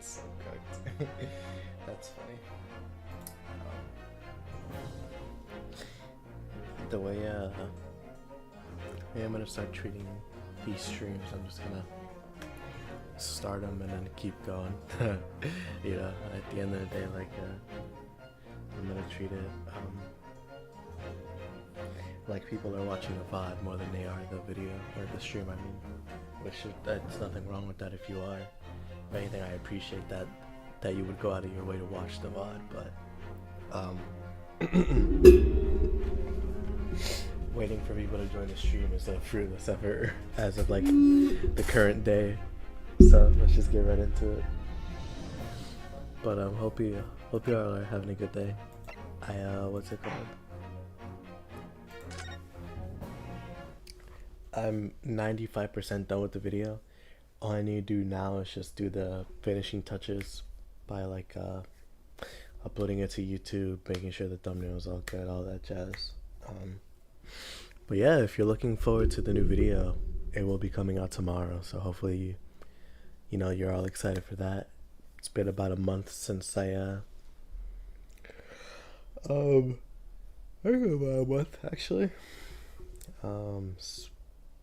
It's so cooked. That's funny. The way I'm gonna start treating these streams, I'm just gonna start them and then keep going. You know, at the end of the day, like I'm gonna treat it like people are watching a VOD more than they are the video or the stream. I mean, there's nothing wrong with that if you are. If anything, I appreciate that you would go out of your way to watch the VOD, but waiting for people to join the stream is a fruitless effort as of like the current day. So let's just get right into it. But hope you all are having a good day. What's it called? I'm 95% done with the video. All I need to do now is just do the finishing touches by like uploading it to YouTube, making sure the thumbnail is all good, all that jazz. But yeah, if you're looking forward to the new video, it will be coming out tomorrow. So hopefully, you know, you're all excited for that. It's been about a month since I think about a month actually.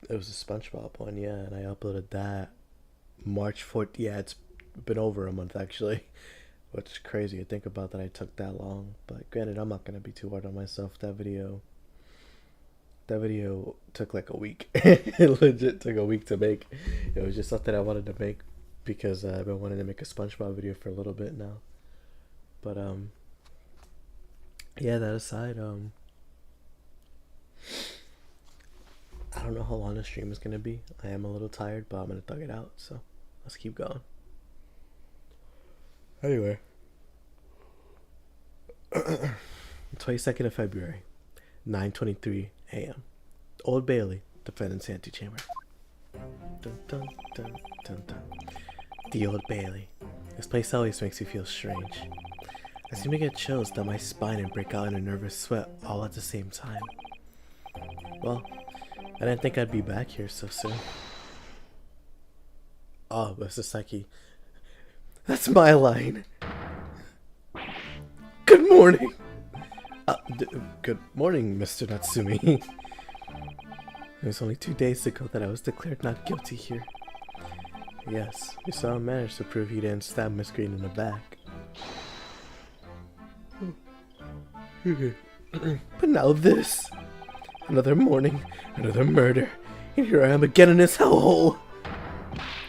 It was a SpongeBob one, yeah, and I uploaded that March 4th. Yeah, it's been over a month actually, which is crazy to think about that I took that long. But granted, I'm not gonna be too hard on myself. That video took like a week. It legit took a week to make. It was just something I wanted to make because I've been wanting to make a SpongeBob video for a little bit now. But yeah, that aside, I don't know how long the stream is gonna be. I am a little tired, but I'm gonna thug it out, so let's keep going. Anyway, 22nd of February, 9:23 a.m. Old Bailey, defendant's antechamber. Dun, dun, dun, dun, dun. The Old Bailey. This place always makes me feel strange. I seem to get chills down my spine and break out in a nervous sweat all at the same time. Well, I didn't think I'd be back here so soon. Oh, Mr. Psyche. That's my line. Good morning. Good morning, Mr. Natsumi. It was only 2 days ago that I was declared not guilty here. Yes, we saw him manage to prove he didn't stab Miss Green in the back. But now this. Another morning, another murder, and here I am again in this hellhole.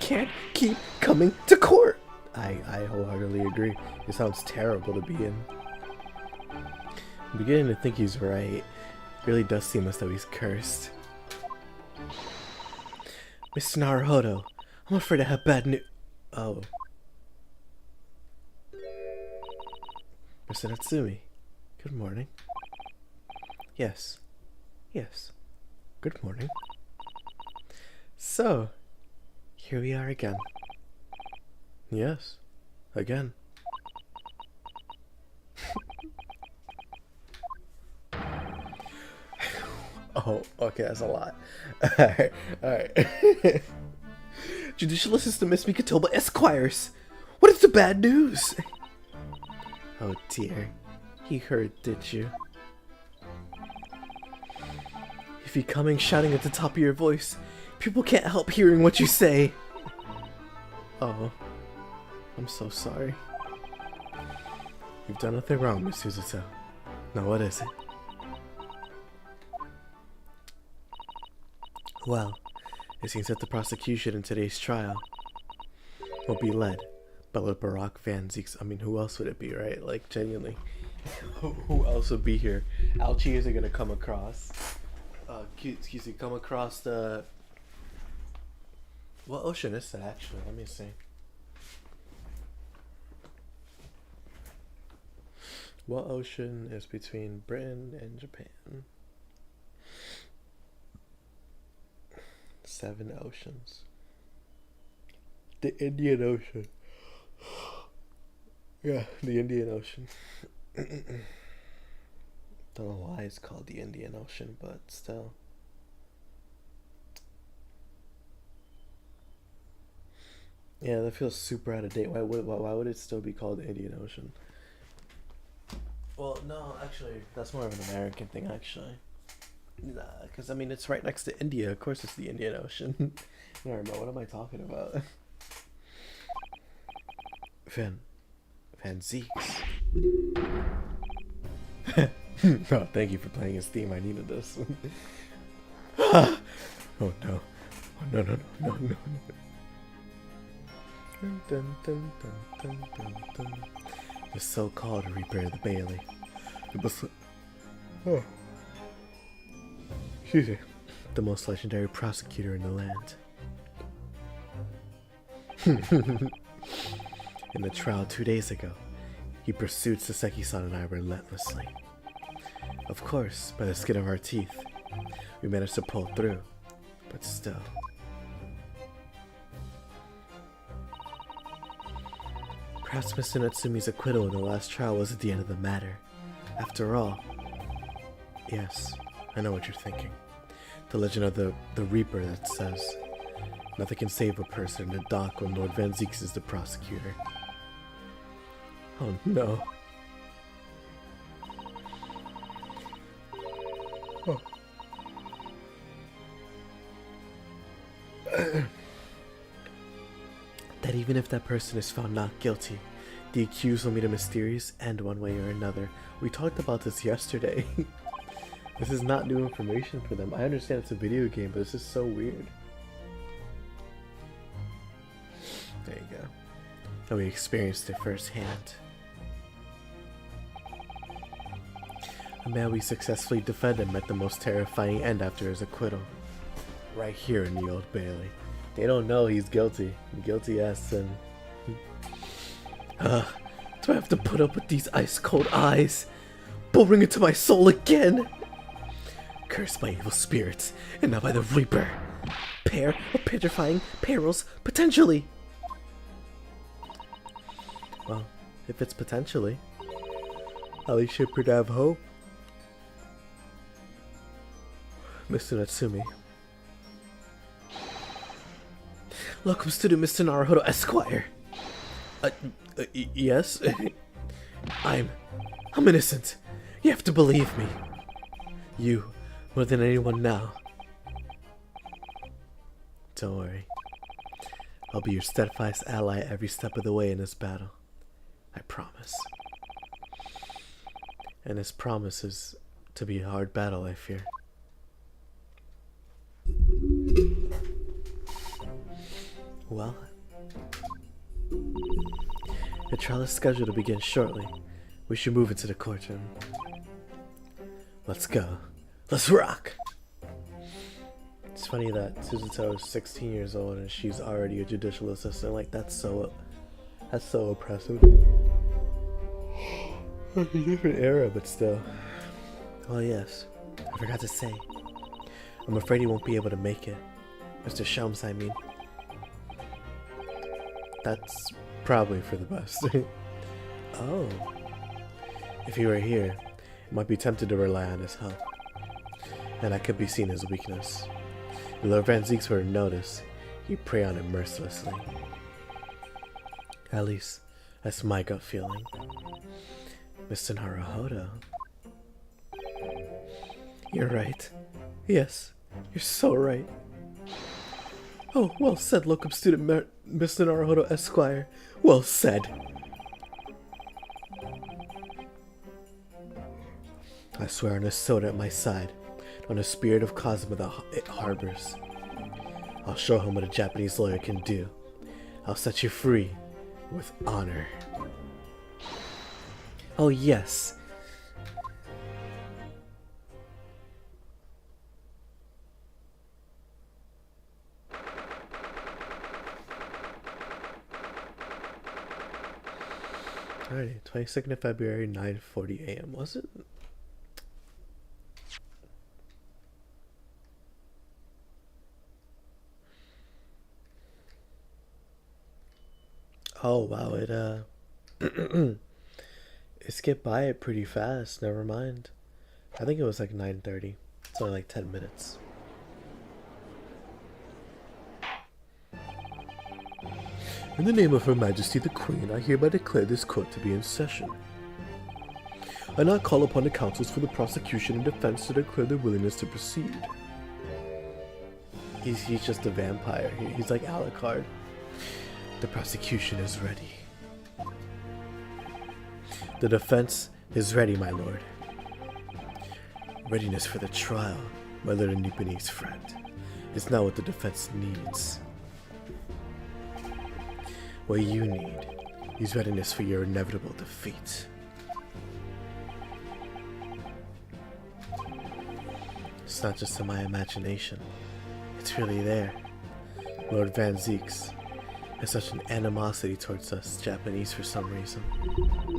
Can't keep coming to court. I wholeheartedly agree. It sounds terrible to be in. I'm beginning to think he's right. It really does seem as though he's cursed. Mr. Naruhodo, I'm afraid I have bad news. Oh. Mr. Natsumi, good morning. Yes. Yes. Good morning. So, here we are again. Yes. Again. Oh, okay, that's a lot. Alright. Judicial Assistant Miss Mikatoba Esquires! What is the bad news? Oh dear. He heard, did you? If you coming shouting at the top of your voice, people can't help hearing what you say. Oh, I'm so sorry. You've done nothing wrong, Miss Suzuto. Now what is it? Well, it seems that the prosecution in today's trial will be led by Barack Van Zeeks. I mean, who else would it be, right? Like, genuinely. Who else would be here? Alchie isn't gonna come across. Excuse me, come across the... What ocean is that, actually? Let me see. What ocean is between Britain and Japan? 7 oceans. The Indian Ocean. Yeah, the Indian Ocean. Don't know why it's called the Indian Ocean, but still. Yeah, that feels super out of date. Why would it still be called the Indian Ocean? Well, no, actually, that's more of an American thing, actually. Nah, because I mean, it's right next to India. Of course, it's the Indian Ocean. Never mind, what am I talking about? Van Zeeks. Oh, thank you for playing his theme. I needed this. Oh no. Oh no, no, no, no, no. Dun, dun, dun, dun, dun, dun. The so-called Reaper of the Bailey. It was... Oh. Excuse me. The most legendary prosecutor in the land. In the trial 2 days ago, he pursued Saseki-san and I relentlessly. Of course, by the skin of our teeth, we managed to pull through, but still. Perhaps Mr. Natsumi's acquittal in the last trial wasn't the end of the matter. After all, yes, I know what you're thinking. The legend of the Reaper that says, nothing can save a person in the dock when Lord Van Zeeks is the prosecutor. Oh no. Oh. That even if that person is found not guilty, the accused will meet a mysterious end one way or another. We talked about this yesterday. This is not new information for them. I understand it's a video game, but this is so weird. There you go. And we experienced it firsthand. A man we successfully defended met the most terrifying end after his acquittal. Right here in the Old Bailey. They don't know he's guilty. Guilty as sin. Do I have to put up with these ice-cold eyes? Boring into my soul again? Cursed by evil spirits, and not by the Reaper. Pair of petrifying perils, potentially. Well, if it's potentially, at least you could have hope. Mr. Natsumi. Welcome, student Mr. Naruhodo Esquire. Yes? I'm innocent. You have to believe me. You, more than anyone now. Don't worry. I'll be your steadfast ally every step of the way in this battle. I promise. And this promises to be a hard battle, I fear. Well, the trial is scheduled to begin shortly. We should move into the courtroom. Let's go. Let's rock! It's funny that Suzuto is 16 years old and she's already a judicial assistant. Like, that's so oppressive. A different era, but still. Oh yes, I forgot to say. I'm afraid he won't be able to make it. Mr. Shelms, I mean. That's probably for the best. Oh. If he were here, I might be tempted to rely on his help. And that could be seen as weakness. If Lord Van Zeeks were to notice, he'd prey on him mercilessly. At least, that's my gut feeling. Mr. Naruhodo. You're right. Yes, you're so right. Oh, well said, locum student Mr. Naruhodo Esquire. Well said. I swear on a sword at my side, on the spirit of Cosmo that it harbors. I'll show him what a Japanese lawyer can do. I'll set you free with honor. Oh yes. Alrighty, 22nd of February, 9:40 a.m. Was it? Oh wow, it skipped by it pretty fast. Never mind. I think it was like 9:30. It's only like 10 minutes. In the name of Her Majesty the Queen, I hereby declare this court to be in session. I now call upon the counsels for the prosecution and defense to declare their willingness to proceed. He's just a vampire. He's like Alucard. The prosecution is ready. The defense is ready, my lord. Readiness for the trial, my Lord Nipponese friend, is now what the defense needs. What you need is readiness for your inevitable defeat. It's not just in my imagination. It's really there. Lord Van Zeeks has such an animosity towards us Japanese for some reason.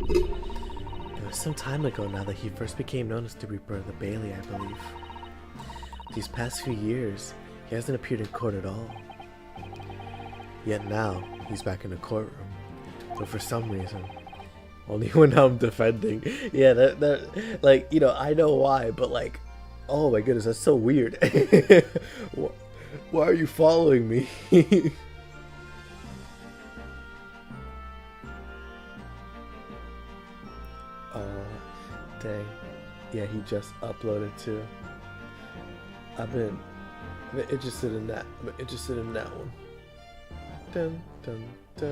It was some time ago now that he first became known as the Reaper of the Bailey, I believe. These past few years, he hasn't appeared in court at all. Yet now, he's back in the courtroom. But for some reason, only when I'm defending. Yeah, that like, you know, I know why, but like, oh my goodness, that's so weird. Why are you following me? Dang. Yeah, he just uploaded too. I've been interested in that. I'm interested in that one. Dun dun dun.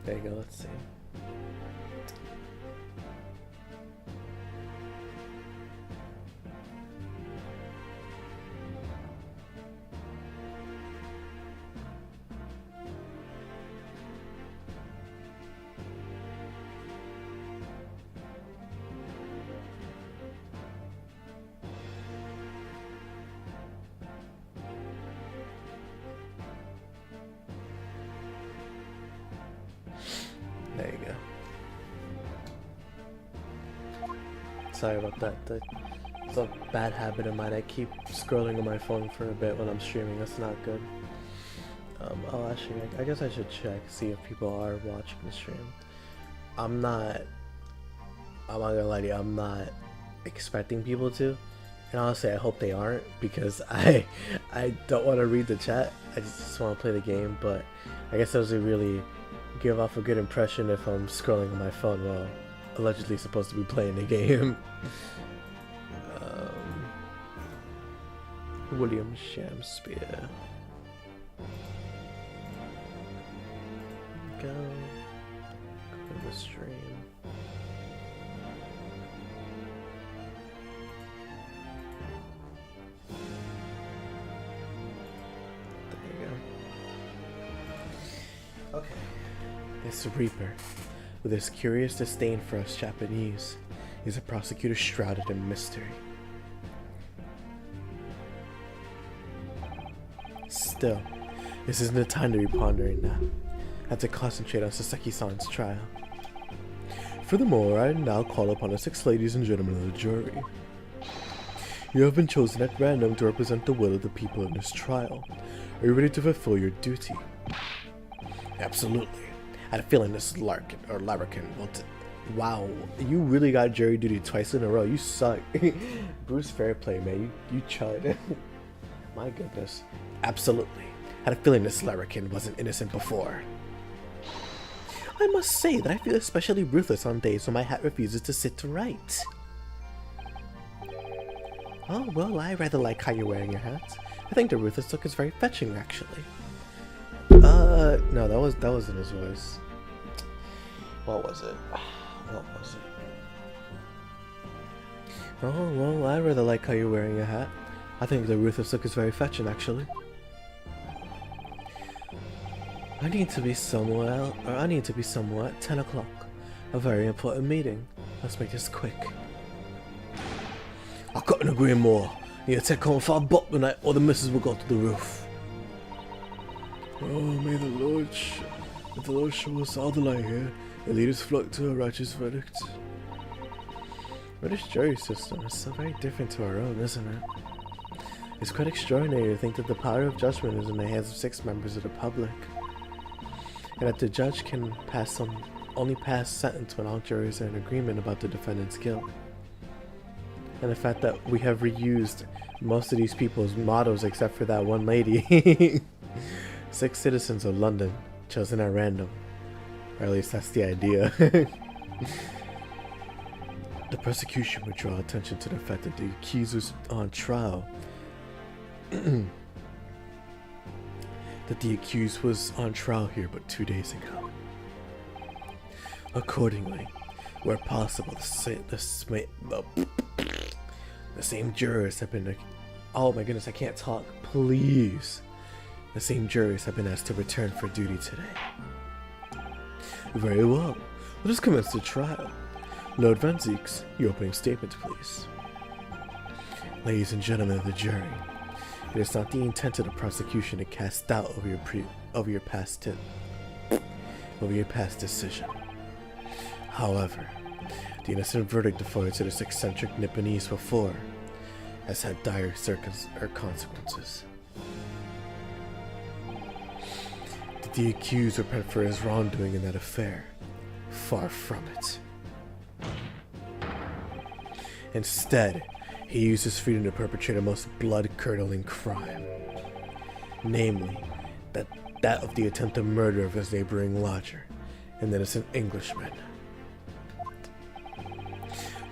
There you go, let's see. There you go. Sorry about that. It's a bad habit of mine. I keep scrolling on my phone for a bit when I'm streaming. That's not good. Oh, actually, I guess I should check, see if people are watching the stream. I'm not gonna lie to you, I'm not expecting people to. And honestly, I hope they aren't, because I don't want to read the chat. I just want to play the game. But I guess those would really give off a good impression if I'm scrolling on my phone while allegedly supposed to be playing the game. William Shamspeare. Go to the stream. Okay. This Reaper, with his curious disdain for us Japanese, is a prosecutor shrouded in mystery. Still, this isn't the time to be pondering now. I have to concentrate on Saseki-san's trial. Furthermore, I now call upon the 6 ladies and gentlemen of the jury. You have been chosen at random to represent the will of the people in this trial. Are you ready to fulfill your duty? Absolutely. I had a feeling this Larkin will wow, you really got jury duty twice in a row. You suck. Bruce, fair play, man. You chud. My goodness. Absolutely. I had a feeling this Larkin wasn't innocent before. I must say that I feel especially ruthless on days when my hat refuses to sit to right. Oh, well, I rather like how you're wearing your hat. I think the ruthless look is very fetching, actually. No, that wasn't his voice. What was it? What was it? Oh, well, I rather like how you're wearing your hat. I think the ruthless look is very fetching, actually. I need to be somewhere at 10 o'clock. A very important meeting. Let's make this quick. I couldn't agree more. You need to take home 5 bucks tonight or the missus will go to the roof. Oh, may the Lord show us all the light here and lead us flock to a righteous verdict. British jury system is so very different to our own, isn't it? It's quite extraordinary to think that the power of judgment is in the hands of 6 members of the public, and that the judge can only pass sentence when all juries are in agreement about the defendant's guilt. And the fact that we have reused most of these people's mottos except for that one lady. 6 citizens of London, chosen at random. Or at least that's the idea. The prosecution would draw attention to the fact that the accusers on trial that the accused was on trial here but 2 days ago. Accordingly, where possible, the same jurors have been... Oh my goodness, I can't talk. Please. The same jurors have been asked to return for duty today. Very well. Let us commence the trial. Lord Van Zieks, your opening statement, please. Ladies and gentlemen of the jury, it is not the intent of the prosecution to cast doubt over your past decision. However, the innocent verdict afforded to this eccentric Nipponese before has had dire consequences. Did the accused repent for his wrongdoing in that affair? Far from it. Instead, he used his freedom to perpetrate a most blood-curdling crime. Namely, that of the attempted murder of his neighboring lodger, an innocent Englishman.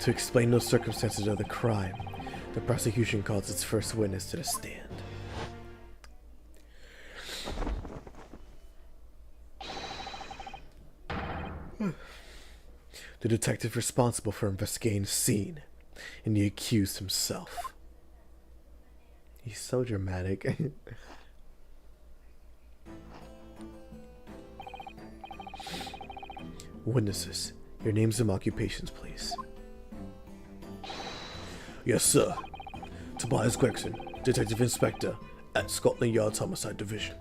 To explain those circumstances of the crime, the prosecution calls its first witness to the stand. The detective responsible for investigating the scene, and the accused himself. He's so dramatic. Witnesses, your names and occupations, please. Yes, sir. Tobias Gregson, Detective Inspector at Scotland Yard's Homicide Division.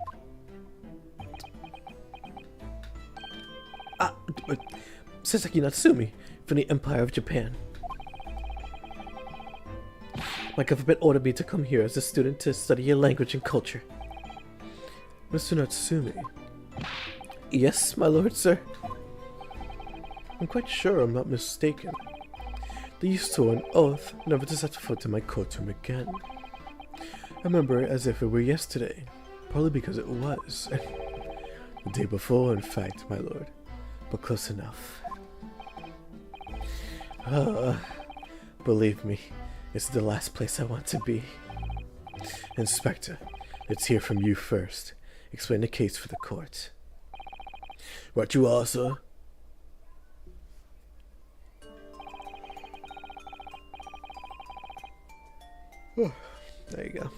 Sasaki Natsumi from the Empire of Japan. My government ordered me to come here as a student to study your language and culture. Mr. Natsumi. Yes, my lord, sir. I'm quite sure I'm not mistaken. They used to an oath never to set foot in my courtroom again. I remember it as if it were yesterday, probably because it was. The day before, in fact, my lord, but close enough. Believe me, it's the last place I want to be. Inspector, let's hear from you first. Explain the case for the court. Right you are, sir. There you go.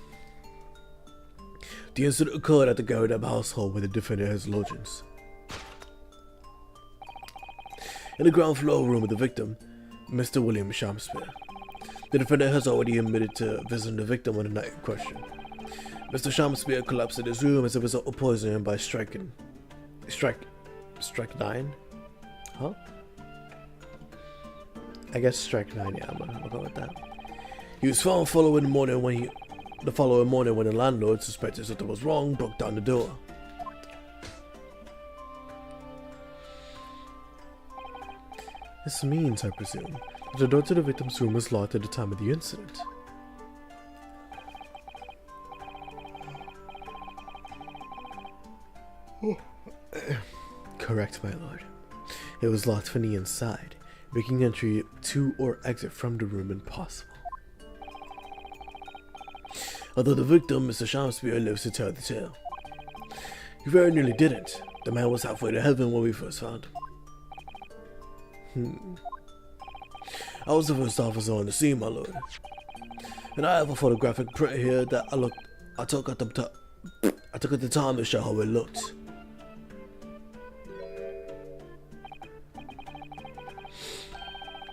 The incident occurred at the Garrideb household where the defendant has lodgings. In the ground floor room of the victim, Mr. William Shamspeare. The defendant has already admitted to visiting the victim on the night in question. Mr. Shamspeare collapsed in his room as a result of poisoning by strychnine? Huh? I guess strychnine, yeah, I'll go with that. He was found the following morning when the landlord, suspected something was wrong, broke down the door. This means, I presume, that the door to the victim's room was locked at the time of the incident. Correct, my lord. It was locked from the inside, making entry to or exit from the room impossible. Although the victim, Mr. Shamspeare, lives to tell the tale. He very nearly didn't. The man was halfway to heaven when we first found him. I was the first officer on the scene, my lord. And I have a photographic print here that I took at the time to show how it looked.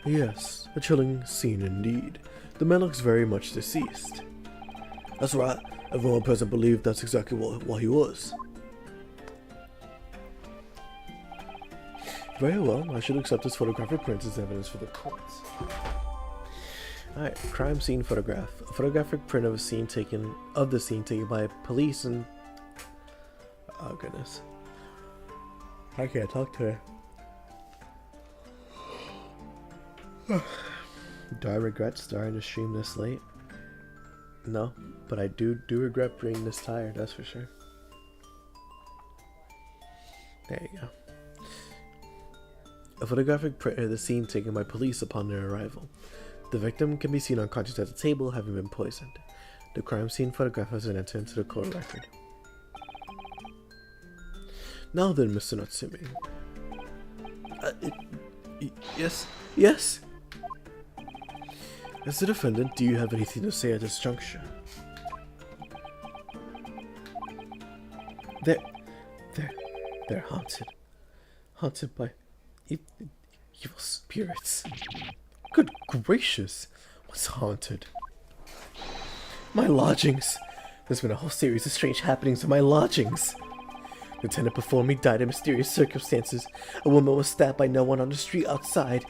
Yes, a chilling scene indeed. The man looks very much deceased. That's right, everyone present believed that's exactly what he was. Very well, I should accept this photographic print as evidence for the court. Alright, crime scene photograph. A photographic print of the scene taken by police and... Oh goodness. I can't talk to her. Do I regret starting to stream this late? No, but I do regret being this tired, that's for sure. There you go. A photographic print of the scene taken by police upon their arrival. The victim can be seen unconscious at the table, having been poisoned. The crime scene photograph has been entered into the court record. Now then, Mr. Natsumi. Yes? Yes? As the defendant, do you have anything to say at this juncture? They're haunted. Haunted by evil spirits. Good gracious, what's haunted? My lodgings. There's been a whole series of strange happenings in my lodgings. The tenant before me died in mysterious circumstances. A woman was stabbed by no one on the street outside.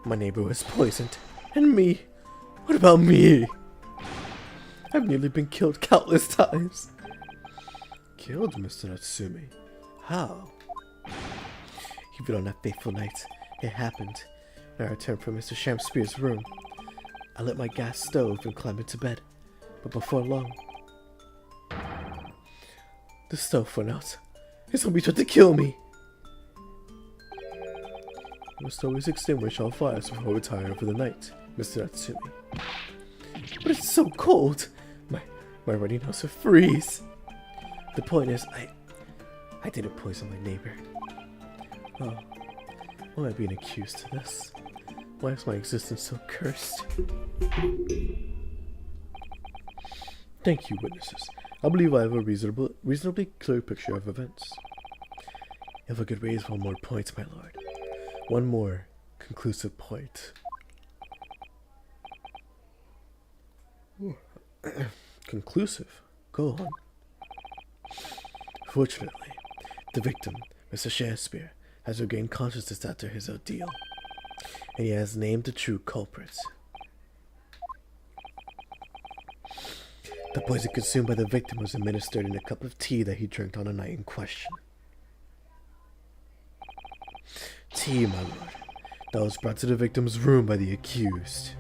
My neighbor was poisoned. And me? What about me? I've nearly been killed countless times. Killed, Mr. Natsumi? How? Even on that fateful night, it happened. When I returned from Mr. Shamspeare's room, I lit my gas stove and climbed into bed. But before long, the stove went out. His zombie tried to kill me. We must always extinguish all fires before retiring for the night, Mr. Natsumi. But it's so cold. My runny nose will freeze. The point is, I didn't poison my neighbor. Oh, why am I being accused of this? Why is my existence so cursed? Thank you, witnesses. I believe I have a reasonably clear picture of events. If I could raise one more point, my lord. One more conclusive point. Conclusive? Go on. Fortunately, the victim, Mr. Shamspeare, has regained consciousness after his ordeal, and he has named the true culprit. The poison consumed by the victim was administered in a cup of tea that he drank on the night in question. Tea, my lord, that was brought to the victim's room by the accused.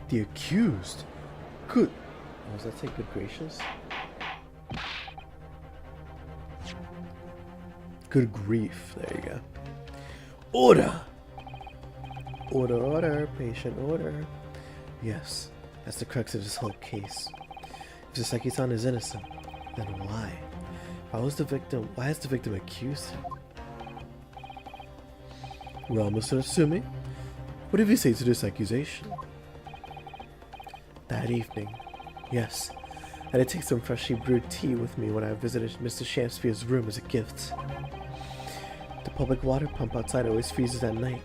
The accused? Good. Oh, does that say good gracious? Good grief. There you go. Order! Order, order, patient order. Yes, that's the crux of this whole case. If Sasaki-san is innocent, then why? Why has the victim accused him? Well, Mr. Natsumi, what have you say to this accusation? That evening, yes, I had to take some freshly brewed tea with me when I visited Mr. Shamspeare's room as a gift. The public water pump outside always freezes at night,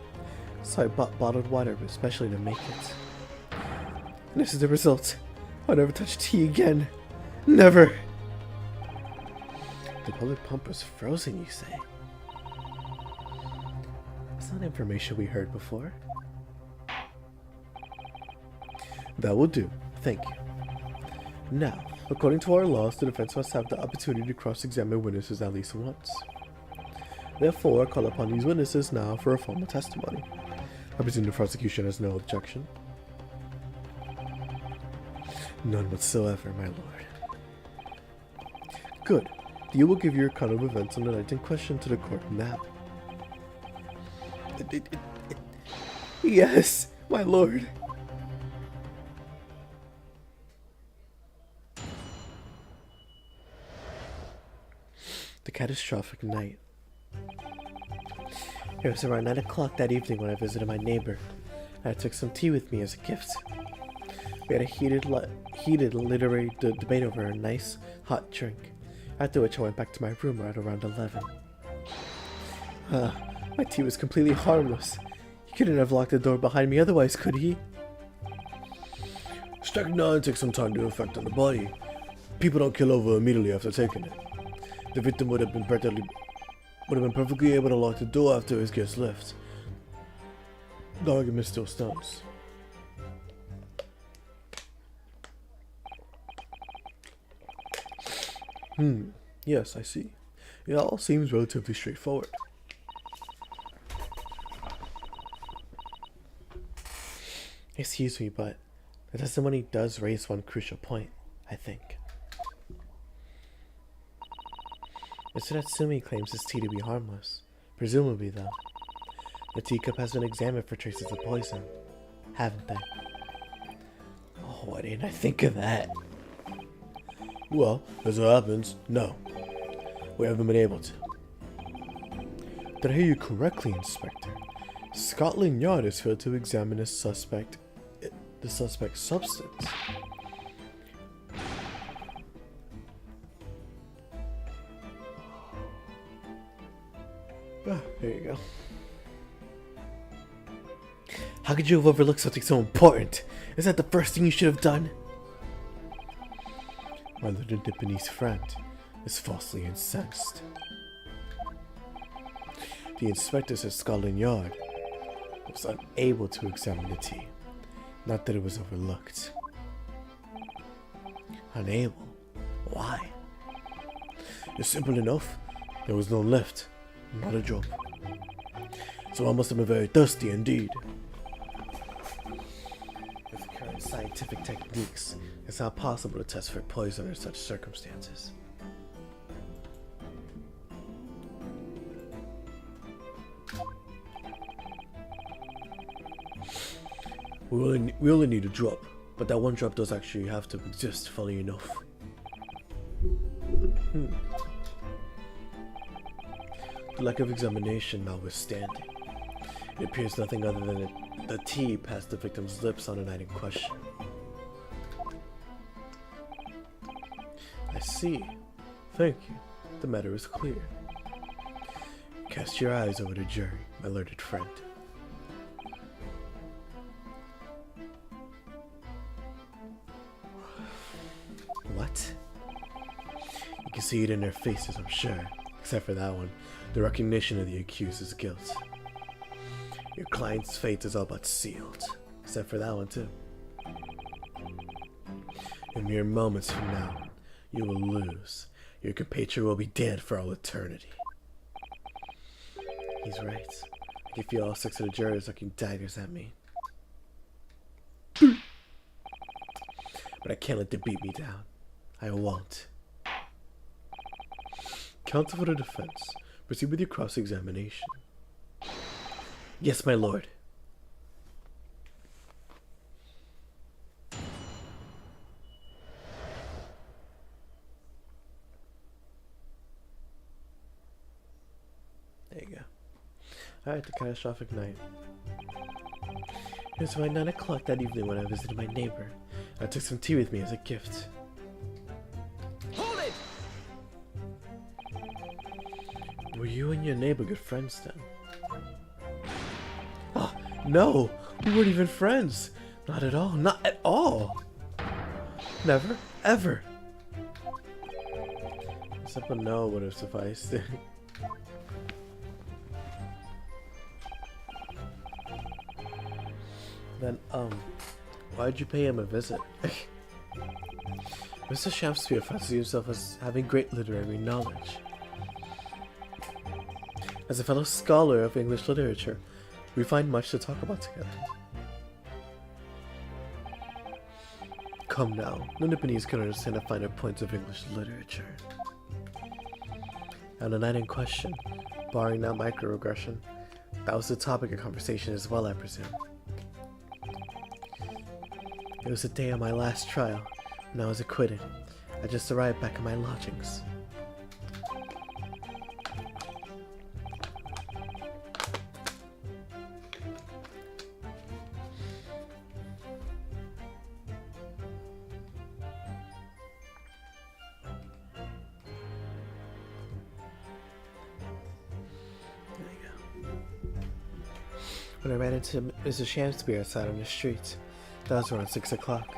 so I bought bottled water especially to make it. And this is the result. I'll never touch tea again. Never! The public pump was frozen, you say? That's not information we heard before. That will do. Thank you. Now, according to our laws, the defense must have the opportunity to cross-examine witnesses at least once. Therefore, I call upon these witnesses now for a formal testimony. I presume the prosecution has no objection. None whatsoever, my lord. Good. You will give your account of events on the night in question to the court now. Yes, my lord. The catastrophic night. It was around 9 o'clock that evening when I visited my neighbor. I took some tea with me as a gift. We had a heated literary debate over a nice, hot drink, after which I went back to my room at around 11. My tea was completely harmless. He couldn't have locked the door behind me otherwise, could he? Strychnine takes some time to affect on the body. People don't kill over immediately after taking it. The victim would have been perfectly able to lock the door after his guest left. The argument still stands. Yes, I see. It all seems relatively straightforward. Excuse me, but the testimony does raise one crucial point, I think. Mr. Natsumi claims his tea to be harmless. Presumably, though. The teacup has been examined for traces of poison, haven't they? Oh, why didn't I think of that? Well, as it happens, no. We haven't been able to. Did I hear you correctly, Inspector? Scotland Yard has failed to examine the suspect's substance. There you go. How could you have overlooked something so important? Is that the first thing you should have done? My little Japanese friend is falsely incensed. The inspectors at Scotland Yard was unable to examine the tea. Not that it was overlooked. Unable? Why? It's simple enough. There was no lift, not a drop. So I must have been very thirsty indeed. With current scientific techniques, it's not possible to test for poison under such circumstances. We only need a drop, but that one drop does actually have to exist, funny enough. The lack of examination notwithstanding, it appears nothing other than the tea passed the victim's lips on the night in question. I see. Thank you. The matter is clear. Cast your eyes over the jury, my learned friend. What? You can see it in their faces, I'm sure. Except for that one, the recognition of the accused's guilt. Your client's fate is all but sealed. Except for that one, too. In mere moments from now, you will lose. Your compatriot will be dead for all eternity. He's right. I can feel all 6 of the jurors looking daggers at me. But I can't let them beat me down. I won't. Counsel for the defense, proceed with your cross-examination. Yes, my lord. There you go. Alright, the catastrophic night. It was around 9 o'clock that evening when I visited my neighbor. I took some tea with me as a gift. Hold it! Were you and your neighbor good friends then? Oh, no! We weren't even friends! Not at all. Not at all! Never, ever! A simple no would have sufficed. Then, why'd you pay him a visit? Mr. Shamspeare fancies himself as having great literary knowledge. As a fellow scholar of English literature, we find much to talk about together. Come now, no Nipponese can understand the finer points of English literature. On the night in question, barring that microaggression, that was the topic of conversation as well, I presume. It was the day of my last trial, and I was acquitted. I just arrived back at my lodgings. There you go. When I ran into Mrs. Shamspeare outside on the street, that was around 6 o'clock.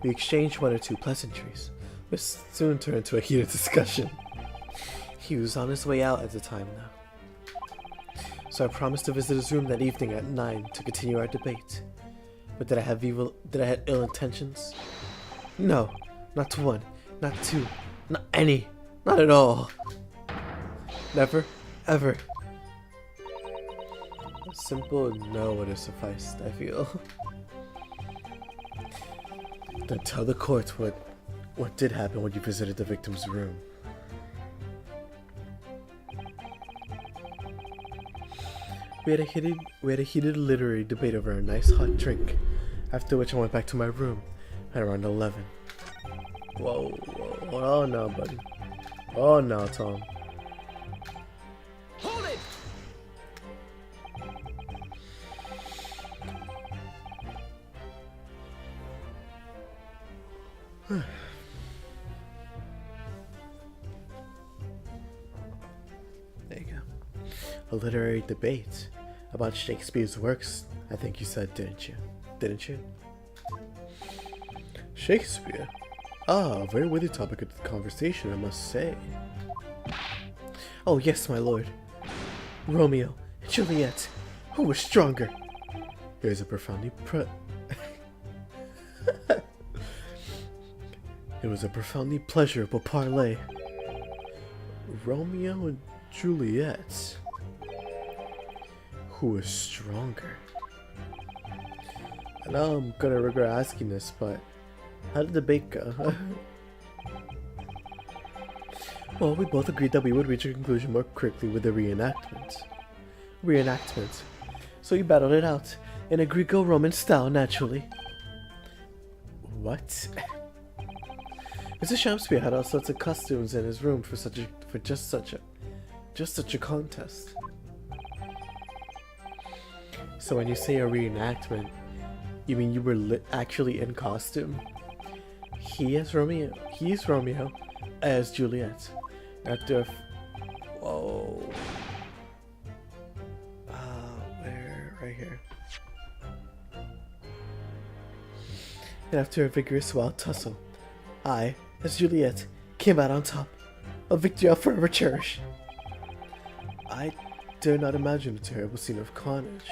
We exchanged one or two pleasantries, which soon turned into a heated discussion. He was on his way out at the time now. So I promised to visit his room that evening at 9 to continue our debate. But did I have ill intentions? No, not one, not two, Not any. Not at all. Never. Ever. A simple no would have sufficed, I feel. Then tell the court what did happen when you visited the victim's room. We had a heated literary debate over a nice hot drink, after which I went back to my room at around 11. Whoa. Oh no, buddy. Oh no, Tom. Hold it! There you go. A literary debate about Shakespeare's works, I think you said, didn't you? Didn't you? Shakespeare? Ah, a very worthy topic of conversation, I must say. Oh yes, my lord. Romeo and Juliet. Who was stronger? Here's a profoundly It was a profoundly pleasurable parley. Romeo and Juliet. Who is stronger? I know I'm gonna regret asking this, but how did the debate go? Well, we both agreed that we would reach a conclusion more quickly with the reenactment. So we battled it out in a Greco-Roman style, naturally. What? Mr. Shamspeare had all sorts of costumes in his room for just such a contest. So when you say a reenactment, you mean you were actually in costume? He is Romeo as Juliet. After whoa. Where? Right here. And after a vigorous wild tussle, I, as Juliet, came out on top. A victory I'll forever cherish. I dare not imagine a terrible scene of carnage.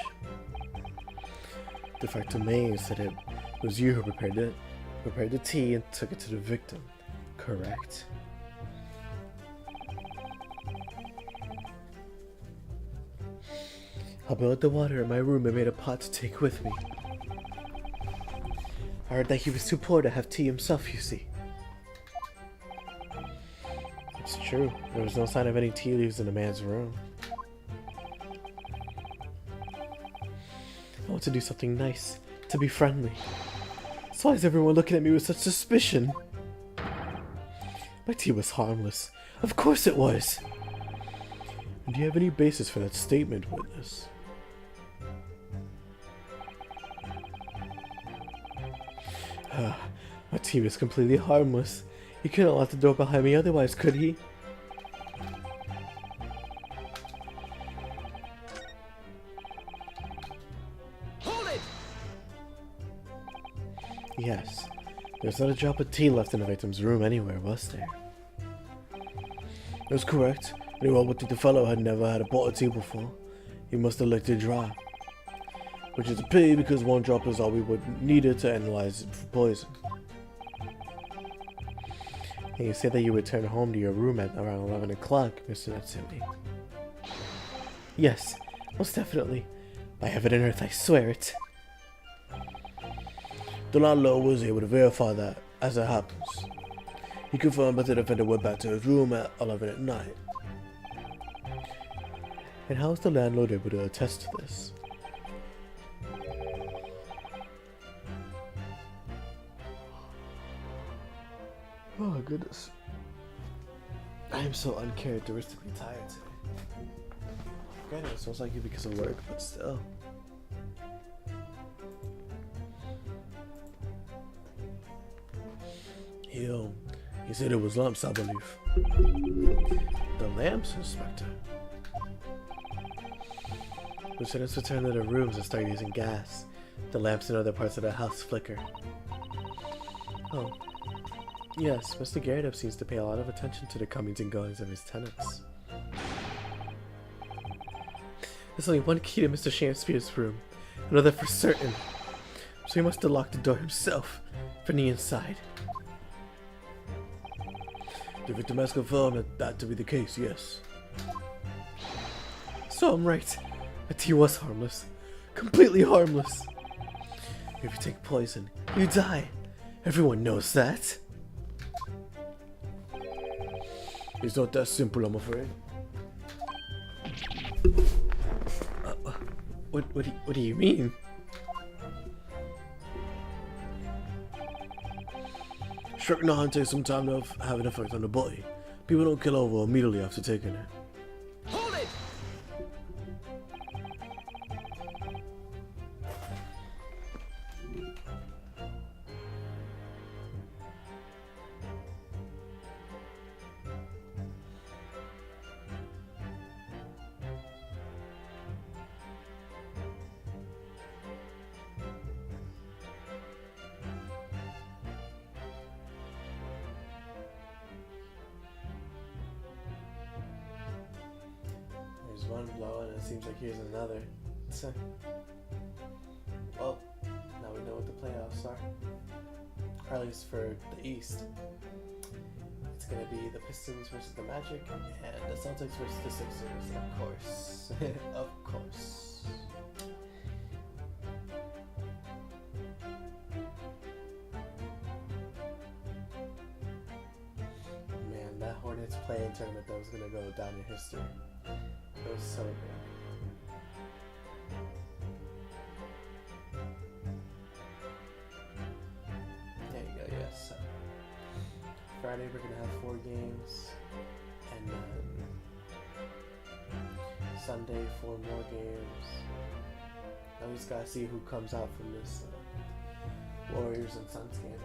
The fact remains that it was you who prepared the tea and took it to the victim, correct? I boiled the water in my room and made a pot to take with me. I heard that he was too poor to have tea himself, you see. It's true, there was no sign of any tea leaves in the man's room. I want to do something nice, to be friendly. So why is everyone looking at me with such suspicion? My tea was harmless. Of course it was! And do you have any basis for that statement, witness? My tea was completely harmless. He couldn't lock the door behind me otherwise, could he? Hold it! Yes. There's not a drop of tea left in the victim's room anywhere, was there? That's correct. Anyone would think the fellow had never had a pot of tea before. He must have licked it dry. Which is a pity because one drop is all we would needed to analyze it for poison. And you say that you returned home to your room at around 11 o'clock, Mr. Natsumi. Yes, most definitely. By heaven and earth, I swear it. The landlord was able to verify that, as it happens. He confirmed that the defendant went back to his room at 11 at night. And how is the landlord able to attest to this? Oh goodness. I am so uncharacteristically tired today. Granted, it sounds like it because of work, but still. He said it was lamps, I believe. The lamps, Inspector? Lieutenants returned to their rooms and started using gas. The lamps in other parts of the house flicker. Oh. Yes, Mr. Garrett seems to pay a lot of attention to the comings and goings of his tenants. There's only one key to Mr. Shamspeare's room, another for certain. So he must have locked the door himself, from the inside. The victim has confirmed that to be the case, yes. So I'm right. The tea was harmless. Completely harmless. If you take poison, you die. Everyone knows that. It's not that simple, I'm afraid. What do you mean? Strychnine takes some time to have an effect on the body. People don't kill over immediately after taking it. Hold it! There's one blow and it seems like here's another. Well, now we know what the playoffs are. Or at least for the East. It's gonna be the Pistons versus the Magic and the Celtics versus the Sixers, of course. Of course. Man, that Hornets play-in tournament that was gonna go down in history. It was so good. There you go, yes. So, Friday we're gonna have 4 games, and then Sunday 4 more games. Now we just gotta see who comes out from this Warriors and Suns game.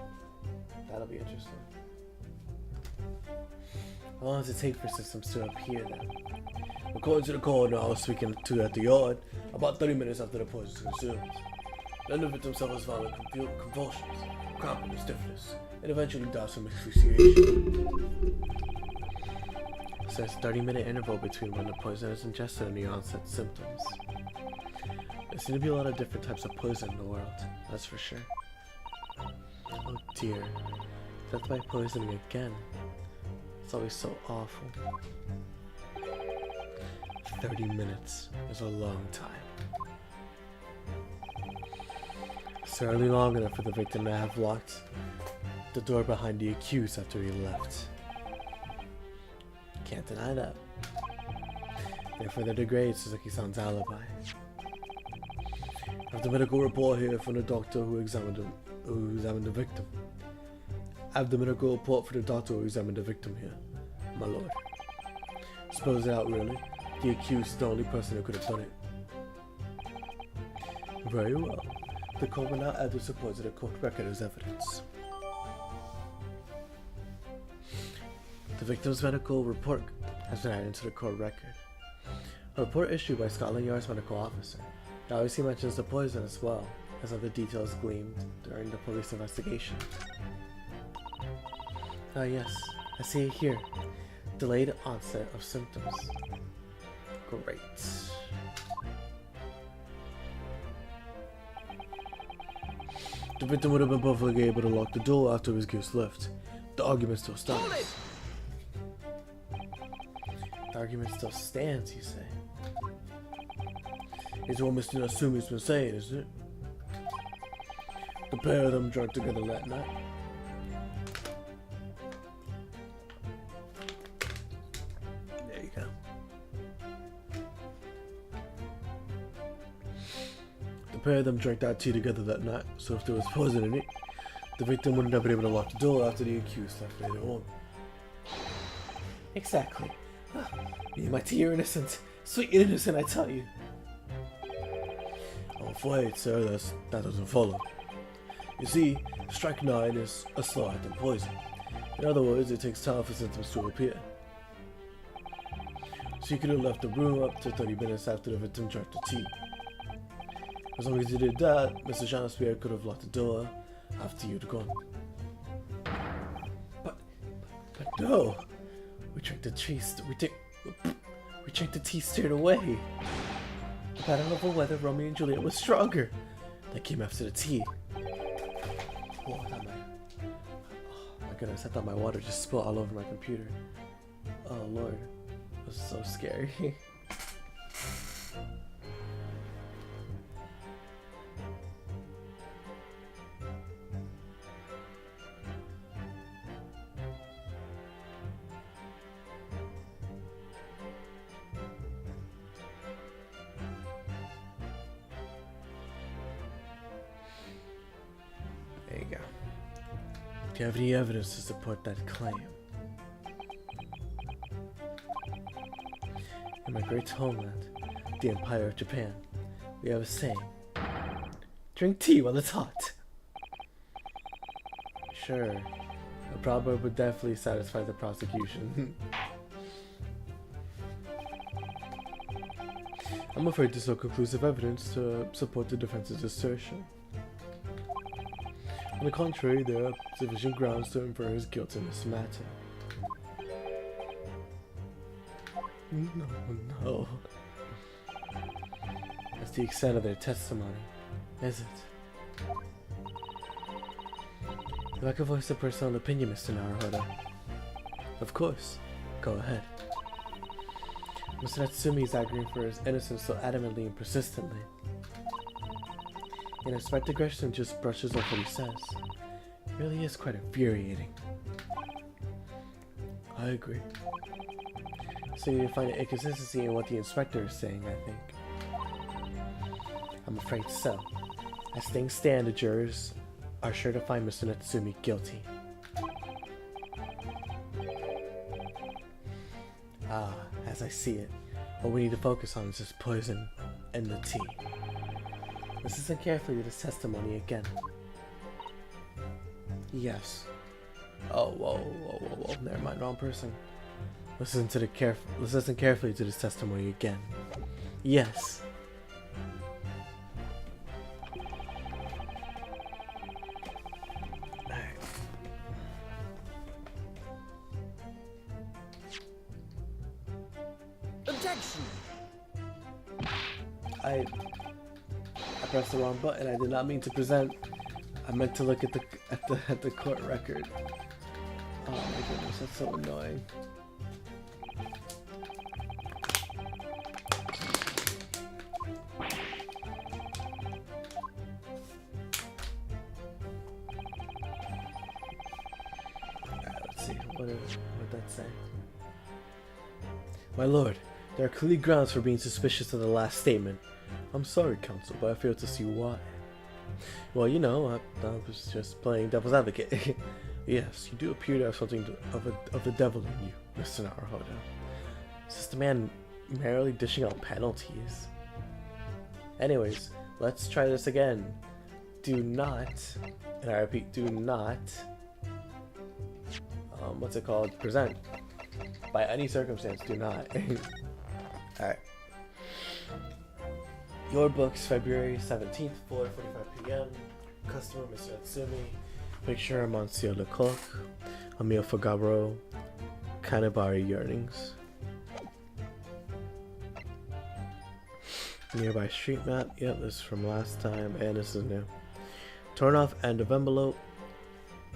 That'll be interesting. How long does it take for systems to appear then? According to the coroner I was speaking to at the yard, about 30 minutes after the poison was consumed. Then the victim suffers violent convulsions, cramping and stiffness, and eventually dies from asphyxiation. It says 30-minute interval between when the poison is ingested and the onset symptoms. There seem to be a lot of different types of poison in the world, that's for sure. Oh dear, death by poisoning again. It's always so awful. 30 minutes is a long time. Certainly long enough for the victim to have locked the door behind the accused after he left. Can't deny that. Therefore, the degrades Suzuki-san's alibi. I have the medical report here from the doctor who examined the victim. I have the medical report for the doctor who examined the victim here, my lord. Suppose it out, really. The accused is the only person who could have done it. Very well. The court will now add the support to the court record as evidence. The victim's medical report has been added into the court record. A report issued by Scotland Yard's medical officer. It obviously mentions the poison as well, as other details gleamed during the police investigation. Ah yes, I see it here. Delayed onset of symptoms. Great. The victim would have been perfectly able to lock the door after his gears left. The argument still stands. The argument still stands, you say? It's what Mr. Nasumi's been saying, isn't it? The pair of them drank together that night. There you go. The pair of them drank that tea together that night, so if there was poison in it, the victim wouldn't have been able to lock the door after the accused left later on. Exactly. Me and my tea are innocent. Sweet and innocent, I tell you. I'm afraid, sir, that doesn't follow. You see, strychnine is a slow acting poison. In other words, it takes time for symptoms to appear. So you could have left the room up to 30 minutes after the victim drank the tea. As long as you did that, Mr. Shamspeare could have locked the door after you'd gone. But no! We drank the tea, we drank the tea straight away. The pattern of whether Romeo and Juliet was stronger. That came after the tea. Oh, my goodness, I thought my water just spilled all over my computer. Oh lord, this is so scary. There you go. Do you have any evidence to support that claim? In my great homeland, the Empire of Japan, we have a saying: drink tea while it's hot. Sure, a proverb would definitely satisfy the prosecution. I'm afraid there's no conclusive evidence to support the defense's assertion. On the contrary, there are sufficient grounds to infer his guilt in this matter. No. That's the extent of their testimony, is it? If I could voice a personal opinion, Mr. Naruhodo. Of course. Go ahead. Mr. Natsumi is arguing for his innocence so adamantly and persistently. And Inspector Gresham just brushes off what he says. It really is quite infuriating. I agree. So you find an inconsistency in what the inspector is saying, I think. I'm afraid so. As things stand, the jurors are sure to find Mr. Natsumi guilty. Ah, as I see it, what we need to focus on is this poison in the tea. Listen carefully to this testimony again. Yes. Oh, whoa. Never mind, wrong person. Listen carefully to this testimony again. Yes. Alright. Objection! I pressed the wrong button. I did not mean to present. I meant to look at the court record. Oh my goodness, that's so annoying. Alright, let's see. What did that say? My lord, there are clearly grounds for being suspicious of the last statement. I'm sorry, counsel, but I fail to see why. Well, you know, I was just playing devil's advocate. Yes, you do appear to have something of the devil in you, Mr. Naruhodo. Is this the man merely dishing out penalties? Anyways, let's try this again. Do not, and I repeat, do not, what's it called? Present. By any circumstance, do not. Alright. Your books, February 17th, 4:45 p.m. Customer, Mr. Natsumi. Picture, Monsieur Lecoq. A meal for Gabro. Kanabari yearnings. Nearby street map. Yep, this is from last time, and this is new. Torn off end of envelope.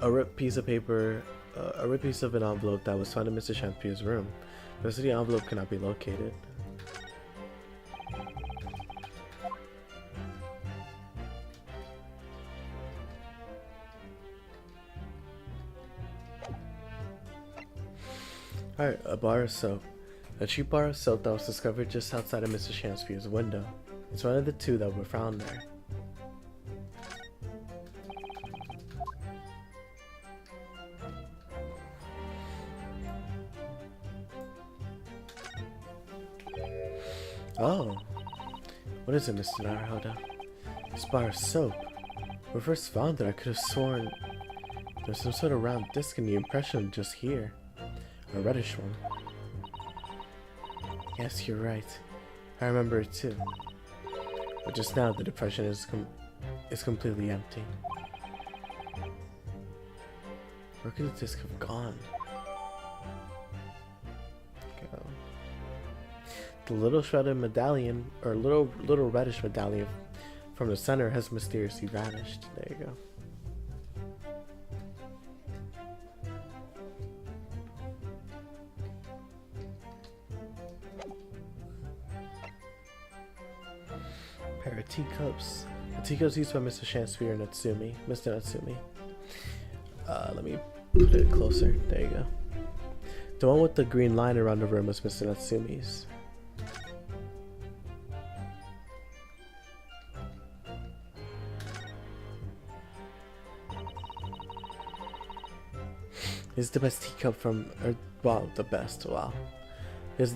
A ripped piece of paper. A ripped piece of an envelope that was found in Mr. Shampier's room. The rest of the envelope cannot be located. Alright, a bar of soap. A cheap bar of soap that was discovered just outside of Mr. Shamspier's window. It's one of the two that were found there. Oh. What is it, Mr. Naruhodo? This bar of soap. When I first found it, I could have sworn there's some sort of round disc in the impression just here. A reddish one. Yes, you're right. I remember it too. But just now, the depression is completely empty. Where could the disc have gone? Go. The little shredded medallion, or little reddish medallion from the center has mysteriously vanished. There you go. Pair of teacups. The teacups used by Mr. Shamspeare and Natsumi. Mr. Natsumi. Let me put it closer. There you go. The one with the green line around the rim is Mr. Natsumi's. This is the best teacup from, well, the best. Wow. This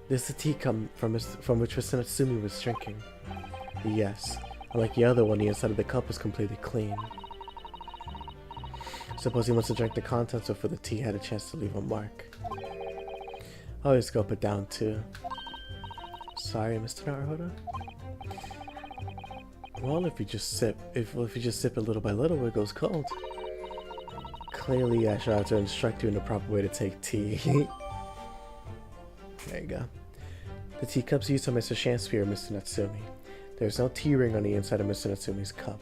is the teacup from which Mr. Natsumi was drinking. Yes. Unlike the other one, the inside of the cup is completely clean. Suppose he must have drank the contents before the tea had a chance to leave a mark. I'll always gulp it down too. Sorry, Mr. Naruhodo. Well, if you just sip it little by little, it goes cold. Clearly, I should have to instruct you in the proper way to take tea. There you go. The teacups used by Mr. Shamspeare and Mr. Natsumi. There's no tea ring on the inside of Mr. Natsumi's cup.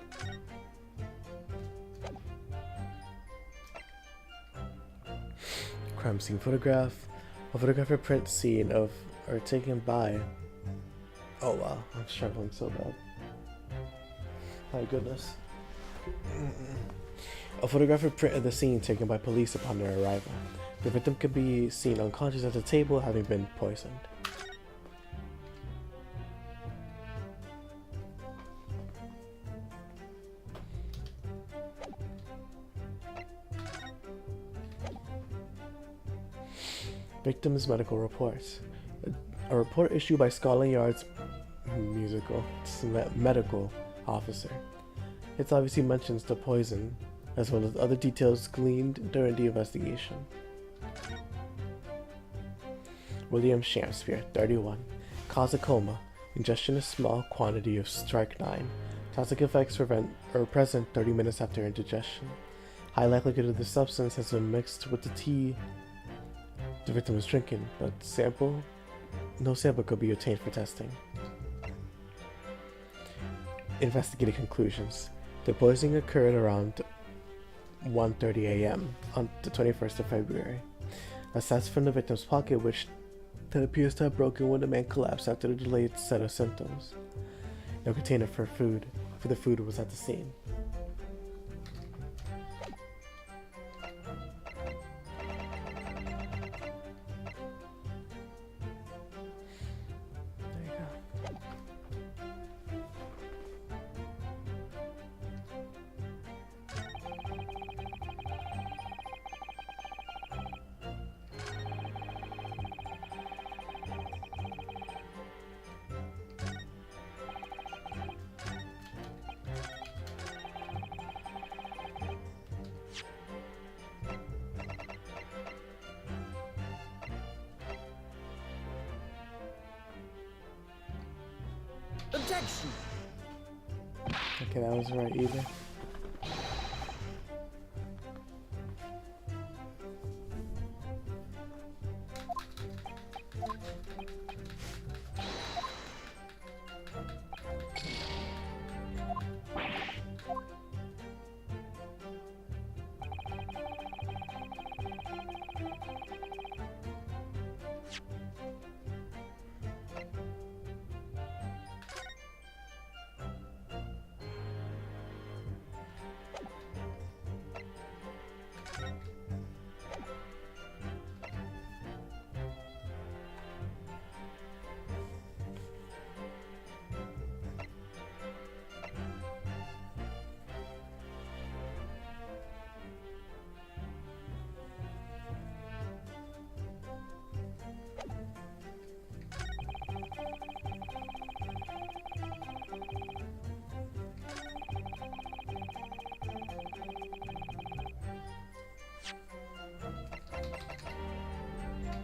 Crime scene photograph. A photographic print scene of or taken by. Oh wow, I'm struggling so bad. My goodness. A photographic print of the scene taken by police upon their arrival. The victim could be seen unconscious at the table, having been poisoned. Victim's medical reports. A report issued by Scotland Yard's medical officer. It obviously mentions the poison, as well as other details gleaned during the investigation. William Shamspeare, 31. Cause a coma. Ingestion of small quantity of strychnine. Toxic effects are present 30 minutes after indigestion. High likelihood of the substance has been mixed with the tea the victim was drinking, but no sample could be obtained for testing. Investigative conclusions. The poisoning occurred around 1:30 a.m. on the 21st of February. A sash from the victim's pocket, which appears to have broken when the man collapsed after the delayed set of symptoms. No container for the food was at the scene. Objection! Okay, that was right either.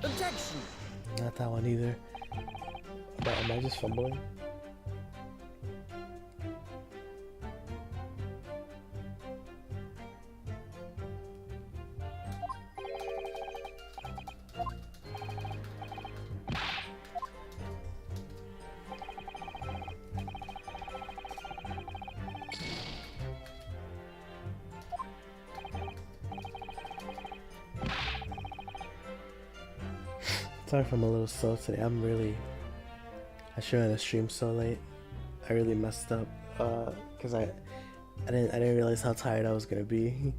Objection! Not that one either. But am I just fumbling? Sorry if I'm a little slow today. I shouldn't have streamed so late. I really messed up because I didn't realize how tired I was gonna be.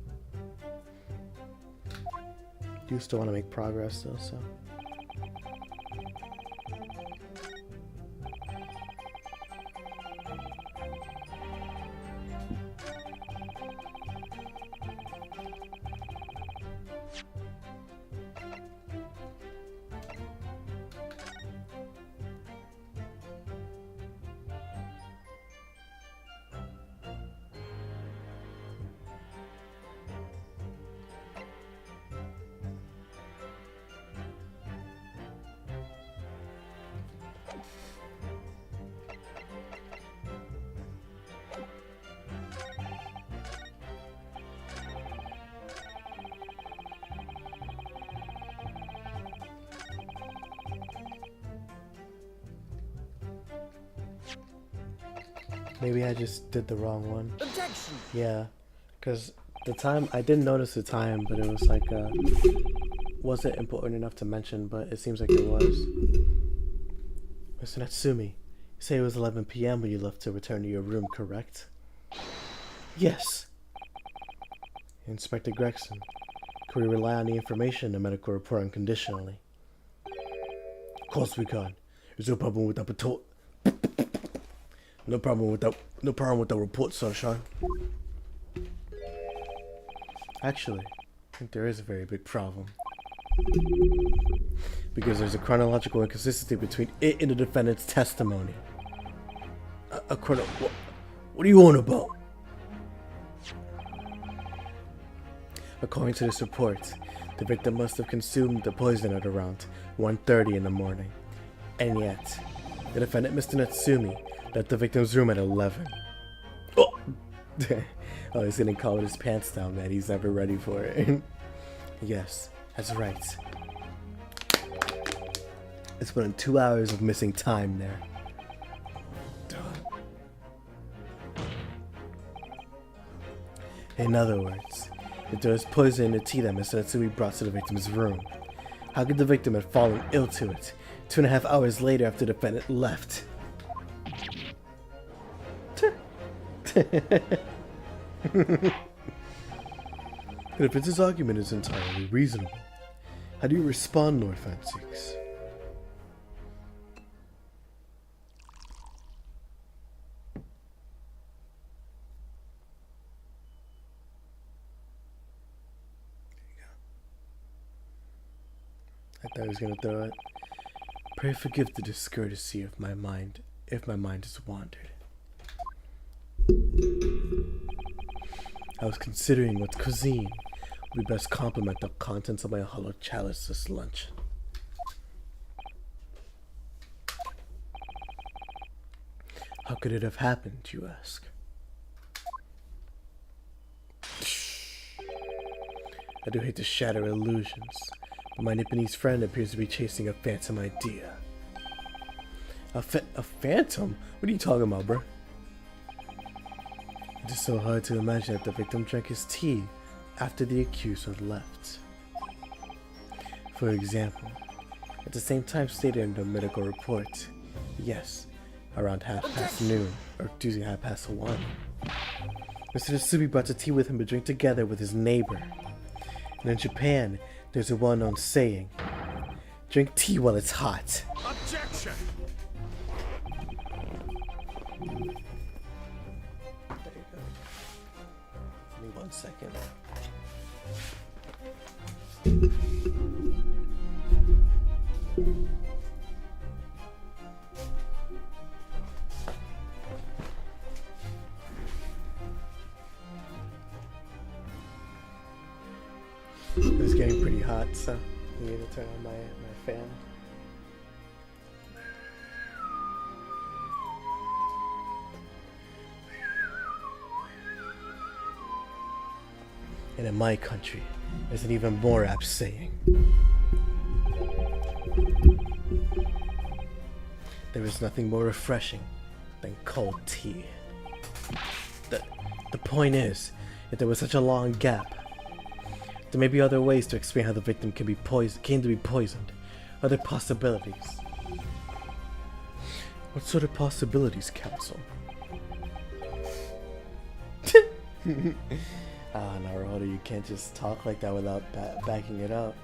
Do still want to make progress though, so. Maybe I just did the wrong one. Objection! Yeah, because the time, I didn't notice the time, but it was like, wasn't important enough to mention, but it seems like it was. Mr. Natsumi, you say it was 11 p.m. when you left to return to your room, correct? Yes. Inspector Gregson, can we rely on the information in the medical report unconditionally? Of course we can. There's no problem with that report. No problem with the report, sunshine. Actually, I think there is a very big problem. Because there's a chronological inconsistency between it and the defendant's testimony. What are you on about? According to this report, the victim must have consumed the poison at around 1:30 in the morning. And yet, the defendant, Mr. Natsumi, left the victim's room at 11. Oh! Oh, he's getting caught with his pants down, man. He's never ready for it. Yes, that's right. It's been 2 hours of missing time there. In other words, if there was poison in the tea that Mr. Natsumi brought to the victim's room, how could the victim have fallen ill to it 2.5 hours later after the defendant left? But if his argument is entirely reasonable, how do you respond, Lord Fancies? I thought he was gonna throw it. Pray forgive the discourtesy of my mind, if my mind has wandered. I was considering what cuisine would best complement the contents of my hollow chalice this lunch. How could it have happened, you ask? I do hate to shatter illusions, but my Nipponese friend appears to be chasing a phantom idea. A phantom? What are you talking about, bro? It is so hard to imagine that the victim drank his tea after the accuser left. For example, at the same time stated in the medical report, yes, around 1:30, or Tuesday 1:30, Mr. Natsumi brought the tea with him to drink together with his neighbor. And in Japan, there's a well-known saying, drink tea while it's hot. Objection! There you go. Give me 1 second. It's getting pretty hot, so I need to turn on my fan. And in my country, there's an even more apt saying. There is nothing more refreshing than cold tea. The point is, if there was such a long gap, there may be other ways to explain how the victim came to be poisoned. Other possibilities. What sort of possibilities, Council? Ah, Naruto, you can't just talk like that without backing it up.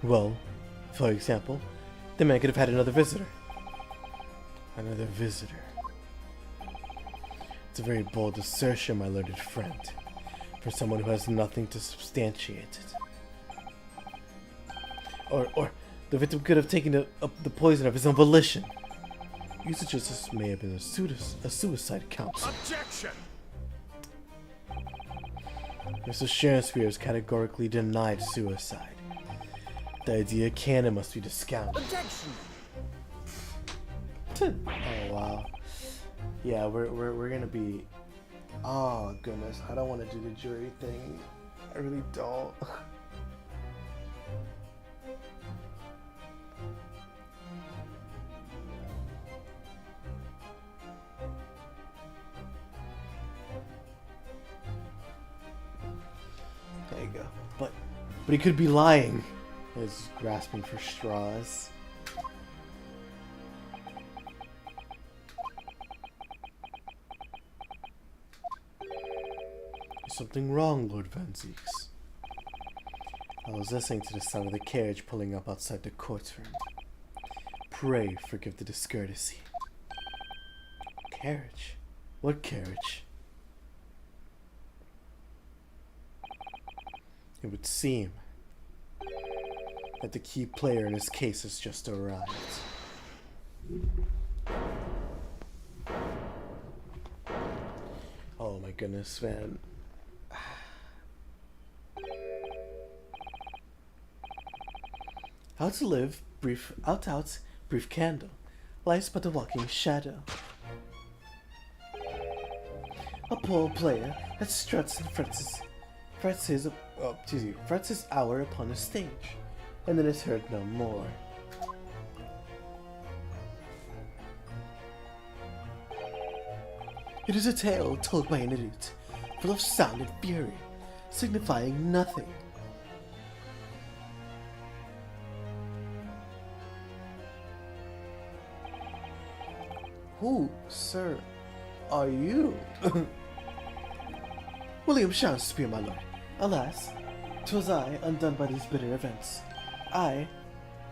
Well, for example, the man could have had another visitor. Another visitor. It's a very bold assertion, my learned friend, for someone who has nothing to substantiate it. Or the victim could have taken the poison of his own volition. Usage of this may have been a suicide, Council. Objection! Mr. Shamspeare has categorically denied suicide. The idea canon must be discounted. Objection! Oh wow. Yeah, we're gonna be. Oh goodness, I don't want to do the jury thing. I really don't. There you go. But he could be lying. He's grasping for straws. Is something wrong, Lord Van Zieks? I was listening to the sound of the carriage pulling up outside the courtroom. Pray forgive the discourtesy. Carriage? What carriage? It would seem that the key player in this case has just arrived. Oh my goodness, man. How to live, brief candle, lies but a walking shadow. A poor player that struts and frets his hour upon the stage, and then is heard no more. It is a tale told by an idiot, full of sound and fury, signifying nothing. Who, sir, are you? William Shamspeare, my lord. Alas, 'twas I, undone by these bitter events. I,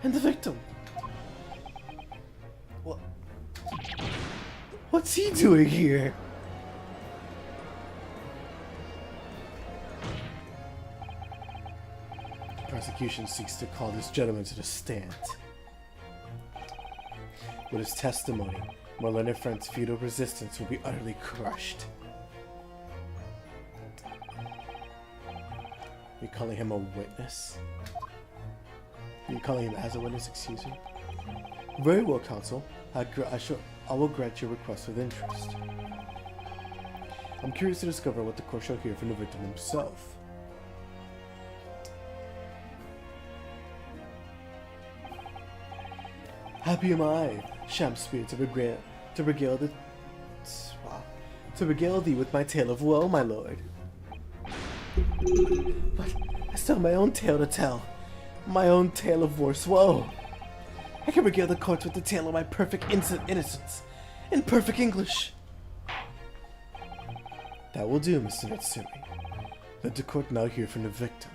and the victim. What's he doing here? The prosecution seeks to call this gentleman to the stand. With his testimony, my learned friend's feudal resistance will be utterly crushed. You're calling him a witness? You're calling him as a witness, excuse me? Very well, counsel. I will grant your request with interest. I'm curious to discover what the court shall hear from the victim himself. Happy am I, Shamspeare, to regale thee with my tale of woe, my lord. But I still have my own tale to tell, my own tale of worse woe. I can regale the courts with the tale of my perfect innocence, in perfect English. That will do, Mr. Natsumi. Let the court now hear from the victim.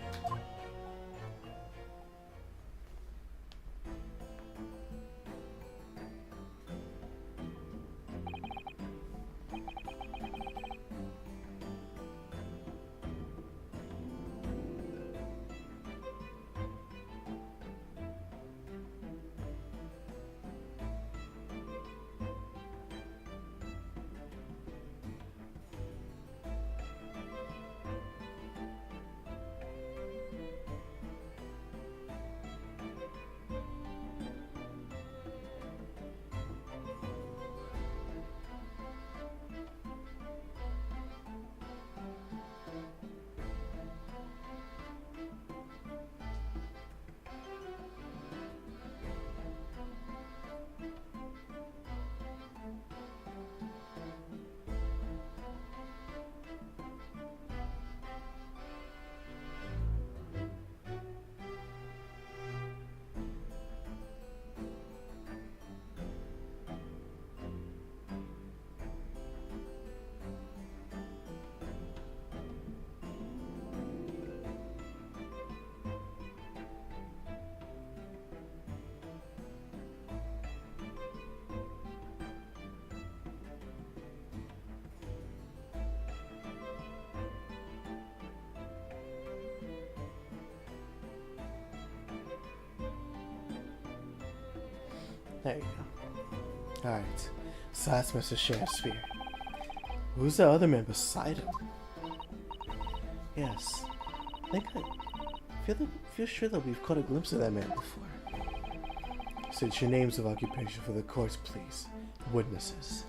There you go. Alright, so that's Mr. Shamspeare. Who's the other man beside him? Yes, I feel sure that we've caught a glimpse of that man before. State your names of occupation for the courts, please. Witnesses.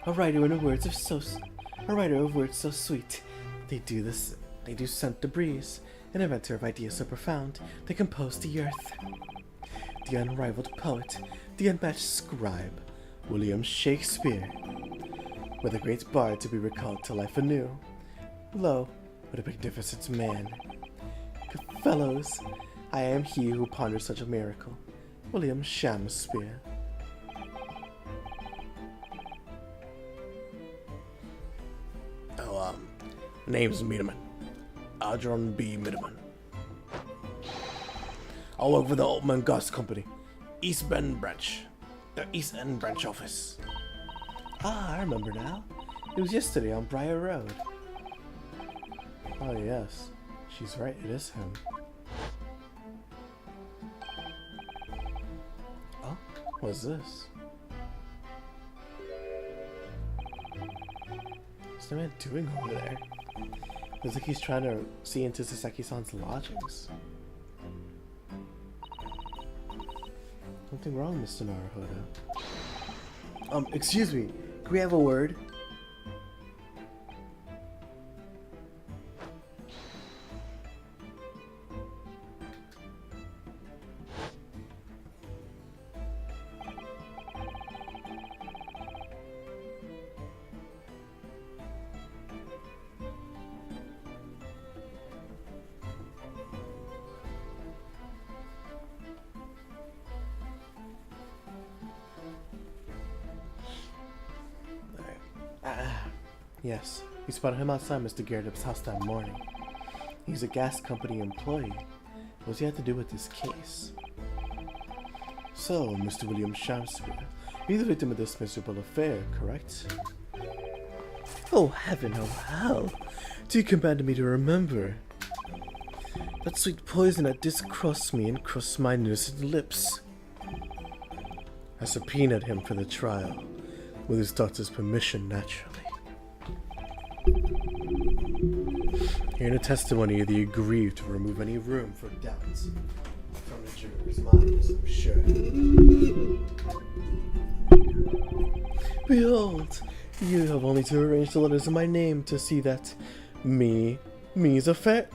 A writer of words so sweet. They do scent the breeze. An inventor of ideas so profound, they compose the earth. The unrivaled poet, the unmatched scribe, William Shakespeare. With a great bard to be recalled to life anew. Lo, what a magnificent man. Good fellows, I am he who ponders such a miracle, William Shamspeare. Name's Miedman. Adron B. Miedman. I work for the Altman Gas Company, East End Branch. The East End Branch office. Ah, I remember now. It was yesterday on Briar Road. Oh yes, she's right, it is him. Oh, what's this? What's the man doing over there? Looks like he's trying to see into Sasaki-san's lodgings. Something wrong, Mr. Naruhodo. Excuse me, can we have a word? Yes, we spotted him outside Mr. Garrett's house that morning. He's a gas company employee. What does he have to do with this case? So, Mr. William Shamspeare, you're the victim of this miserable affair, correct? Oh heaven, oh hell! Do you command me to remember? That sweet poison that discrossed me and crossed my innocent lips. I subpoenaed him for the trial, with his daughter's permission, naturally. Hearing the testimony, they agreed to remove any room for doubts from the jurors' minds, I'm sure. Behold, you have only to arrange the letters in my name to see that me's a fair.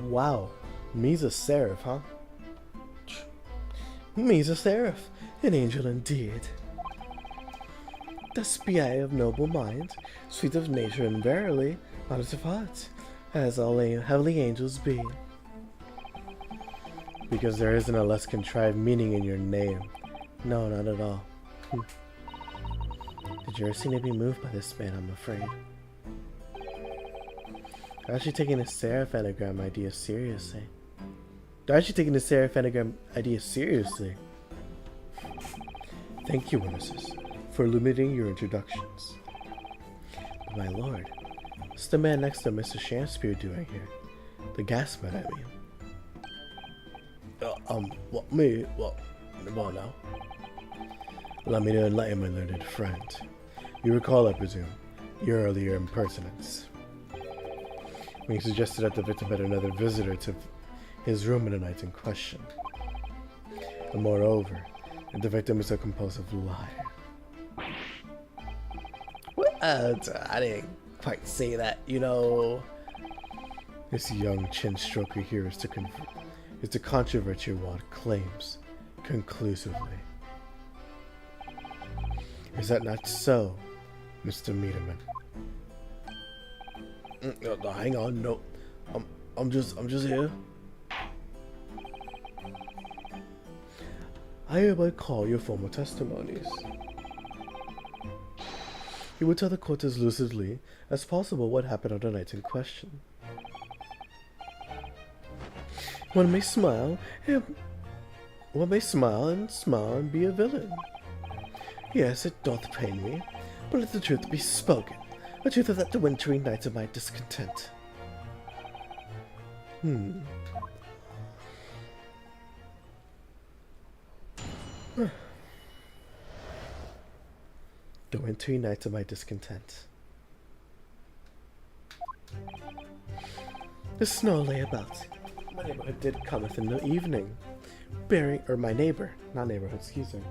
Wow, me's a seraph, huh? Me's a seraph, an angel indeed. Thus be I of noble mind, sweet of nature, and verily honest of heart, as all heavenly angels be. Because there isn't a less contrived meaning in your name. No, not at all. Did you ever seem to be moved by this man, I'm afraid? They're actually taking the seraph anagram idea seriously. Thank you, witnesses, for illuminating your introductions. But my lord, what's the man next to Mr. Shamspeare doing here? The gas man, I mean. What, me? What now? Allow me to enlighten my learned friend. You recall, I presume, your earlier impertinence. When you suggested that the victim had another visitor to his room in the night in question. And moreover, that the victim is a compulsive liar. What? I didn't quite say that, you know. This young chin stroker here is to controvert your wild claims conclusively. Is that not so, Mr. Miedman? No, hang on, no. I'm just here. I hereby call your former testimonies. You will tell the court as lucidly as possible what happened on the night in question. One may smile and be a villain. Yes, it doth pain me, but let the truth be spoken, the truth of that the wintry night of my discontent. The wintry nights of my discontent. The snow lay about. My neighborhood did cometh in the evening, bearing, or my neighbor, not neighborhood, excuse me.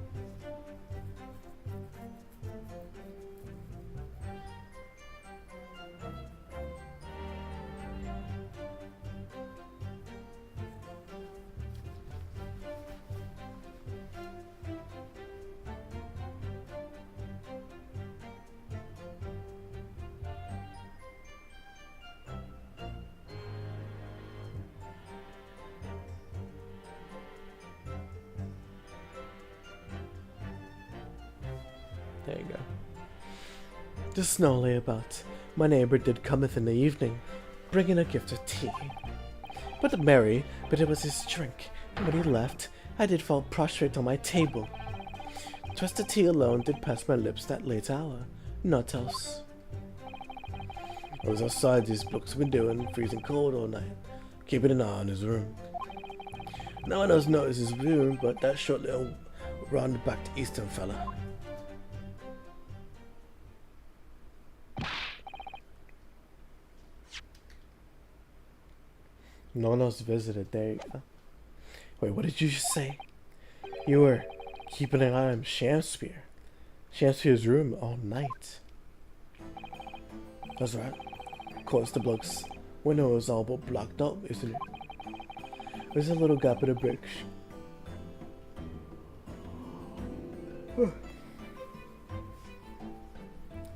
There you go. The snow lay about. My neighbor did cometh in the evening, bringing a gift of tea. But merry, but it was his drink, and when he left, I did fall prostrate on my table. 'Twas the tea alone did pass my lips that late hour, naught else. I was outside his book's window and freezing cold all night, keeping an eye on his room. No one else noticed his room but that short little round-backed Eastern fella. No one else visited. There you go. Wait, what did you just say? You were keeping an eye on Shamspeare. Shamspeare's room all night. That's right. Of course, the bloke's window is all but blocked up, isn't it? There's a little gap in the brick.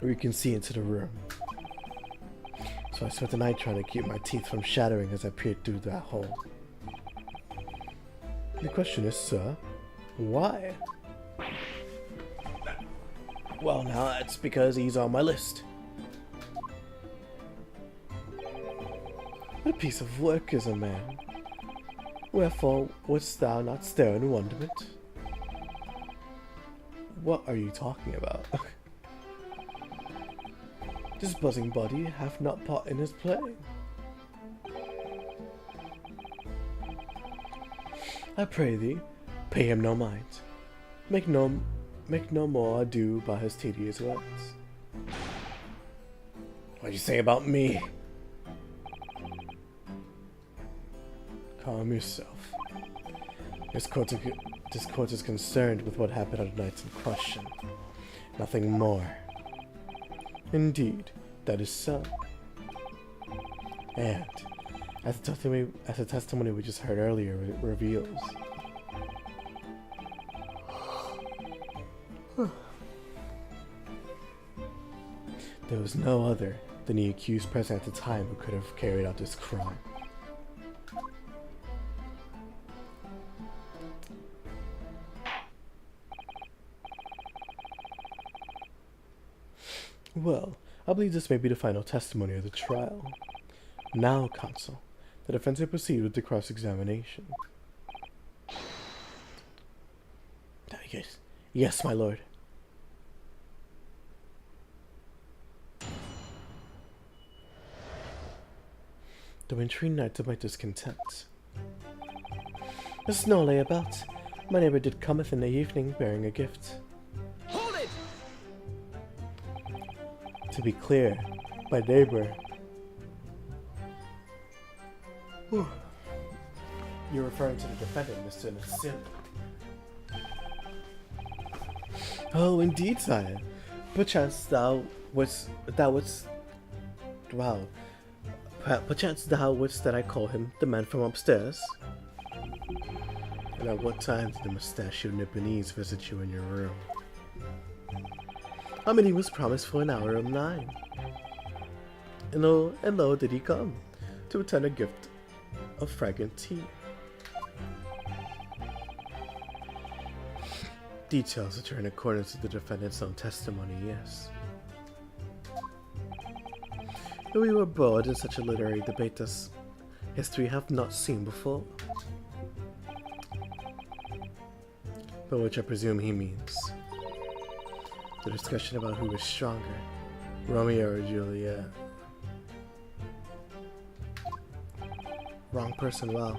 We can see into the room. So I spent the night trying to keep my teeth from shattering as I peered through that hole. The question is, sir, why? Well, now that's because he's on my list. What a piece of work is a man. Wherefore wouldst thou not stare in wonderment? What are you talking about? This buzzing body hath not part in his play. I pray thee, pay him no mind. Make no more ado by his tedious words. What'd you say about me? Calm yourself. This court is concerned with what happened on the night in question. Nothing more. Indeed, that is so. And, as the testimony we just heard earlier reveals, there was no other than the accused present at the time who could have carried out this crime. Well, I believe this may be the final testimony of the trial. Now, counsel, the defense will proceed with the cross-examination. Yes, my lord. The wintry night of my discontent. The snow lay about. My neighbor did cometh in the evening, bearing a gift. Hold it! To be clear, my neighbor. You're referring to the defendant, Mr. Nassim. Oh, indeed, sire. Perchance thou wouldst that I call him the man from upstairs? And at what time did the mustachioed Nipponese visit you in your room? I mean, he was promised for an hour of 9. And lo did he come, to return a gift of fragrant tea. Details which are in accordance with the defendant's own testimony, yes. We were bored in such a literary debate as history hath not seen before. By which I presume he means the discussion about who was stronger, Romeo or Juliet. Wrong person, well.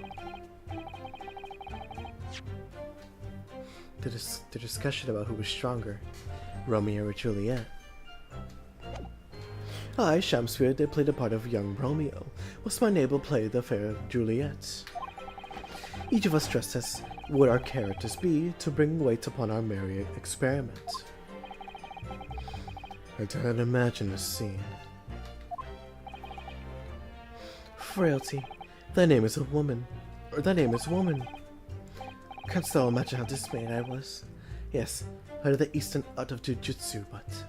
the discussion about who was stronger, Romeo or Juliet. I, Shamspeare, did play the part of young Romeo, whilst my neighbor played the fair Juliet. Each of us dressed as would our characters be to bring weight upon our merry experiment. I cannot imagine the scene. Frailty, thy name is a woman, or thy name is woman. Canst thou imagine how dismayed I was? Yes, out of the eastern art of jujutsu, but...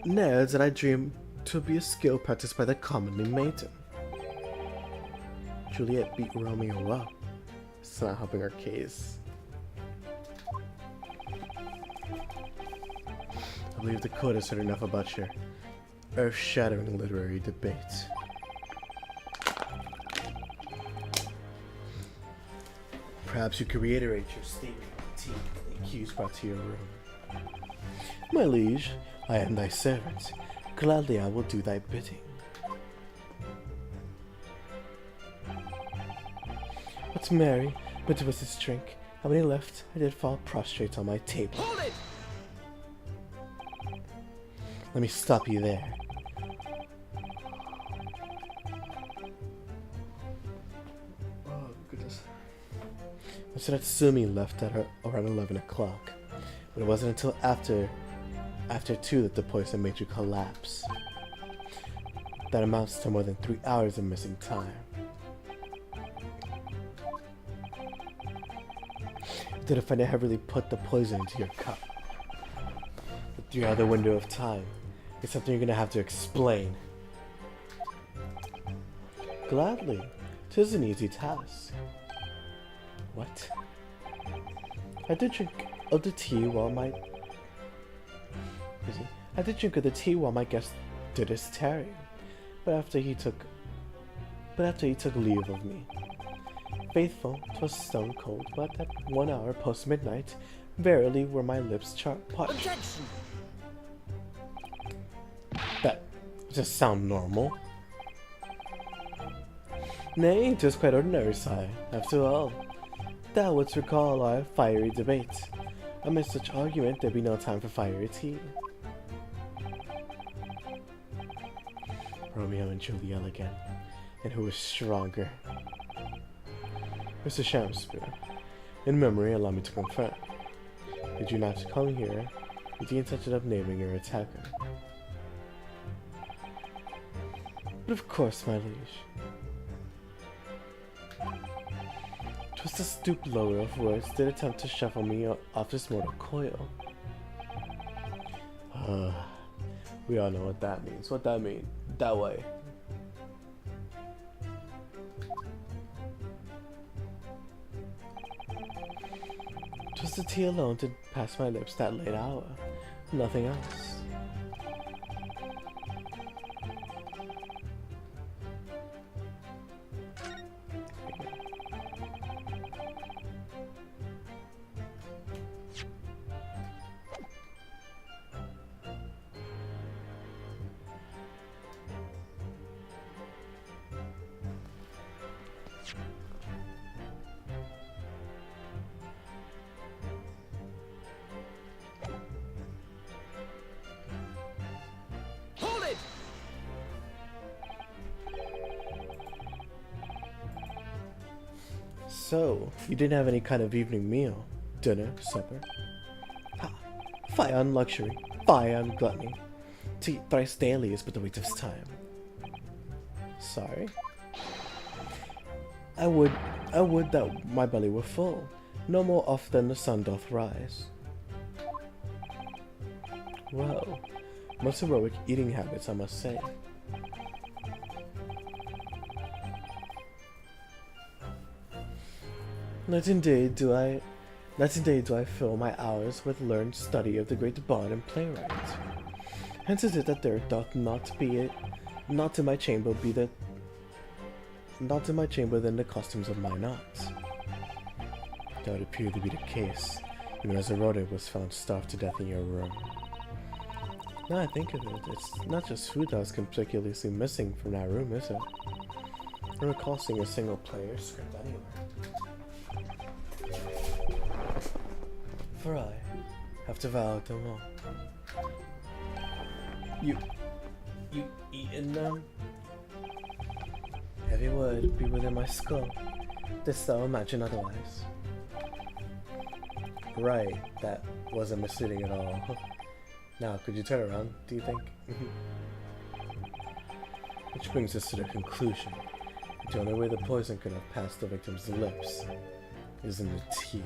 Ne'er did I dream to be a skill practiced by the commonly maiden. Juliet beat Romeo up. It's not helping our case. I believe the court has heard enough about your earth-shattering literary debate. Perhaps you could reiterate your statement to the accused brought to your room. My liege, I am thy servant. Gladly I will do thy bidding. But Mary, bitter was his drink, and when he left, I did fall prostrate on my table. Hold it! Let me stop you there. Oh, goodness. Mr. Natsumi left at around 11 o'clock, but it wasn't until after 2 that the poison made you collapse. That amounts to more than 3 hours of missing time. Did a friend heavily put the poison into your cup? The 3-hour window of time is something you're gonna have to explain. Gladly, 'tis an easy task. What? I did drink of the tea while my guest did his tarrying, but after he took leave of me. Faithful, 'twas stone cold, but at 1 hour post midnight, verily were my lips parched. Objection! That just sound normal. Nay, 'tis quite ordinary, sire. After all, thou wouldst recall our fiery debate. Amidst such argument, there be no time for fiery tea. Romeo and Juliet again, and who is stronger? Mr. Shamspeare, in memory, allow me to confirm. Did you not come here with the intention of naming your attacker? But of course, my liege. 'Twas the stoop lower of words did attempt to shuffle me off this mortal coil. We all know what that means. What that mean? That way. 'Twas the tea alone did pass my lips that late hour. Nothing else. Hold it! So, you didn't have any kind of evening meal? Dinner? Supper? Ha! Fie on luxury! Fie on gluttony! To eat thrice daily is but the waste of time. Sorry? I would that my belly were full, no more oft than the sun doth rise. Well, most heroic eating habits, I must say. Night and day do I fill my hours with learned study of the great bard and playwright. Hence is it that there doth not in my chamber than the costumes of mine art. That would appear to be the case, even as a rodent was found starved to death in your room. Now I think of it, it's not just food that was conspicuously missing from that room, is it? I don't recall seeing a single player script anywhere. for I have devoured them all. You eaten them? Every word be within my skull. Didst thou imagine otherwise? Right, that wasn't misleading at all. Now, could you turn around, do you think? Which brings us to the conclusion that the only way the poison could have passed the victim's lips is in the tea.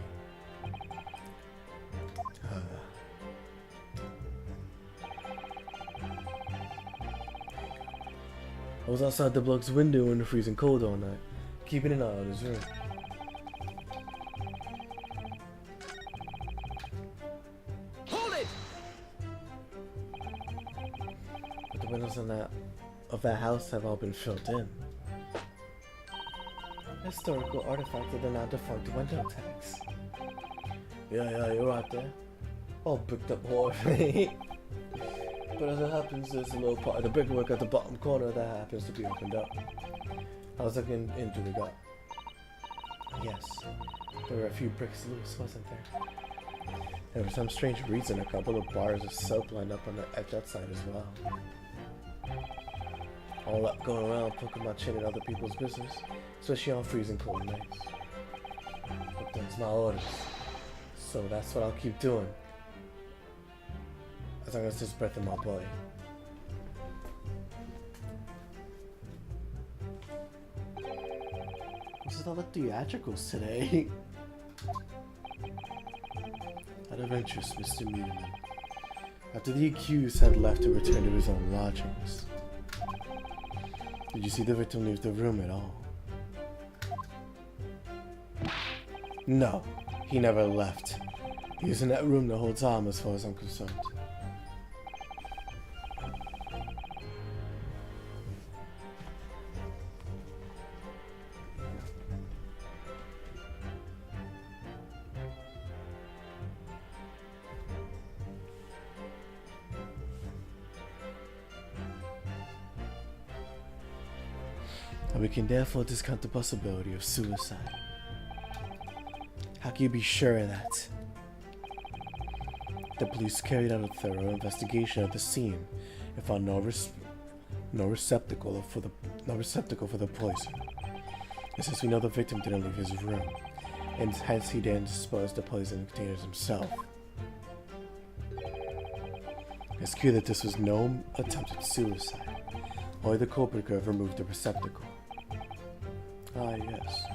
I was outside the block's window in the freezing cold all night, keeping an eye on his room. Hold it! But the windows of that house have all been filled in. Historical artifact of the now defunct window tax. Yeah, you're right there. All picked up horribly. But as it happens, there's a little part of the brickwork at the bottom corner that happens to be opened up. I was looking into the gut. Yes, there were a few bricks loose, wasn't there? And for some strange reason, a couple of bars of soap lined up on the edge outside as well. All up going around poking my chin in other people's business, especially on freezing cold nights. But that's my orders, so that's what I'll keep doing. As long as there's breath in my body. This is all the theatricals today. Out of interest, Mr. Mutimer. After the accused had left to return to his own lodgings, did you see the victim leave the room at all? No, he never left. He was in that room the whole time as far as I'm concerned. And we can therefore discount the possibility of suicide. How can you be sure of that? The police carried out a thorough investigation of the scene and found no receptacle for the poison. And since we know the victim didn't leave his room, and hence he didn't dispose the poison containers himself, it's clear that this was no attempted suicide. Only the culprit could have removed the receptacle. Ah, yes.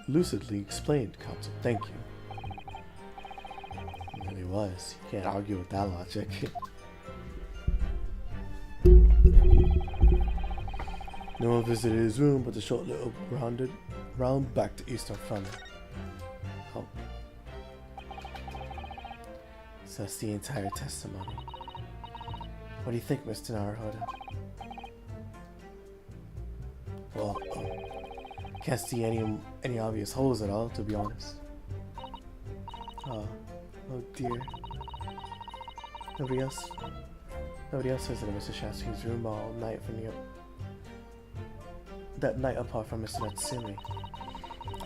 Lucidly explained, Counsel. Thank you. It really was. You can't argue with that logic. No one visited his room but the short little round-backed Eastern fellow. Oh. So that's the entire testimony. What do you think, Mr. Naruhodo? Well, can't see any obvious holes at all, to be honest. Oh dear. Nobody else visited Mr. Shansky's room all night that night apart from Mr. Natsumi.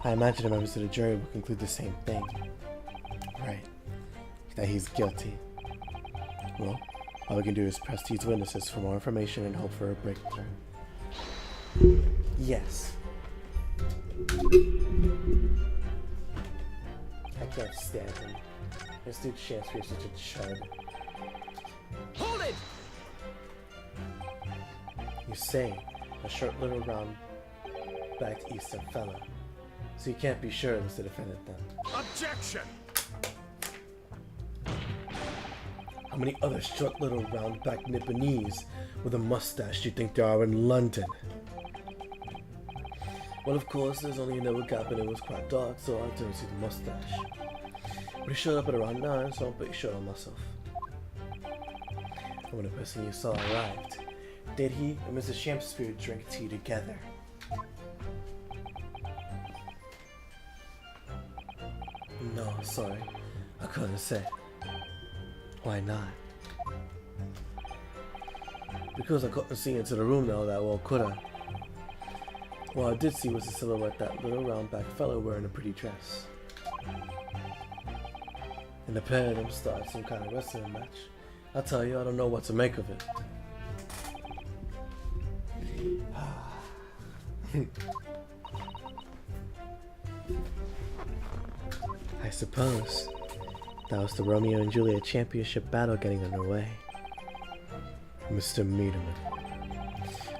I imagine the members of the jury will conclude the same thing. Right. That he's guilty. Well, all we can do is press these witnesses for more information and hope for a breakthrough. Yes. I can't stand him. This dude Shamspeare is such a chud. Hold it! You say a short little round-backed Eastern fellow. So you can't be sure it was the defendant then. Objection! How many other short little round-backed Nipponese with a mustache do you think there are in London? Well, of course, there's only another gap and it was quite dark, so I didn't see the mustache. But he showed up at around 9, so I'm pretty sure on myself. And when the person you saw arrived, did he and Mrs. Shamspeare drink tea together? No, sorry. I couldn't say. Why not? Because I couldn't see into the room now that well, could I? What I did see was a silhouette that little round back fellow wearing a pretty dress. and the pair of them start some kind of wrestling match. I'll tell you, I don't know what to make of it. I suppose that was the Romeo and Juliet championship battle getting underway. Mr. Meaderman,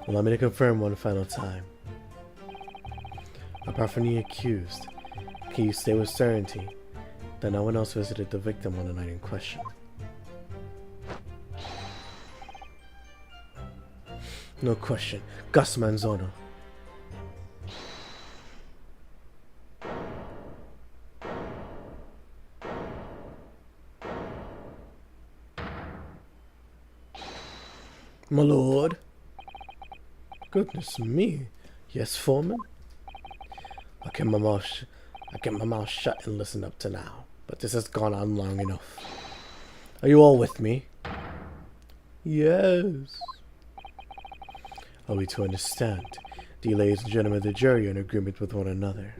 allow me to confirm one final time. Apart from the accused, can you say with certainty that no one else visited the victim on the night in question? No question. Gus Manzano. My lord. Goodness me. Yes, Foreman? I'll keep my mouth shut and listen up to now. But this has gone on long enough. Are you all with me? Yes. Are we to understand? The ladies and gentlemen of the jury are in agreement with one another.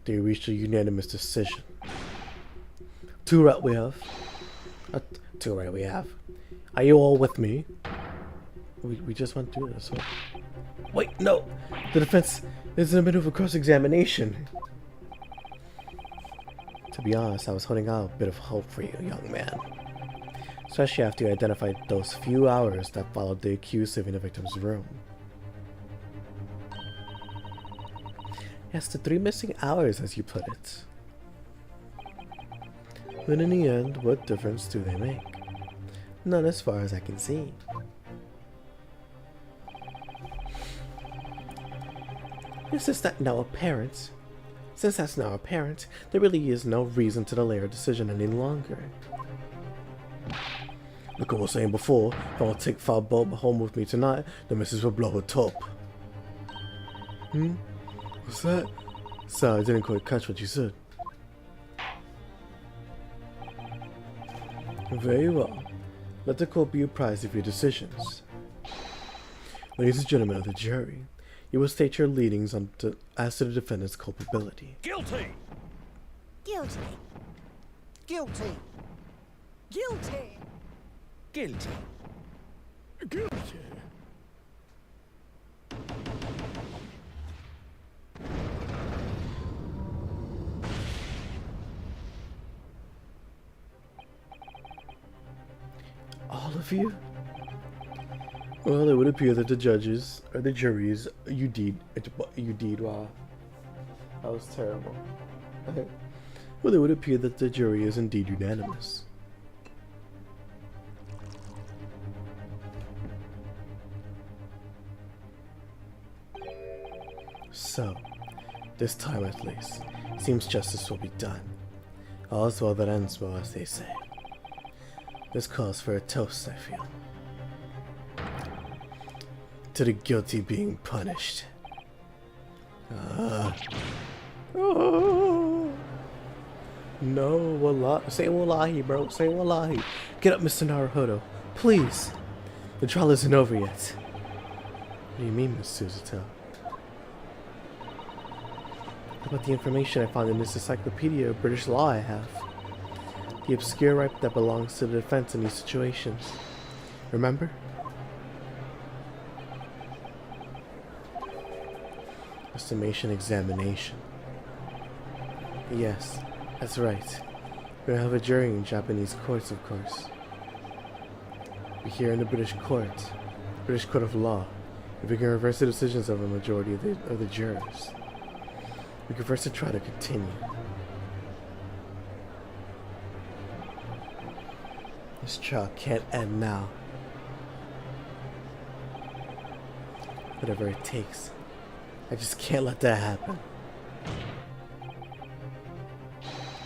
They reached a unanimous decision. Two right we have. Are you all with me? We just went through this. Wait, no! The defense is in the middle of a cross-examination. To be honest, I was holding out a bit of hope for you, young man. Especially after you identified those few hours that followed the accused leaving the victim's room. Yes, the 3 missing hours, as you put it. But in the end, what difference do they make? None as far as I can see. Since that's now apparent, there really is no reason to delay our decision any longer. Like I was saying before, if I want to take Bob home with me tonight, the missus will blow her top. What's that? Sorry, I didn't quite catch what you said. Very well. Let the court be apprised of your decisions. Ladies and gentlemen of the jury, you will state your leanings as to the defendant's culpability. Guilty! Guilty. Guilty. Guilty. Guilty. Guilty. All of you? Well, it would appear that the judges, or the juries, wow. That was terrible. Well, it would appear that the jury is indeed unanimous. So, this time at least, seems justice will be done. All's well that ends well, as they say. This calls for a toast, I feel. To the guilty being punished. Oh. No, wallahi. Say wallahi, bro. Say wallahi. Get up, Mr. Naruhodo. Please. The trial isn't over yet. What do you mean, Miss Suzuto? How about the information I found in this encyclopedia of British law I have? The obscure right that belongs to the defense in these situations. Remember? Estimation examination. Yes, that's right. We're gonna have a jury in Japanese courts, of course. We're here in the British court of law. If we can reverse the decisions of a majority of the jurors, we can first try to continue. This trial can't end now. Whatever it takes. I just can't let that happen.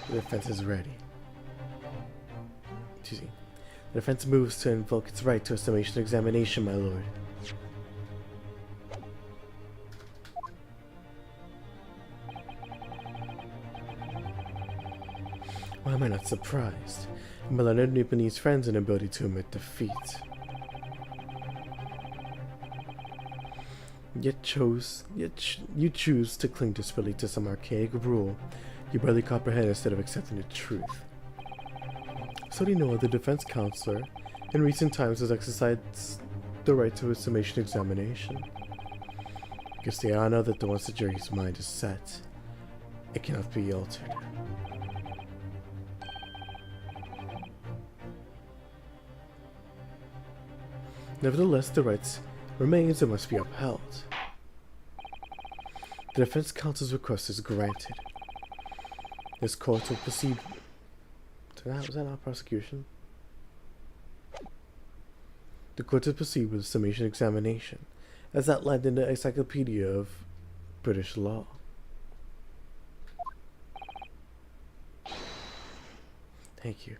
The defense is ready. Excuse me. The defense moves to invoke its right to a summation examination, my lord. Why am I not surprised? My learned Nipponese friends' inability to admit defeat. Yet you choose to cling desperately to some archaic rule You barely comprehend instead of accepting the truth. So do you know the defense counselor in recent times has exercised the right to a summation examination? Because they all know that once the jury's mind is set, it cannot be altered. Nevertheless, the rights remains and must be upheld. The defense counsel's request is granted. This court will proceed. Was that not prosecution? The court will proceed with a summation examination, as outlined in the Encyclopedia of British Law. Thank you.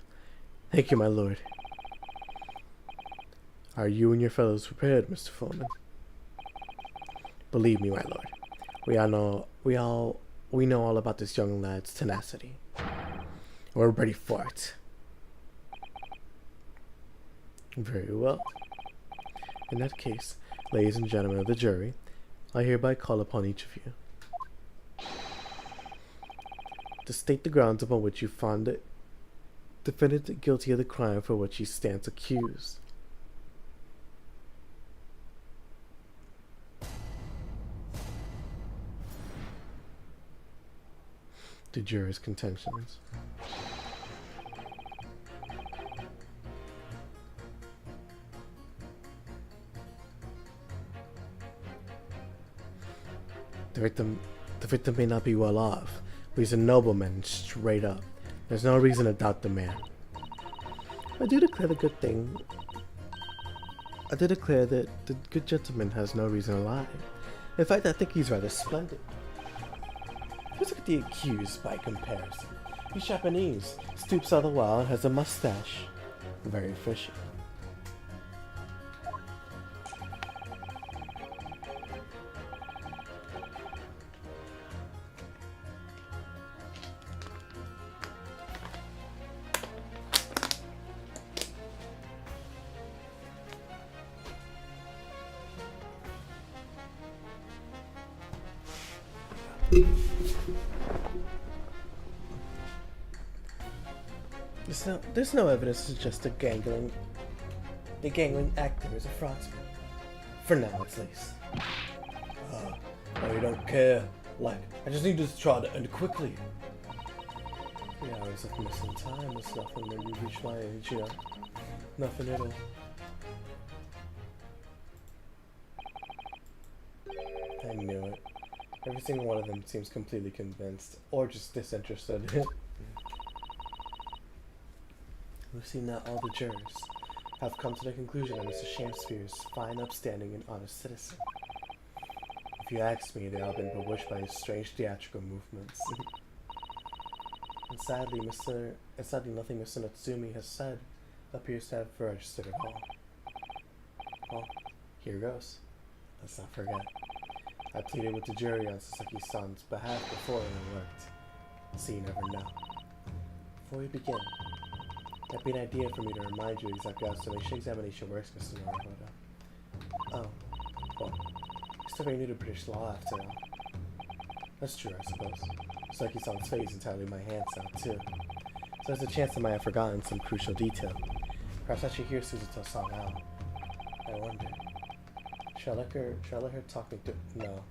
Thank you, my lord. Are you and your fellows prepared, Mr. Foreman? Believe me, my lord. We know all about this young lad's tenacity. We're ready for it. Very well. In that case, ladies and gentlemen of the jury, I hereby call upon each of you to state the grounds upon which you found the defendant guilty of the crime for which he stands accused. The jurors' contentions. The victim may not be well off, but he's a nobleman straight up. There's no reason to doubt the man. I do declare that the good gentleman has no reason to lie. In fact, I think he's rather splendid. Let's look at the accused by comparison. He's Japanese, stoops all the while, and has a mustache. Very fishy. There's no evidence to suggest the gangling actor is a fraudster. For now, at least. Oh, you don't care. Like, I just need this trial to end quickly. 3 hours of missing time is nothing when you reach my age, you know. Nothing at all. I knew it. Every single one of them seems completely convinced, or just disinterested. We've seen that all the jurors have come to the conclusion that Mr. Shamspeare is a fine, upstanding, and honest citizen. If you ask me, they all been bewitched by his strange theatrical movements. And sadly, nothing Mr. Natsumi has said appears to have registered at all. Well, here goes. Let's not forget. I pleaded with the jury on Sasaki-san's behalf before it worked. So you never know. Before we begin, that'd be an idea for me to remind you exactly how summation examination works, Mr. Norihoda. Oh, well, you're still very new to British law after all. That's true, I suppose. Sasaki-san's face entirely in my hands now, too. So there's a chance I might have forgotten some crucial detail. Perhaps I should hear Suzuto-san out. I wonder. Should I let her talk me through? No.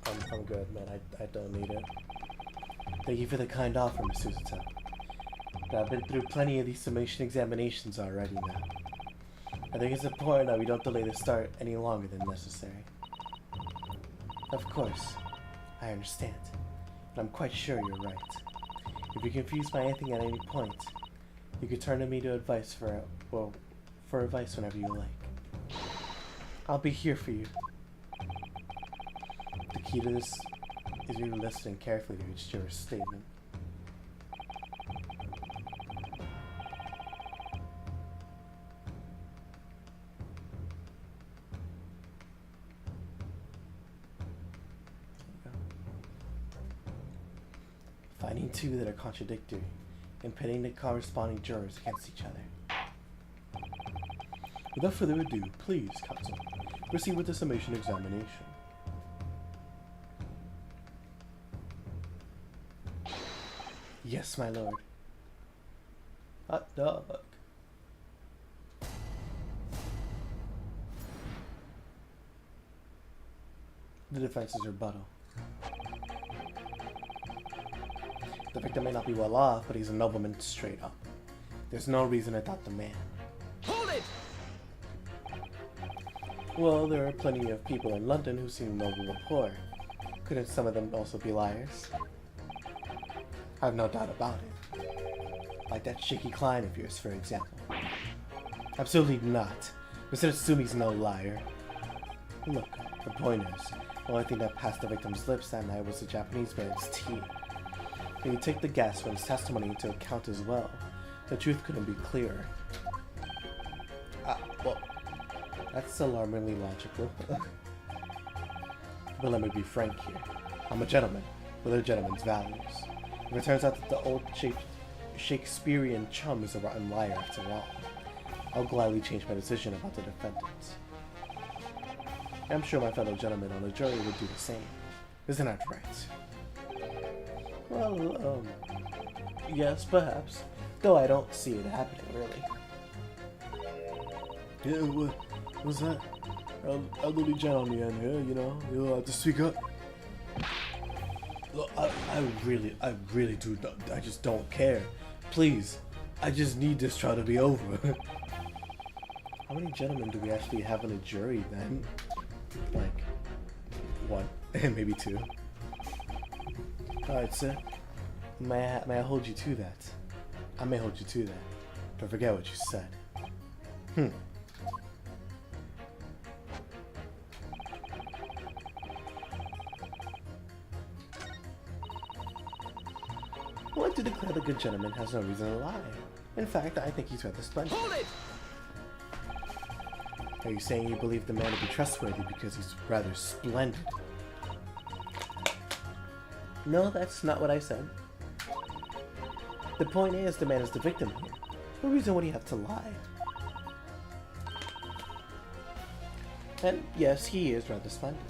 I'm good, man. I don't need it. Thank you for the kind offer, Miss Suzuto. But I've been through plenty of these summation examinations already now. I think it's important that we don't delay the start any longer than necessary. Of course, I understand. And I'm quite sure you're right. If you're confused by anything at any point, you could turn to me to advice for advice whenever you like. I'll be here for you. The key to this is really listening carefully to each juror's statement. Finding two that are contradictory and pitting the corresponding jurors against each other. Without further ado, please, counsel, proceed with the summation examination. Yes, my lord. Hot dog. The defense's rebuttal. The victim may not be well off, but he's a nobleman straight up. There's no reason to doubt the man. Hold it! Well, there are plenty of people in London who seem noble or poor. Couldn't some of them also be liars? I have no doubt about it. Like that shaky client of yours, for example. Absolutely not. Mr. Tsumi's no liar. Look, the point is, the only thing that passed the victim's lips that night was the Japanese man's tea. When you take the guest man's testimony into account as well, the truth couldn't be clearer. Well, that's alarmingly logical. But let me be frank here. I'm a gentleman, with a gentleman's values. If it turns out that the old Shakespearean chum is a rotten liar after all, I'll gladly change my decision about the defendants. I'm sure my fellow gentlemen on the jury would do the same. Isn't that right? Well, yes, perhaps. Though I don't see it happening, really. Yeah, what was that? Elderly gent on the end here, you know? You'll have to speak up. Look, I really do. I just don't care. Please, I just need this trial to be over. How many gentlemen do we actually have in a jury then? Like, one, maybe two. Alright, sir. May I hold you to that? I may hold you to that. Don't forget what you said. I'd like to declare the good gentleman has no reason to lie. In fact, I think he's rather splendid. Hold it! Are you saying you believe the man to be trustworthy because he's rather splendid? No, that's not what I said. The point is, the man is the victim here. What reason would he have to lie? And yes, he is rather splendid.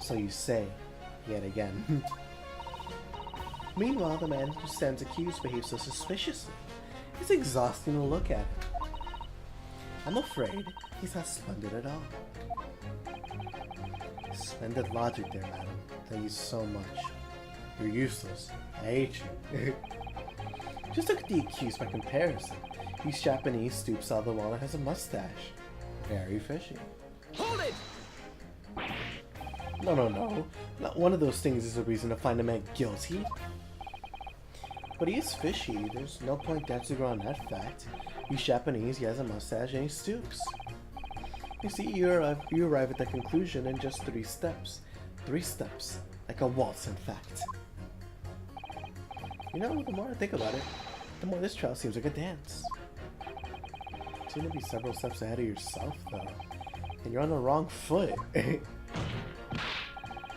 So you say, yet again. Meanwhile, the man who stands accused behaves so suspiciously. It's exhausting to look at him. I'm afraid he's not splendid at all. Splendid logic there, madam. Thank you so much. You're useless. I hate you. Just look at the accused by comparison. He's Japanese, stoops out of the wall, and has a mustache. Very fishy. Hold it! No. Not one of those things is a reason to find a man guilty. But he is fishy. There's no point dancing around that fact. He's Japanese, he has a mustache, and he stoops. You see, you arrive at the conclusion in just 3 steps. 3 steps. Like a waltz, in fact. You know, the more I think about it, the more this trial seems like a dance. You seem to be several steps ahead of yourself, though. And you're on the wrong foot.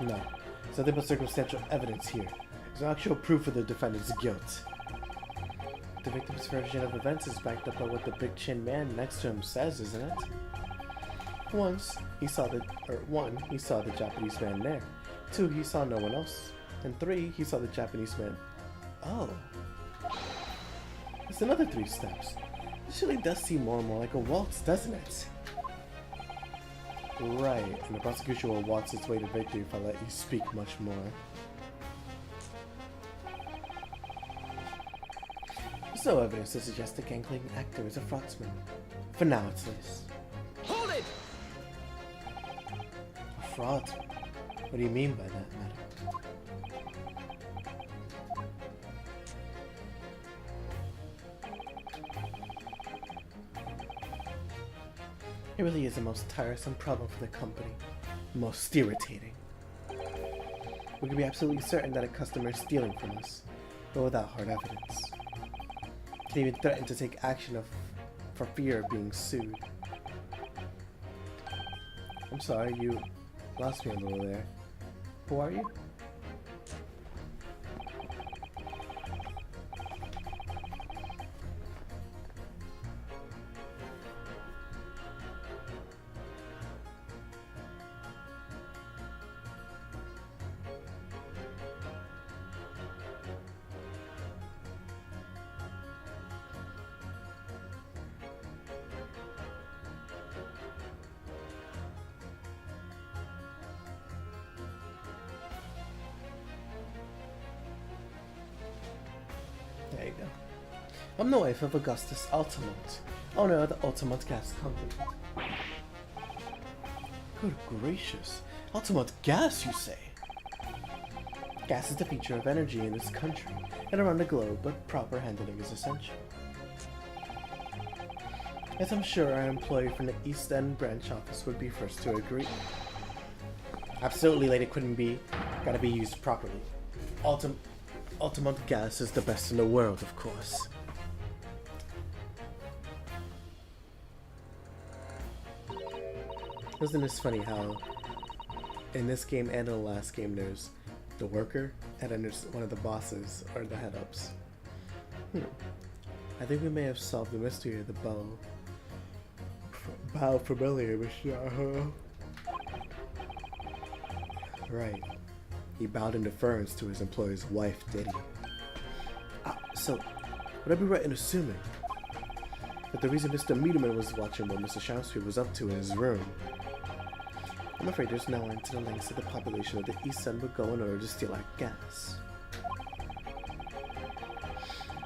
No. There's nothing but circumstantial evidence here. There's no actual proof of the defendant's guilt. The victim's version of events is backed up by what the big chin man next to him says, isn't it? One, he saw the Japanese man there. 2, he saw no one else. And 3, he saw the Japanese man. Oh. There's another 3 steps. This really does seem more and more like a waltz, doesn't it? Right, and the prosecution will waltz its way to victory if I let you speak much more. There's no evidence to suggest the gangling actor is a fraudman. For now, at least. Hold it! A fraud? What do you mean by that, madam? It really is the most tiresome problem for the company. Most irritating. We can be absolutely certain that a customer is stealing from us, but without hard evidence. Can even threaten to take action for fear of being sued. I'm sorry, you lost me a little there. Who are you? I'm the wife of Augustus Altamont, owner of the Altamont Gas Company. Good gracious. Altamont Gas, you say? Gas is the feature of energy in this country and around the globe, but proper handling is essential. As I'm sure our employee from the East End branch office would be first to agree. Absolutely, lady, gotta be used properly. Altamont Gas is the best in the world, of course. Isn't this funny how in this game and in the last game there's the worker and then there's one of the bosses or the head-ups. I think we may have solved the mystery of the bow familiar, Monsieur. Right. He bowed in deference to his employer's wife, did he? So, would I be right in assuming that the reason Mr. Meaderman was watching what Mr. Shamspeare was up to in his room? I'm afraid there's no end to the lengths that the population of the East End would go in order to steal our gas.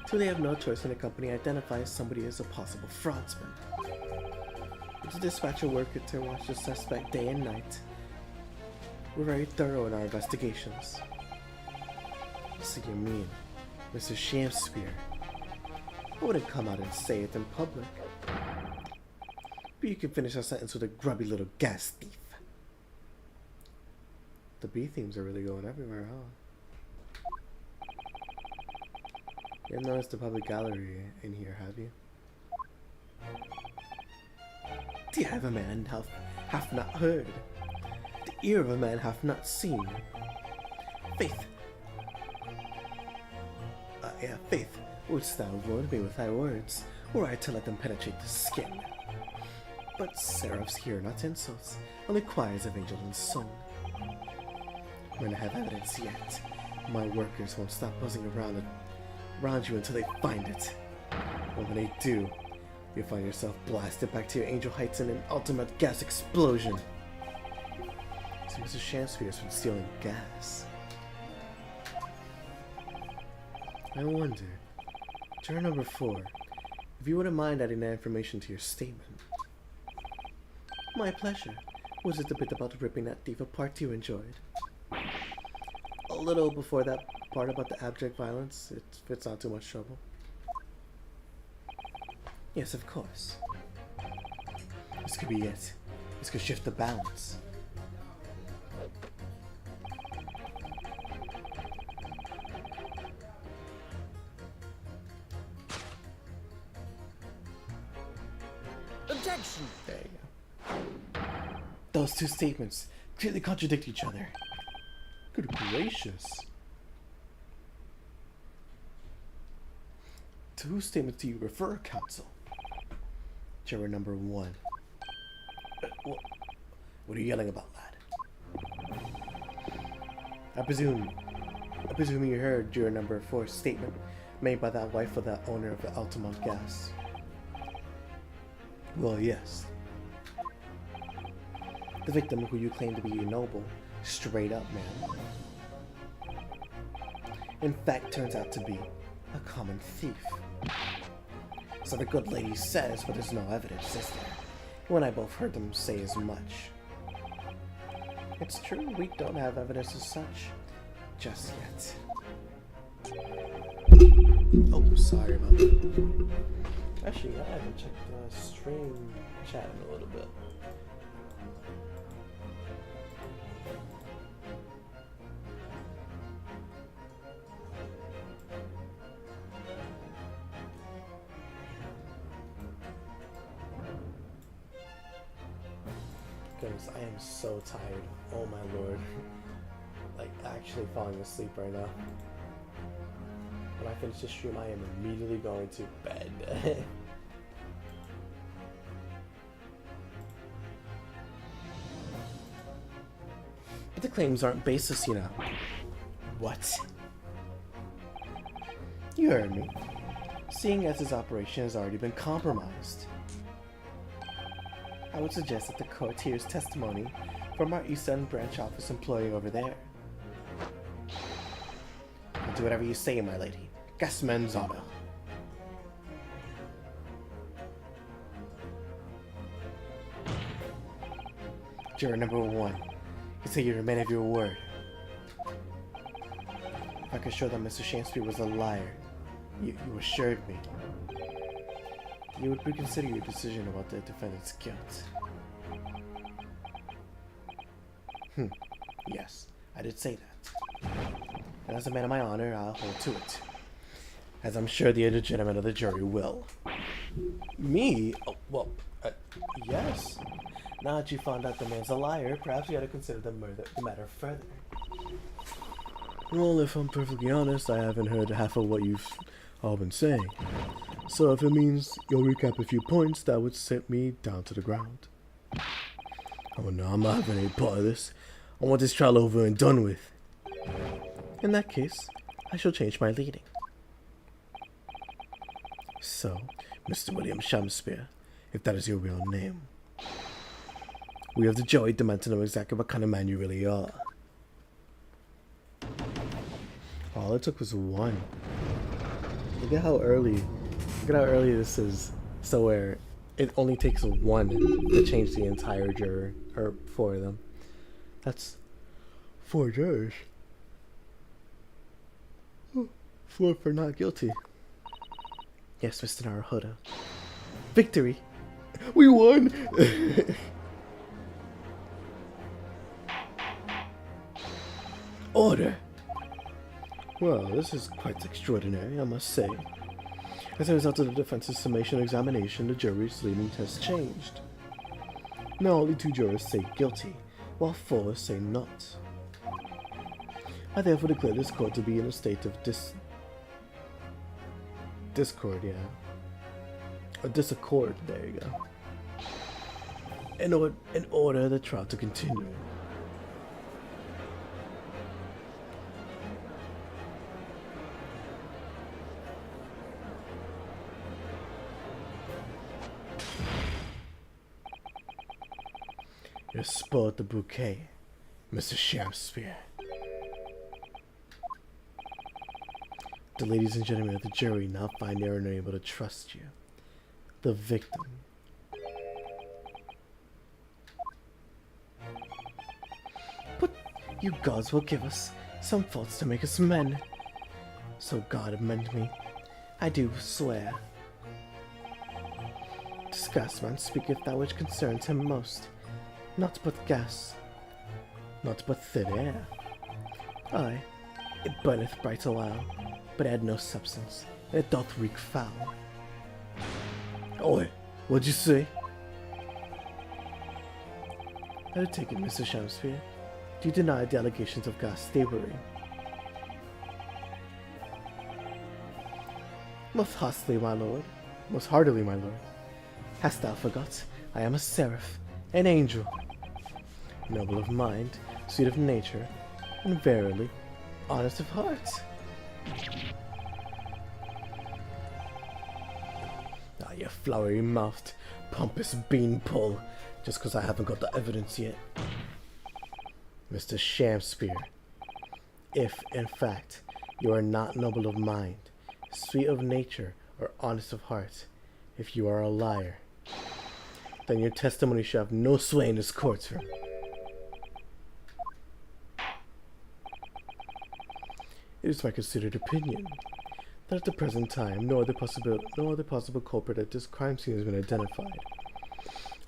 So they have no choice when the company identifies somebody as a possible fraudsman. To dispatch a worker to watch the suspect day and night. We're very thorough in our investigations. So you mean, Mr. Shamspeare? I wouldn't come out and say it in public. But you can finish our sentence with a grubby little gas thief. The B themes are really going everywhere, huh? You haven't noticed the public gallery in here, have you? The eye of a man hath not heard. The ear of a man hath not seen. Faith. Faith, wouldst thou wound me with thy words, were I to let them penetrate the skin? But seraphs hear not insults, only choirs of angels and song. When I have evidence yet, my workers won't stop buzzing around you until they find it. And when they do, you'll find yourself blasted back to your angel heights in an ultimate gas explosion. So Mr. Shamspeare's been stealing gas. I wonder, juror number 4, if you wouldn't mind adding that information to your statement. My pleasure. Was it the bit about ripping that thief apart you enjoyed? A little before that part about the abject violence, if it's not too much trouble. Yes, of course. This could be it. This could shift the balance. Objection! There you go. Those two statements clearly contradict each other. Good gracious. To whose statement do you refer, counsel? Juror number 1. What are you yelling about, lad? I presume you heard juror number 4's statement made by that wife of that owner of the Altamont Gas. Well, yes. The victim, who you claim to be noble, straight up man, in fact turns out to be a common thief. So the good lady says, but there's no evidence, is there? You and I both heard them say as much. It's true, we don't have evidence as such, just yet. Oh, sorry about that. Actually, I haven't checked the stream chat in a little bit. Goodness, I am so tired. Oh my lord. Like, actually falling asleep right now. When I finish the stream, I am immediately going to bed. But the claims aren't baseless, you know. What? You heard me. Seeing as his operation has already been compromised, I would suggest that the court hears testimony from our East End branch office employee over there. I'll do whatever you say, my lady. Gasman's auto. Juror number 1, you say you're a man of your word. If I could show that Mr. Shamspeare was a liar, you assured me, you would reconsider your decision about the defendant's guilt. Yes, I did say that. And as a man of my honor, I'll hold to it. As I'm sure the other gentlemen of the jury will. Me? Oh, well, yes. Now that you found out the man's a liar, perhaps you ought to consider the matter further. Well, if I'm perfectly honest, I haven't heard half of what you've all been saying. So if it means you'll recap a few points, that would set me down to the ground. Oh no, I'm not having any part of this. I want this trial over and done with. In that case, I shall change my leading. So, Mr. William Shamspeare, if that is your real name, we of the jury demand to know exactly what kind of man you really are. All it took was one. Look at how early this is. So where it only takes one to change the entire juror, or 4 of them. That's 4 jurors. 4 for not guilty. Yes, Mr. Naruhodo. Victory! We won! Order! Well, this is quite extraordinary, I must say. As a result of the defense's summation examination, the jury's leaning has changed. Now only 2 jurors say guilty, while 4 say not. I therefore declare this court to be in a state of discord, yeah. Or disaccord, there you go. In order the trial to continue. You spoiled the bouquet, Mr. Shamspeare. The ladies and gentlemen of the jury now find they are unable to trust you, the victim. But you gods will give us some faults to make us men. So God amend me, I do swear. Disgust man speaketh that which concerns him most. Not but gas, not but thin air. Aye, it burneth bright a while, but had no substance, and it doth reek foul. Oi, what'd you say? I take it, Mr. Shamspeare. Do you deny the allegations of gas thievery? Most heartily, my lord. Most heartily, my lord. Hast thou forgot? I am a seraph, an angel, noble of mind, sweet of nature, and verily, honest of heart. Ah, you flowery-mouthed, pompous beanpole, just 'cause I haven't got the evidence yet. Mr. Shamspeare, if, in fact, you are not noble of mind, sweet of nature, or honest of heart, if you are a liar, then your testimony shall have no sway in this courtroom. It is my considered opinion that at the present time no other possible culprit at this crime scene has been identified.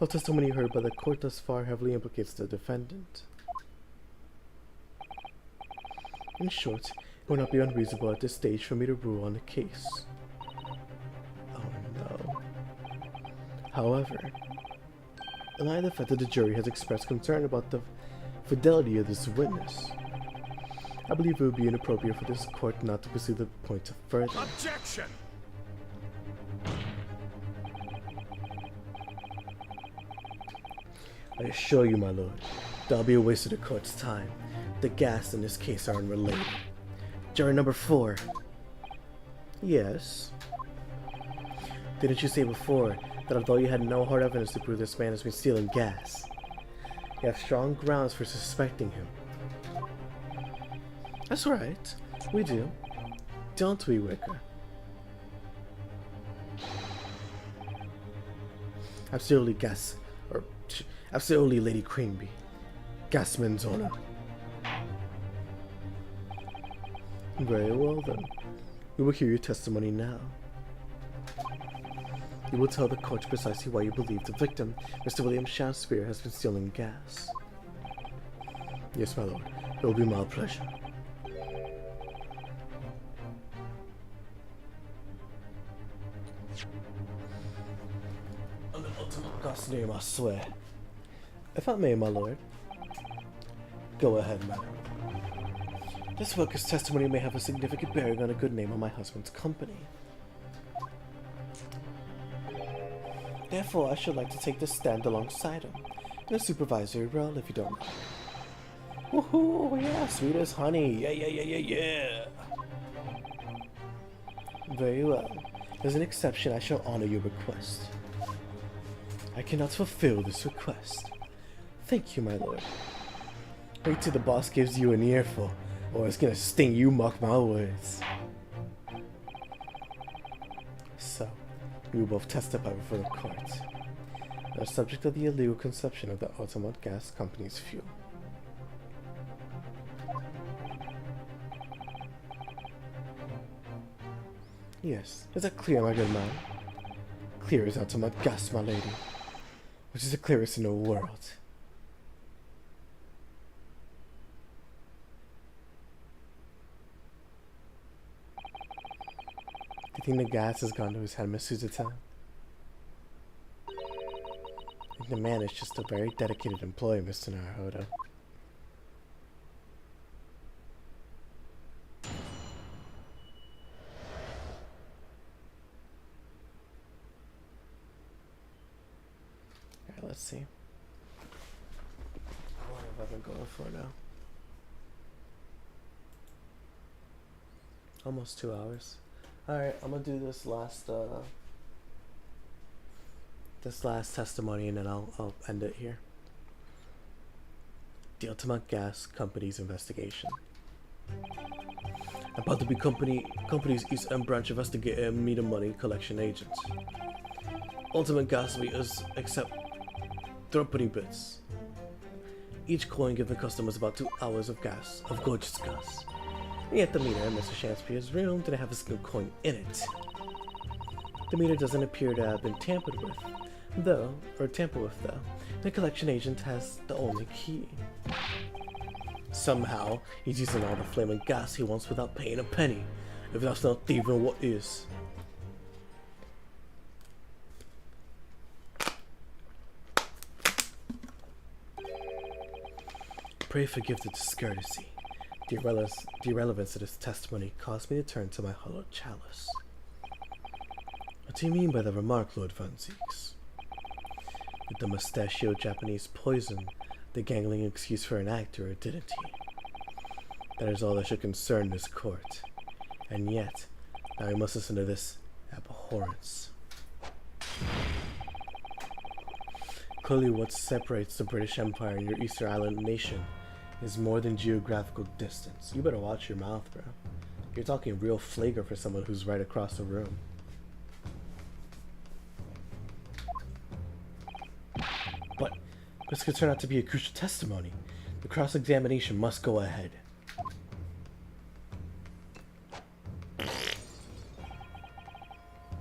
All testimony heard by the court thus far heavily implicates the defendant. In short, it would not be unreasonable at this stage for me to rule on the case. Oh no. However, in light of the fact that the jury has expressed concern about the fidelity of this witness, I believe it would be inappropriate for this court not to pursue the point further. Objection! I assure you, my lord, that'll be a waste of the court's time. The gas in this case are unrelated. Juror number 4. Yes? Didn't you say before that although you had no hard evidence to prove this man has been stealing gas, you have strong grounds for suspecting him? That's right, we do. Don't we, Wicker? Absolutely, Lady Queenby. Gasman's honor. Very well then. We will hear your testimony now. You will tell the court precisely why you believe the victim, Mr. William Shamspeare, has been stealing gas. Yes, my lord. It will be my pleasure. On the ultimate God's name, I swear. If I may, my lord. Go ahead, madam. This worker's testimony may have a significant bearing on a good name of my husband's company. Therefore, I should like to take this stand alongside him, in a supervisory role, if you don't mind. Woohoo! Yeah, sweet as honey! Yeah! Very well. As an exception, I shall honor your request. I cannot fulfill this request. Thank you, my lord. Wait till the boss gives you an earful, or it's gonna sting you, mark my words. So, we will both testify before the court. The subject of the illegal consumption of the Altamont Gas Company's fuel. Yes, is that clear, my good man? Clear as Altamont Gas, my lady. Which is the clearest in the world. Do you think the gas has gone to his head, Miss Suzette? I think the man is just a very dedicated employee, Mr. Naruhodo. Alright, let's see. How long have I been going for now? Almost 2 hours. Alright, I'm gonna do this last testimony and then I'll end it here. The Altamont Gas Company's investigation. About to be company's East End branch investigator and meter money collection agent. Altamont Gas meters accept third-party bits. Each coin given customers about 2 hours of gas, of gorgeous gas. And yet the meter in Mr. Shanspeare's room didn't have a single coin in it. The meter doesn't appear to have been tampered with, though. The collection agent has the only key. Somehow, he's using all the flaming gas he wants without paying a penny. If that's not thieving, what is? Pray forgive the discourtesy. The irrelevance of this testimony caused me to turn to my hollow chalice. What do you mean by the remark, Lord Van Zieks? Did the mustachioed Japanese poison the gangling excuse for an actor, or didn't he? That is all that should concern this court. And yet, now we must listen to this abhorrence. Clearly what separates the British Empire and your Easter Island nation is more than geographical distance. You better watch your mouth, bro. You're talking real flagrant for someone who's right across the room. But this could turn out to be a crucial testimony. The cross-examination must go ahead.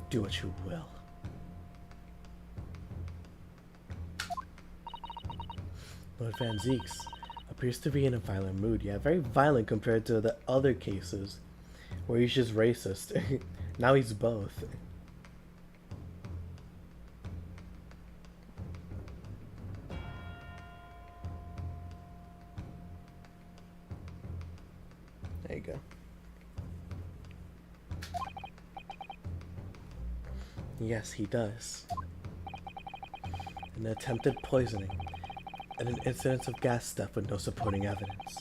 Do what you will. Lord Van Zieks appears to be in a violent mood. Yeah, very violent compared to the other cases where he's just racist. Now he's both. There you go. Yes, he does. An attempted poisoning and an incident of gas theft with no supporting evidence.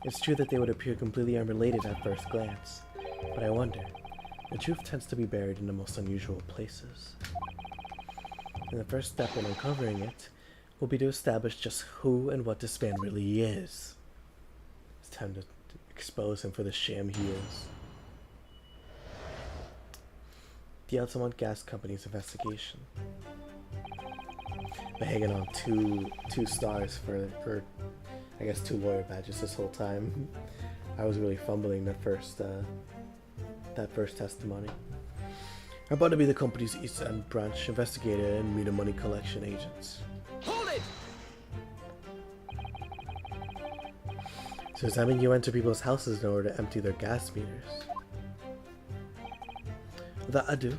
It's true that they would appear completely unrelated at first glance, but I wonder, the truth tends to be buried in the most unusual places. And the first step in uncovering it will be to establish just who and what this man really is. It's time to expose him for the sham he is. The Altamont Gas Company's investigation. Been hanging on two stars for I guess 2 lawyer badges this whole time. I was really fumbling that first testimony. I'm about to be the company's East End branch investigator and meet the money collection agents. Hold it! So does that mean you enter people's houses in order to empty their gas meters? That I do.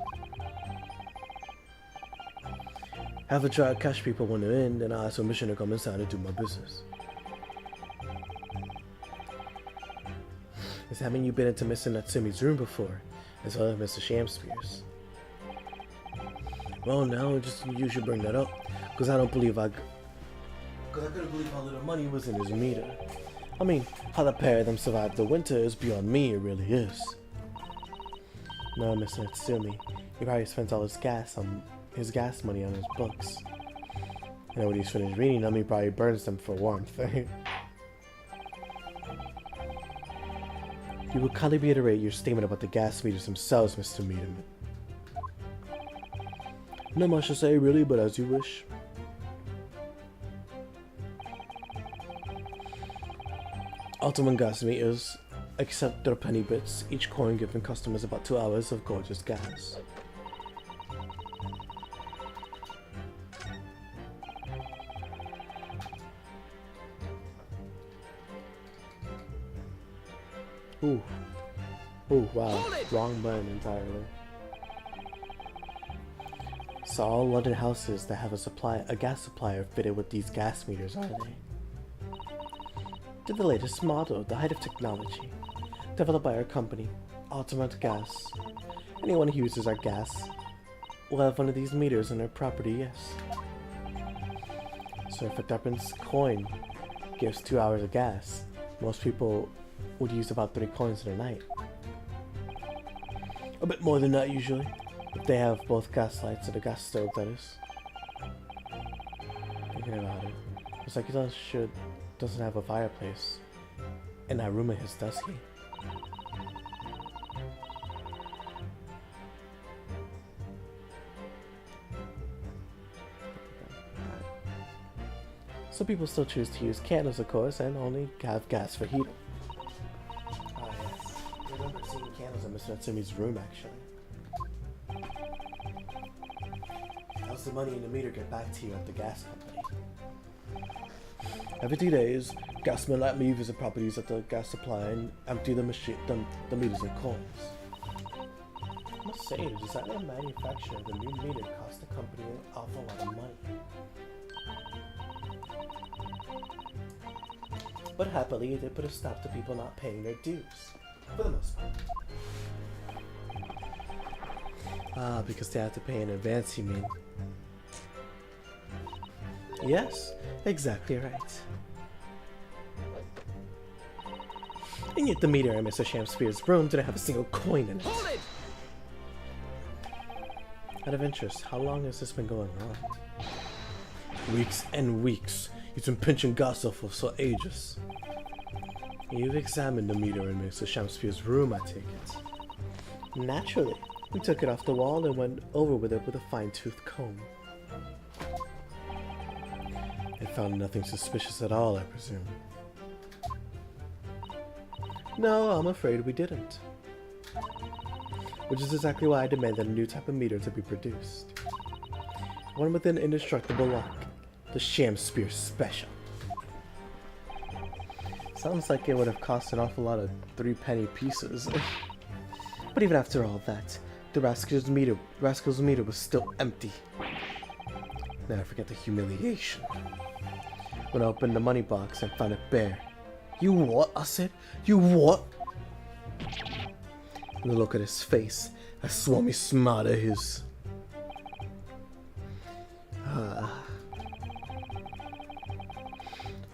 Have a try to catch people when they're in, then I ask permission to come inside and do my business. Does that mean you've been into Mr. Natsumi's room before, as well as Mr. Shamspeare's? Well, now you should bring that up, because I couldn't believe how little money was in his meter. I mean, how the pair of them survived the winter is beyond me, it really is. No, Mr. Natsumi, he probably spent all his gas money on his books. And when he's finished reading them, he probably burns them for warmth. You will kindly reiterate your statement about the gas meters themselves, Mr. Meaderman. Not much to say, really, but as you wish. Ultimate gas meters accept their penny bits, each coin giving customers about 2 hours of gorgeous gas. Ooh. Ooh, wow. Wrong button entirely. So all London houses that have a gas supplier fitted with these gas meters, are they? They're the latest model, the height of technology. Developed by our company, Ultimate Gas. Anyone who uses our gas will have one of these meters on their property, yes. So if a Duppin's coin gives 2 hours of gas, most people would use about 3 coins in a night. A bit more than that usually, if they have both gas lights and a gas stove, that is. Thinking about it, it's like he doesn't have a fireplace in that room of his, does he? Some people still choose to use candles, of course, and only have gas for heating. Oh yes, I remember seeing candles in Mr. Natsumi's room, actually. How's the money in the meter get back to you at the gas company? Every 2 days, gasmen let me visit properties at the gas supply and empty the meters of coins. I must say, the design and manufacture of the new meter cost the company an awful lot of money. But happily, they put a stop to people not paying their dues, for the most part. Ah, because they have to pay in advance, you mean? Yes, exactly right. And yet the meter in Mr. Shamspeare's room didn't have a single coin in it. Hold it! Out of interest, how long has this been going on? Weeks and weeks. He's been pinching gas off for ages. You've examined the meter in Mr. Shamspeare's room, I take it. Naturally. We took it off the wall and went over with it with a fine-toothed comb. And found nothing suspicious at all, I presume. No, I'm afraid we didn't. Which is exactly why I demanded a new type of meter to be produced. One with an indestructible lock. The Shamspeare Special. Sounds like it would have cost an awful lot of 3-penny pieces. But even after all that, the rascal's meter was still empty. Never forget the humiliation. When I opened the money box and found it bare. You what? I said. You what? And the look at his face, I swore me smart at his. I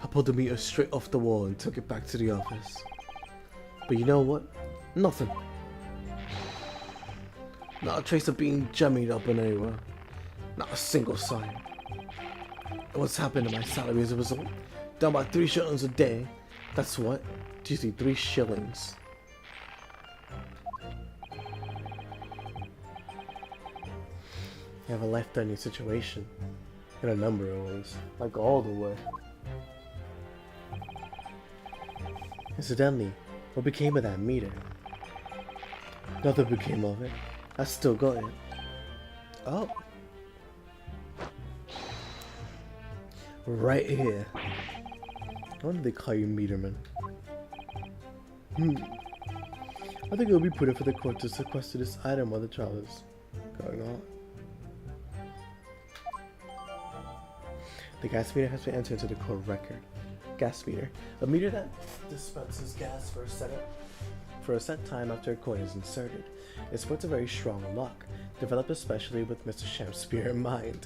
pulled the meter straight off the wall and took it back to the office. But you know what? Nothing. Not a trace of being jimmied up in anywhere. Not a single sign. And what's happened to my salary as a result? Down by 3 shillings a day. That's what? Do you see 3 shillings? You have a life-threatening situation. in a number of ways, like all the way. Incidentally, what became of that meter? Nothing became of it. I still got it. Oh. Right here. Why do they call you Meterman? I think it would be prudent for the court to sequester this item while the trial is going on. The gas meter has been entered into the court record. Gas meter. A meter that dispenses gas for a set time after a coin is inserted. It sports a very strong lock, developed especially with Mr. Shamspeare in mind.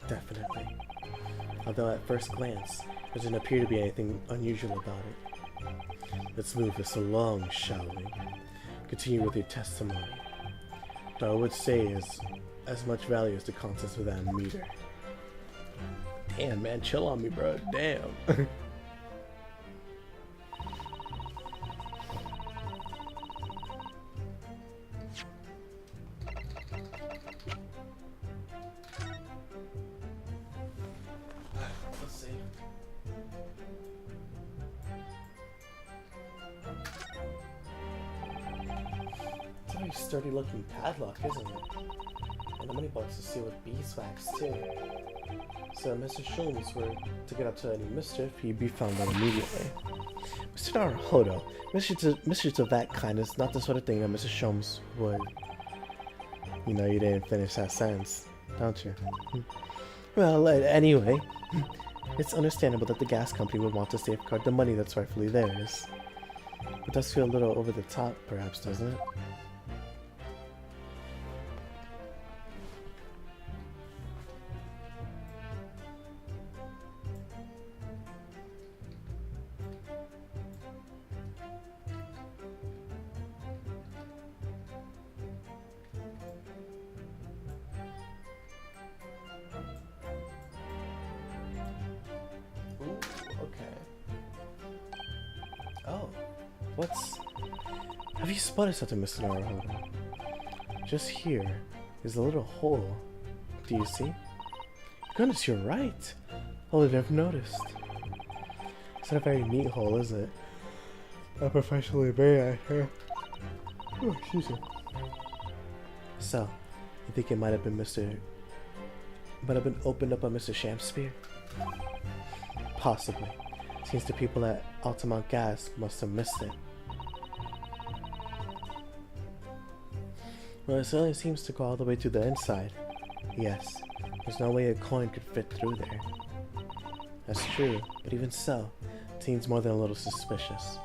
Definitely. Although at first glance, there doesn't appear to be anything unusual about it. Let's move this along, shall we? Continue with your testimony. Though I would say is as much value as the contents of that meter. Damn, man, chill on me, bro. Damn. Let's see. It's a very sturdy looking padlock, isn't it? And the money box is sealed with beeswax too. So if Mr. Sholmes were to get up to any mischief, he'd be found out immediately. Mr. Naruhodo, mischief of that kind is not the sort of thing that Mr. Sholmes would. You know, you didn't finish that sentence, don't you? Well, anyway, it's understandable that the gas company would want to safeguard the money that's rightfully theirs. It does feel a little over the top, perhaps, doesn't it? Oh, have you spotted something, Mr. Naruhodo? Just here is a little hole. Do you see? Goodness, you're right. I would have never noticed. It's not a very neat hole, is it? Not professionally made, I hear. Oh, excuse me. So, you think it might have been opened up by Mr. Shamspeare? Possibly. Seems the people at Altamont Gas must have missed it. Well, it certainly seems to go all the way to the inside. Yes, there's no way a coin could fit through there. That's true, but even so, it seems more than a little suspicious.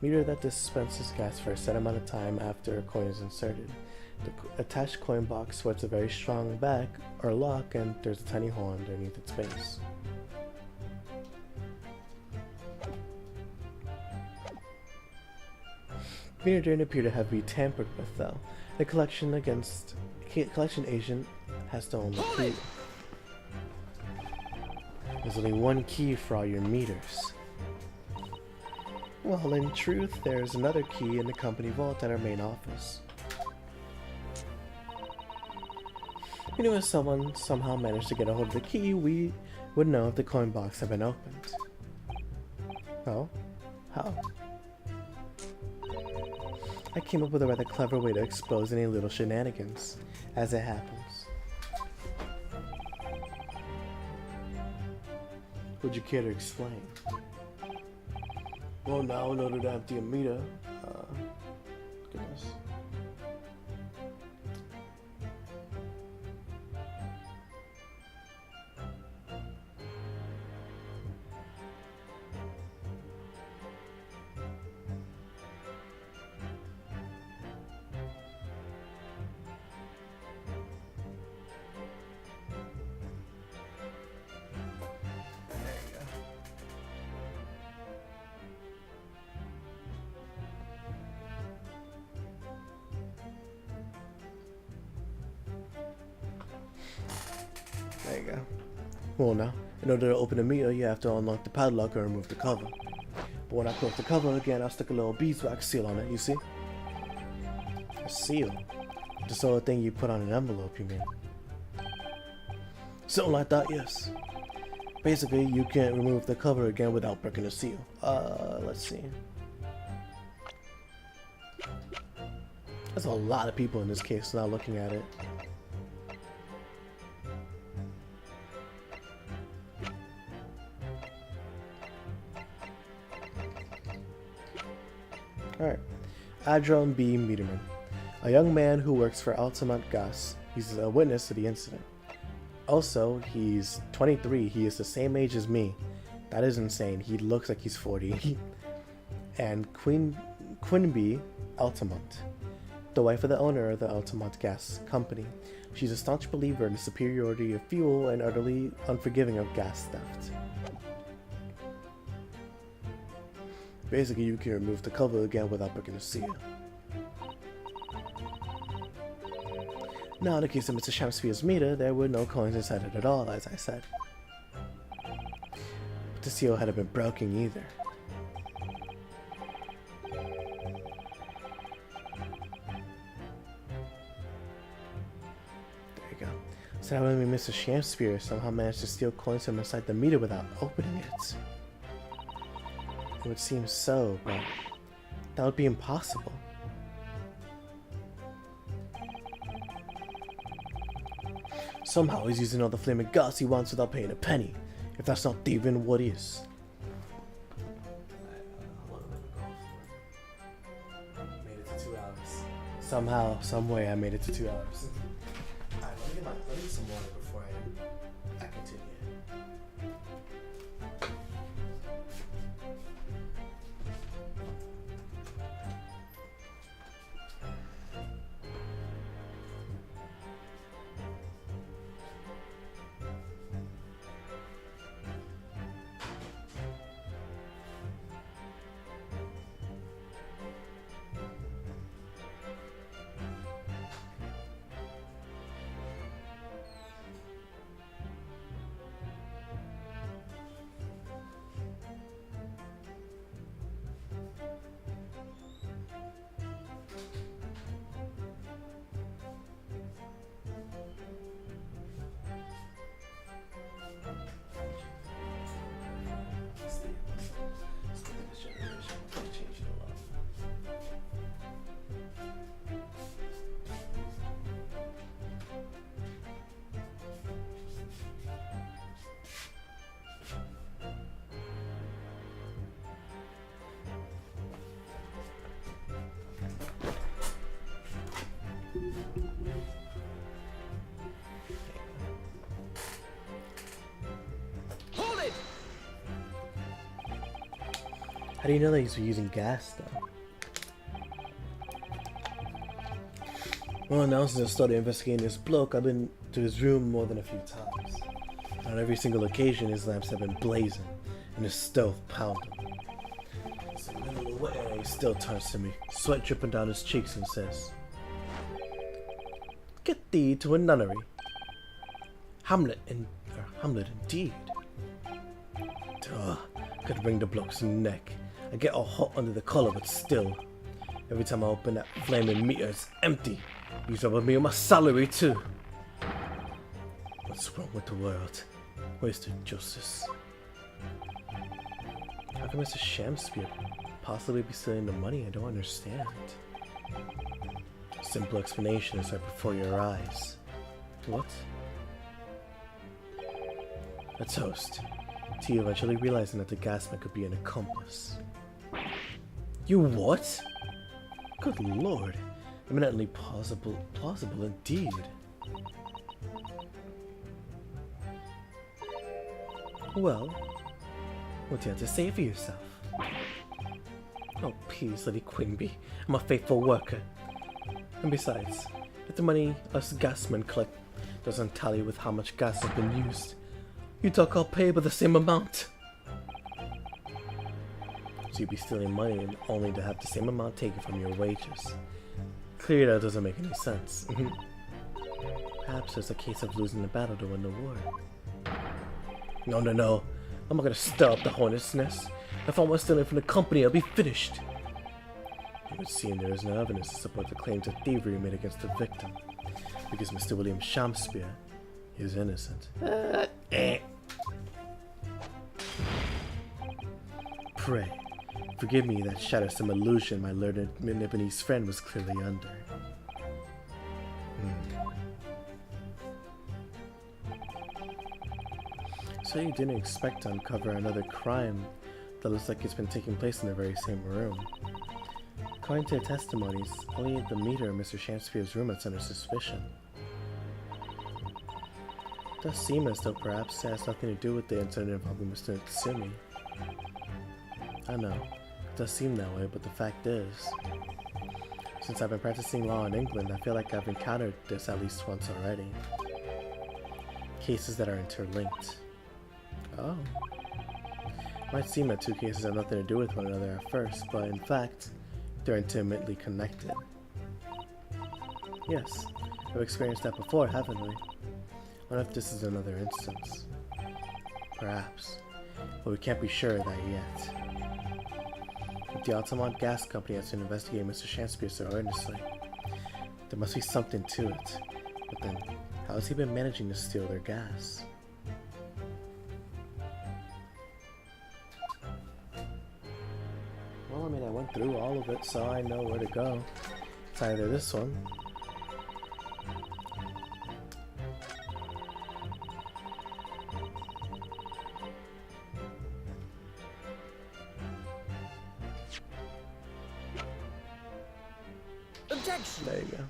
Meter that dispenses gas for a set amount of time after a coin is inserted. The attached coin box sweats a very strong back or lock, and there's a tiny hole underneath its base. Meter didn't appear to have been tampered with, though. The collection agent has to own the key. There's only one key for all your meters. Well, in truth, there's another key in the company vault at our main office. We knew if someone somehow managed to get a hold of the key, we would know if the coin box had been opened. Oh? How? I came up with a rather clever way to expose any little shenanigans, as it happens. Would you care to explain? Well, now in order to empty a meter, goodness. There you go. Well now, in order to open the meter, you have to unlock the padlock or remove the cover. But when I close the cover again, I stick a little beeswax seal on it, you see? A seal? The sort of thing you put on an envelope, you mean? Something like that, yes. Basically, you can't remove the cover again without breaking the seal. Let's see. There's a lot of people in this case now looking at it. Alright. Adron B. Meterman. A young man who works for Altamont Gas. He's a witness to the incident. Also, he's 23. He is the same age as me. That is insane. He looks like he's 40. And Quinby Altamont, the wife of the owner of the Altamont Gas Company. She's a staunch believer in the superiority of fuel and utterly unforgiving of gas theft. Basically, you can remove the cover again without breaking the seal. Now, in the case of Mr. Shamspeare's meter, there were no coins inside it at all, as I said. But the seal hadn't been broken either. There you go. So that would mean Mr. Shamspeare somehow managed to steal coins from inside the meter without opening it. It would seem so, but that would be impossible. Somehow he's using all the flaming gas he wants without paying a penny. If that's not thieving, what is? Made it to 2 hours. Somehow, someway, I made it to 2 hours. Alright, let me get some water before I continue. Hold it! How do you know that he's using gas, though? Well, now since I started investigating this bloke, I've been to his room more than a few times. On every single occasion, his lamps have been blazing, and his stove pounding. So in the middle of the wet area, he still turns to me, sweat dripping down his cheeks, and says, "Get thee to a nunnery." Hamlet indeed. Duh, could wring the bloke's neck. I get all hot under the collar, but still, every time I open that flaming meter, it's empty. Use up with me on my salary too. What's wrong with the world? Where's the justice? How can Mr. Shamspeare possibly be stealing the money? I don't understand. Simple explanation is right before your eyes. What? A toast to you eventually realizing that the gasman could be an accomplice. You what? Good lord. Eminently plausible indeed. Well, what do you have to say for yourself? Oh, please, Lady Quinby. I'm a faithful worker. And besides, if the money us gasmen collect doesn't tally with how much gas has been used, you talk I'll pay by the same amount. So you'd be stealing money and only to have the same amount taken from your wages. Clearly that doesn't make any sense. Perhaps it's a case of losing the battle to win the war. No. I'm not gonna stir up the hornet's nest. If I want stealing from the company, I'll be finished. It would seem there is no evidence to support the claims of thievery made against the victim, because Mr. William Shamspeare is innocent. Pray, forgive me that shatters some illusion my learned Nibonese friend was clearly under. So you didn't expect to uncover another crime that looks like it's been taking place in the very same room. According to testimonies, only the meter in Mr. Shamspeare's room is under suspicion. It does seem as though perhaps it has nothing to do with the incident involving Mr. Tsumi. I know, it does seem that way, but the fact is, since I've been practicing law in England, I feel like I've encountered this at least once already. Cases that are interlinked. Oh. Might seem that two cases have nothing to do with one another at first, but in fact, they're intimately connected. Yes, we've experienced that before, haven't we? What if this is another instance? Perhaps, but we can't be sure of that yet. If the Altamont Gas Company has to investigate Mr. Shamspeare so earnestly, there must be something to it. But then, how has he been managing to steal their gas? Well, I mean, I went through all of it, so I know where to go. It's either this one. Objection! There you go.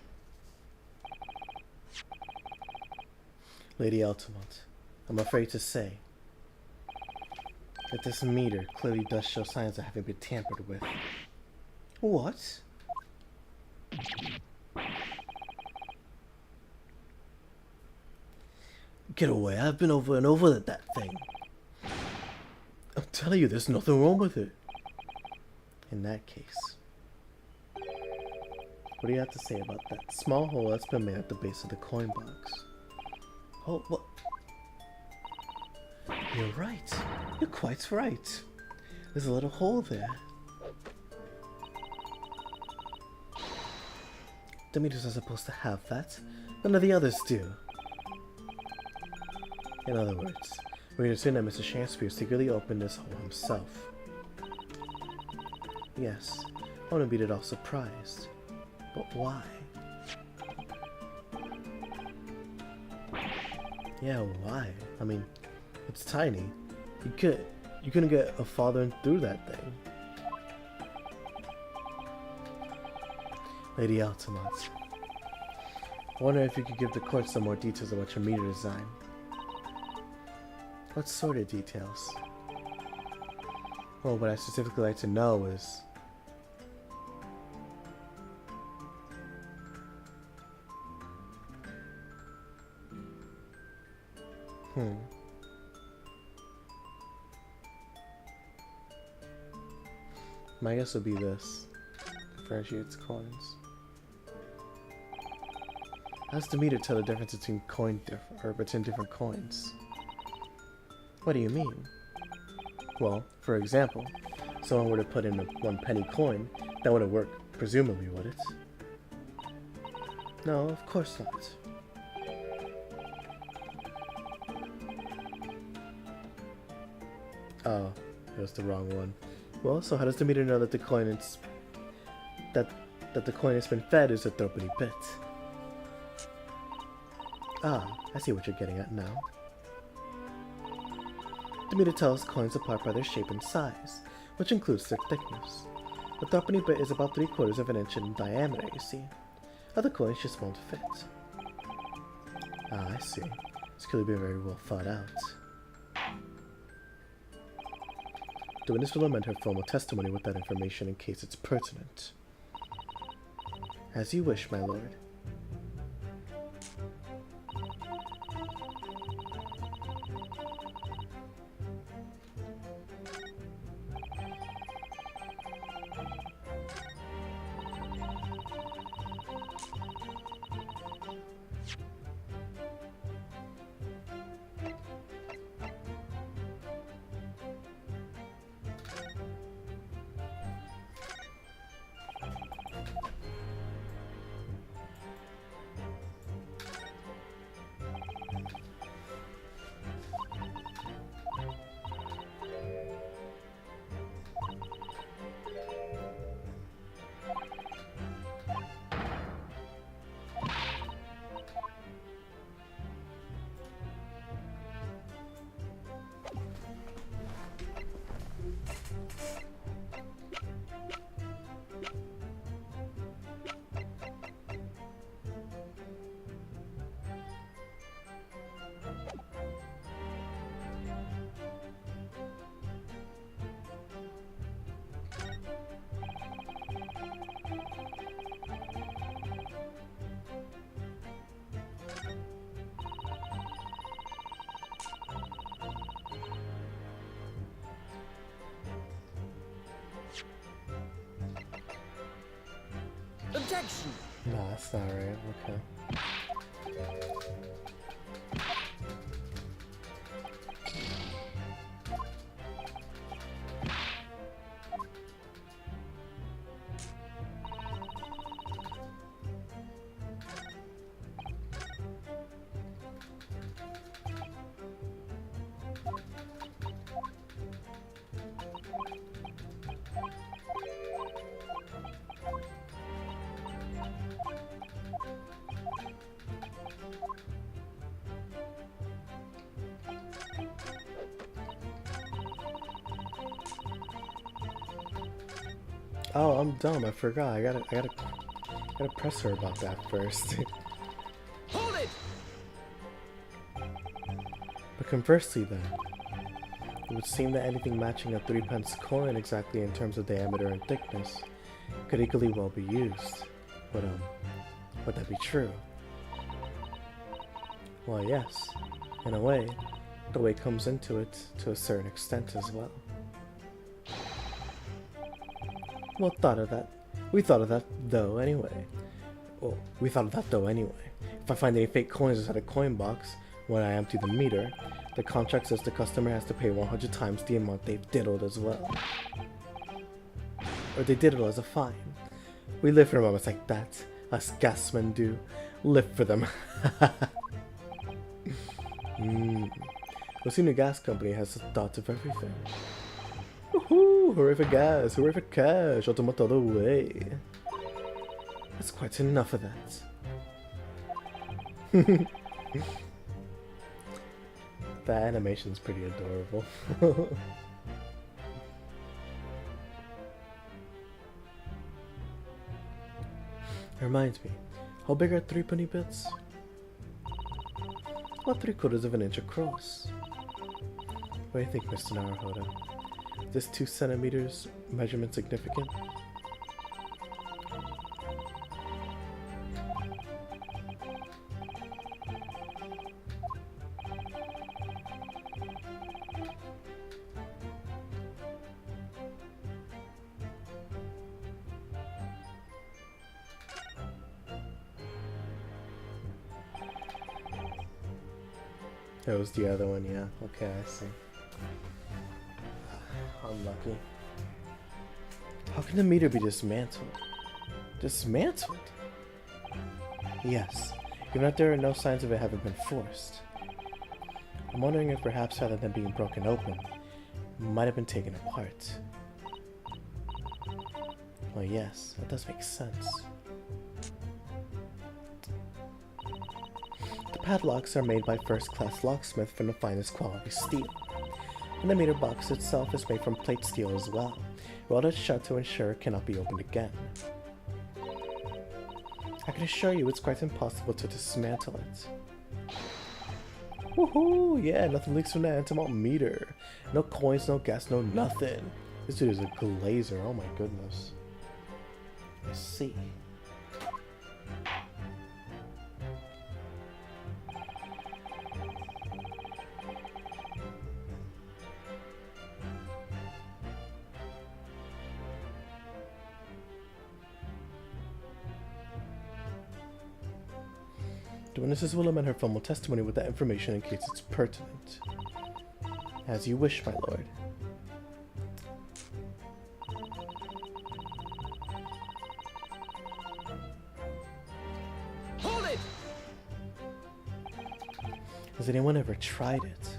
Lady Altamont, I'm afraid to say that this meter clearly does show signs of having been tampered with. What? Get away, I've been over and over that thing. I'm telling you, there's nothing wrong with it. In that case, what do you have to say about that small hole that's been made at the base of the coin box? Oh, what? You're right. You're quite right. There's a little hole there. The meters are supposed to have that. None of the others do. In other words, we understand that Mr. Shamspeare secretly opened this hole himself. Yes, I wouldn't be at all surprised. But why? Yeah, why? I mean, it's tiny. You couldn't get a father through that thing. Lady Altamont, I wonder if you could give the court some more details about your meter design. What sort of details? Well, what I specifically like to know is... My guess would be this. Differentiates coins. How's the meter tell the difference between between different coins? What do you mean? Well, for example, someone were to put in a 1 penny coin, that wouldn't work, presumably, would it? No, of course not. Oh, it was the wrong one. Well, so how does the meter know that the coin is that the coin has been fed is a threepenny bit? Ah, I see what you're getting at now. The meter tells coins apart by their shape and size, which includes their thickness. A threepenny bit is about 3/4 of an inch in diameter, you see. Other coins just won't fit. Ah, I see. It's clearly been very well thought out. The witness will amend her formal testimony with that information in case it's pertinent. As you wish, my lord. Protection. Nah, that's not right. Okay. Oh, I'm dumb. I forgot. I gotta press her about that first. Hold it! But conversely, then, it would seem that anything matching a 3-pence coin exactly in terms of diameter and thickness could equally well be used. But would that be true? Well, yes. In a way, the weight comes into it to a certain extent as well. Well, we thought of that though anyway. Well, we thought of that though anyway. If I find any fake coins inside a coin box when I empty the meter, the contract says the customer has to pay 100 times the amount they've diddled as well. Or they diddle as a fine. We live for moments like that. Us gasmen do. Live for them. Osuna Gas Company has thoughts of everything. Woohoo! Hooray for gas! Hooray for cash! Automata all the way! That's quite enough of that. That animation's pretty adorable. Reminds me, how big are 3 penny bits? About 3/4 of an inch across. What do you think, Mr. Naruhodo? Is this 2 centimeters measurement significant? That was the other one, yeah. Okay, I see. Unlucky. How can the meter be dismantled? Dismantled? Yes, even if there are no signs of it having been forced. I'm wondering if perhaps rather than being broken open, it might have been taken apart. Well, yes, that does make sense. The padlocks are made by first-class locksmith from the finest quality steel. And the meter box itself is made from plate steel as well, welded shut to ensure it cannot be opened again. I can assure you it's quite impossible to dismantle it. Woohoo! Yeah, nothing leaks from that anti-malt meter. No coins, no gas, no nothing. This dude is a glazer, oh my goodness. I see. The witnesses will amend her formal testimony with that information in case it's pertinent. As you wish, my lord. Hold it! Has anyone ever tried it?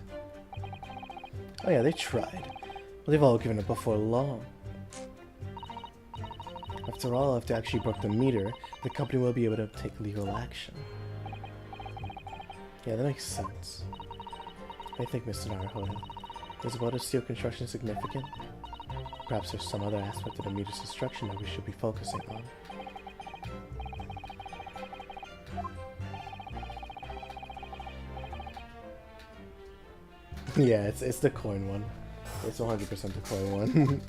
Oh yeah, they tried. Well, they've all given up before long. After all, if they actually broke the meter, the company will be able to take legal action. Yeah, that makes sense. I think, Mr. Naruhodo, is welded steel construction significant? Perhaps there's some other aspect of the meter's destruction that we should be focusing on. Yeah, it's the coin one. It's 100% the coin one.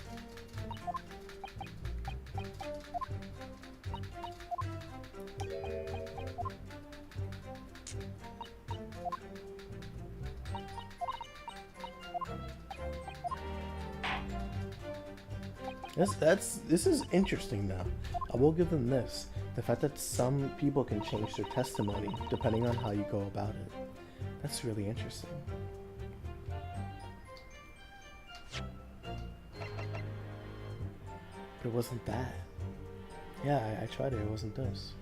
This is interesting now. I will give them this. The fact that some people can change their testimony depending on how you go about it. That's really interesting. But it wasn't that. Yeah, I tried it. It wasn't this.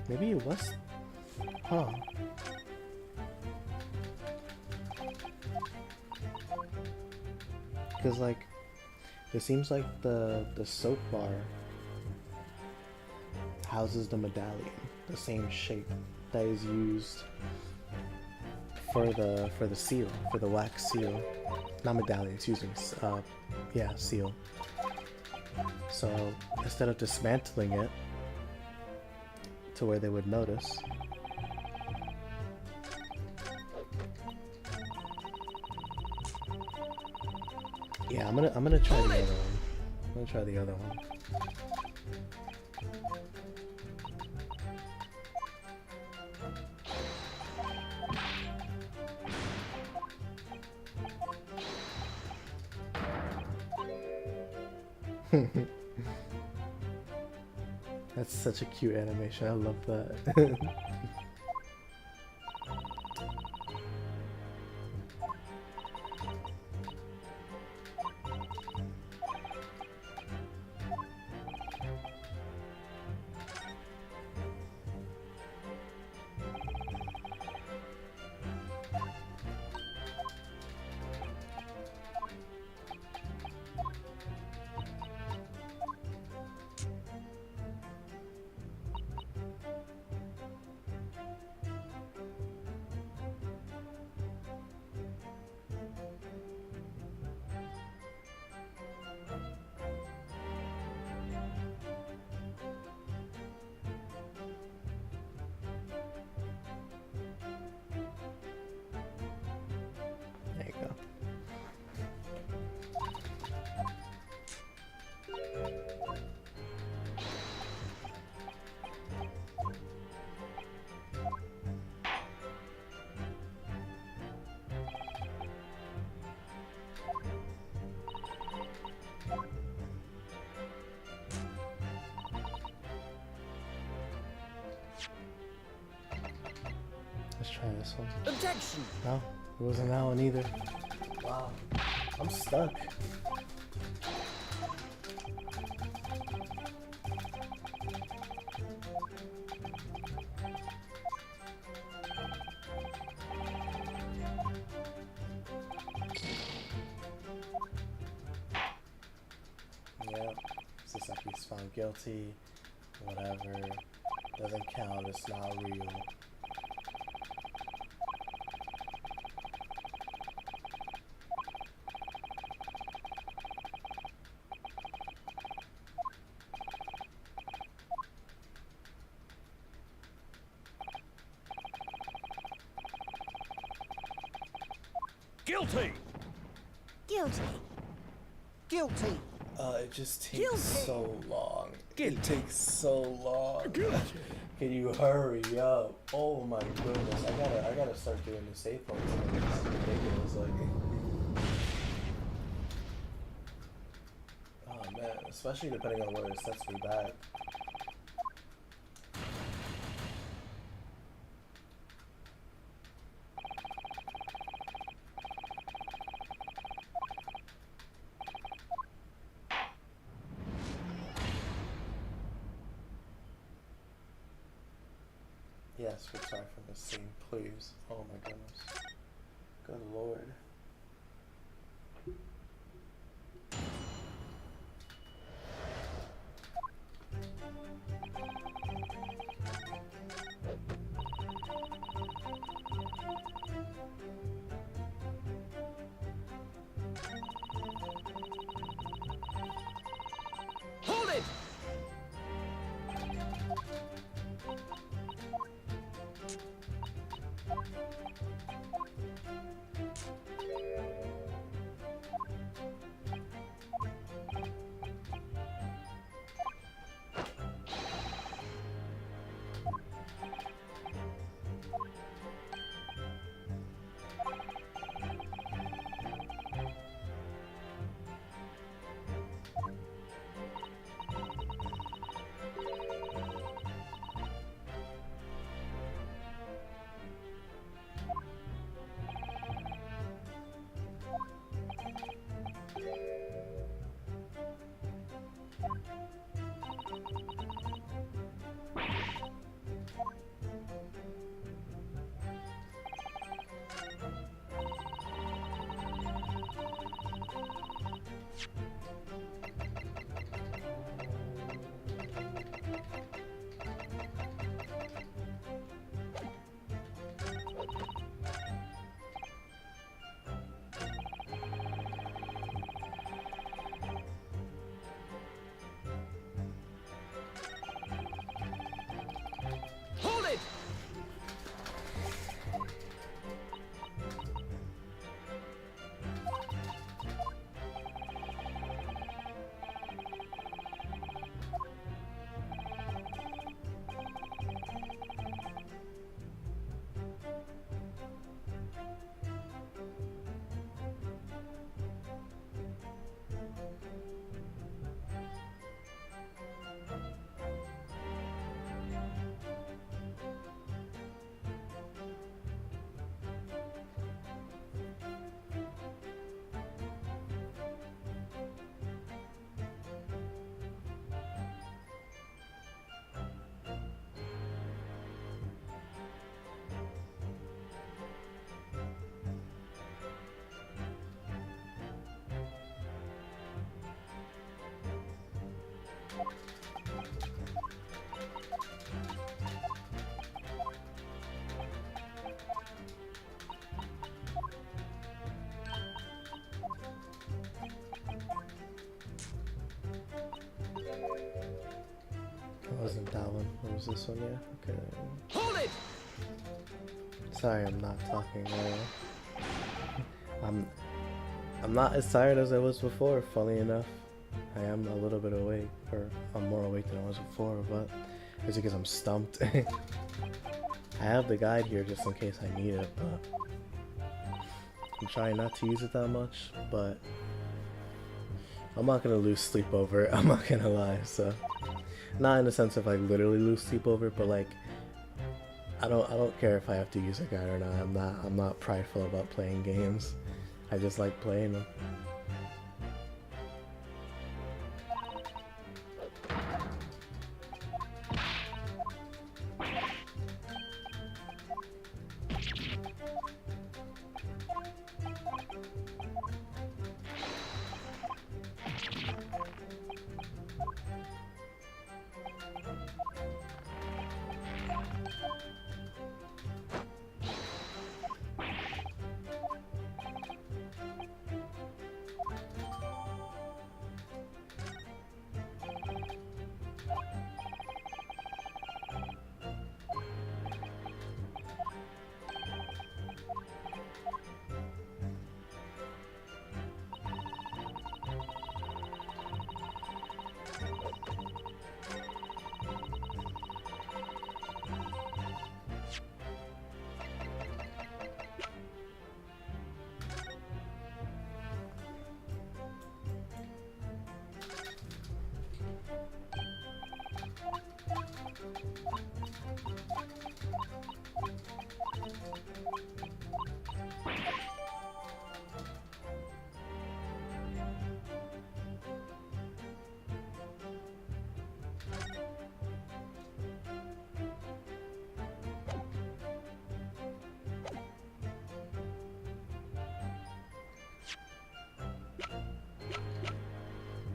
Maybe it was, huh? Because like, it seems like the soap bar houses the medallion, the same shape that is used for the seal, for the wax seal, not medallion, excuse me. Yeah, seal. So instead of dismantling it to where they would notice. Yeah, I'm gonna try the other one. I'm gonna try the other one. That's such a cute animation. I love that. There you go. Let's try this one. Objection! No, it wasn't that one either. Wow, I'm stuck. Yep, Sasaki's found guilty. Whatever. Doesn't count, it's not real. Guilty! Guilty. Guilty. It just takes Guilty. so long. Guilty. It takes so long. Guilty. Can you hurry up? Oh my goodness. I gotta start doing the safe points. It's ridiculous. Like, oh man, especially depending on where it sets me back. Yes, retire from this scene, please. Oh my goodness. Good lord. wasn't that one. What was this one? Yeah. Okay. Hold it! Sorry, I'm not talking. I'm not as tired as I was before. Funny enough, I am a little bit awake, or I'm more awake than I was before. But it's because I'm stumped. I have the guide here just in case I need it, but I'm trying not to use it that much. But I'm not gonna lose sleep over it. I'm not gonna lie. So, not in the sense of like literally lose sleep over it, but like I don't care if I have to use a guide or not. I'm not prideful about playing games. I just like playing them.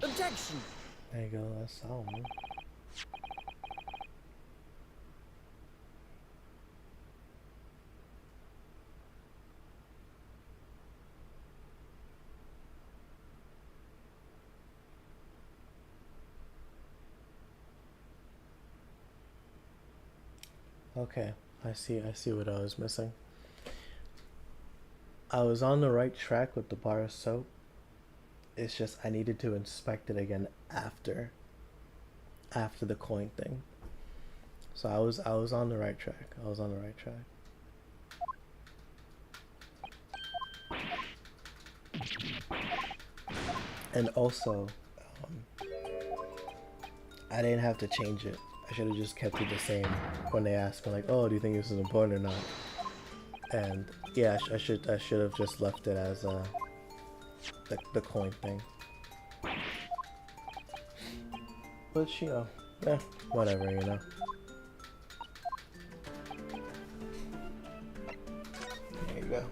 Objection! There you go. That's all, man. Okay, I see what I was missing. I was on the right track with the bar of soap. It's just I needed to inspect it again after the coin thing. So I was on the right track. I was on the right track. And also, I didn't have to change it. I should have just kept it the same when they asked me like, "Oh, do you think this is important or not?" And yeah, I should have just left it as the coin thing. But you know, whatever, you know. There you go.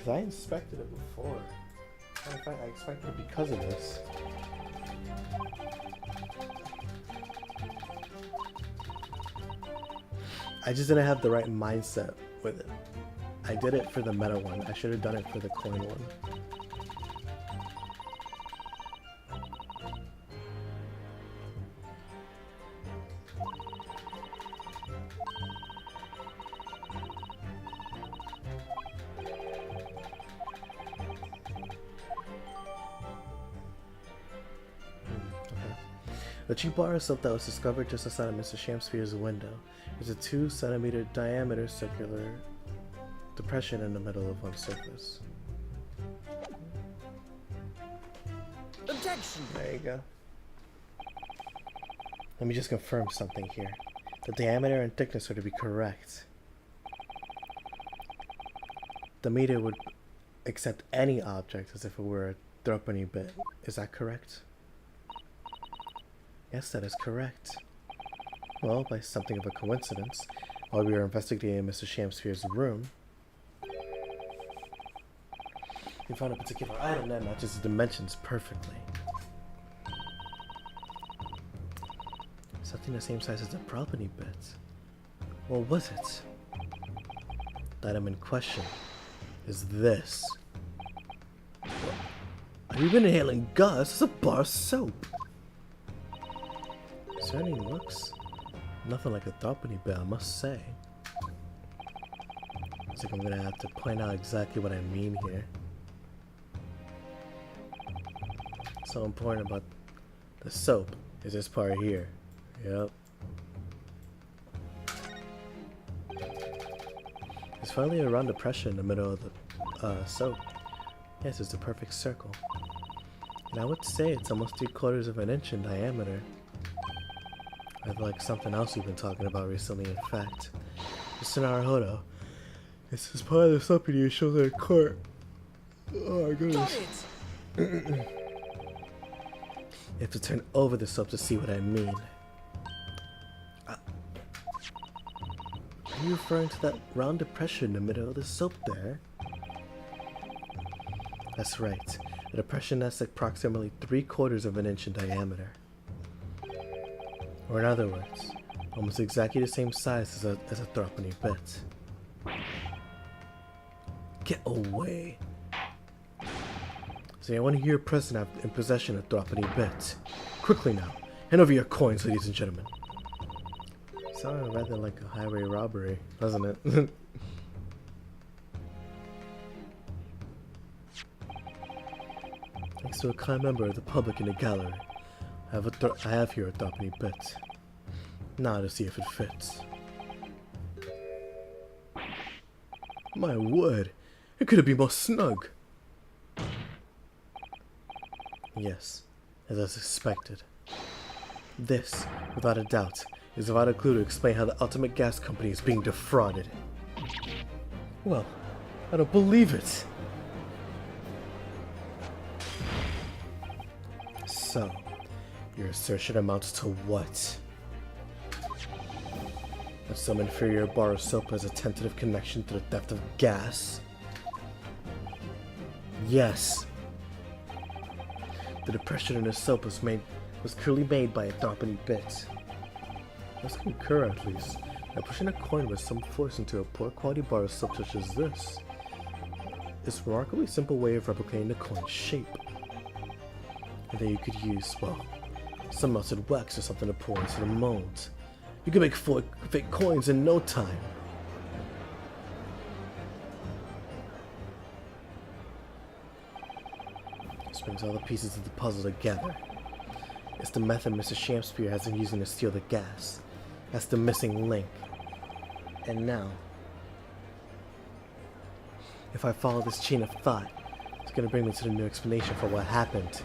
I inspected it before. In fact, I inspected it because of this. I just didn't have the right mindset with it. I did it for the meta one. I should have done it for the coin one. The cheap bar of soap that was discovered just outside of Mr. Shamspeare's window. There's a 2-centimeter diameter circular depression in the middle of one surface. Objection! There you go. Let me just confirm something here. The diameter and thickness are to be correct. The meter would accept any object as if it were a threepenny bit. Is that correct? Yes, that is correct. Well, by something of a coincidence, while we were investigating Mr. Shamspeare's room, we found a particular item that matches the dimensions perfectly. Something the same size as the threepenny bit. What was it? The item in question is this. Have you been inhaling gas? It's a bar of soap. Certainly looks nothing like a threepenny bit, I must say. Looks like I'm gonna have to point out exactly what I mean here. So important about the soap is this part here. Yep. There's finally a round depression in the middle of the soap. Yes, it's a perfect circle. And I would say it's almost 3/4 of an inch in diameter. I'd like something else we've been talking about recently, in fact. Mr. Naruhodo, this is part of the soap you show in court. Oh my goodness. You have to turn over the soap to see what I mean. Are you referring to that round depression in the middle of the soap there? That's right. A depression that's approximately 3/4 of an inch in diameter. Or in other words, almost exactly the same size as a threepenny bit. Get away. Is anyone here present in possession of a threepenny bit? Quickly now, hand over your coins, ladies and gentlemen. Sounded rather like a highway robbery, doesn't it? Thanks to a kind member of the public in the gallery, I have here a threepenny bit. Now to see if it fits. My word, it couldn't be more snug. Yes, as I suspected. This, without a doubt, is a vital clue to explain how the Ultimate Gas Company is being defrauded. Well, I don't believe it. So, your assertion amounts to what? That some inferior bar of soap has a tentative connection to the theft of gas? Yes. The depression in the soap was clearly made by a threepenny bit. Let's concur at least. By pushing a coin with some force into a poor quality bar of soap such as this, is a remarkably simple way of replicating the coin's shape. And then you could use, well, some melted wax or something to pour into the mold. You can make 4 fake coins in no time. This brings all the pieces of the puzzle together. It's the method Mr. Shamspeare has been using to steal the gas. That's the missing link. And now, if I follow this chain of thought, it's gonna bring me to the new explanation for what happened.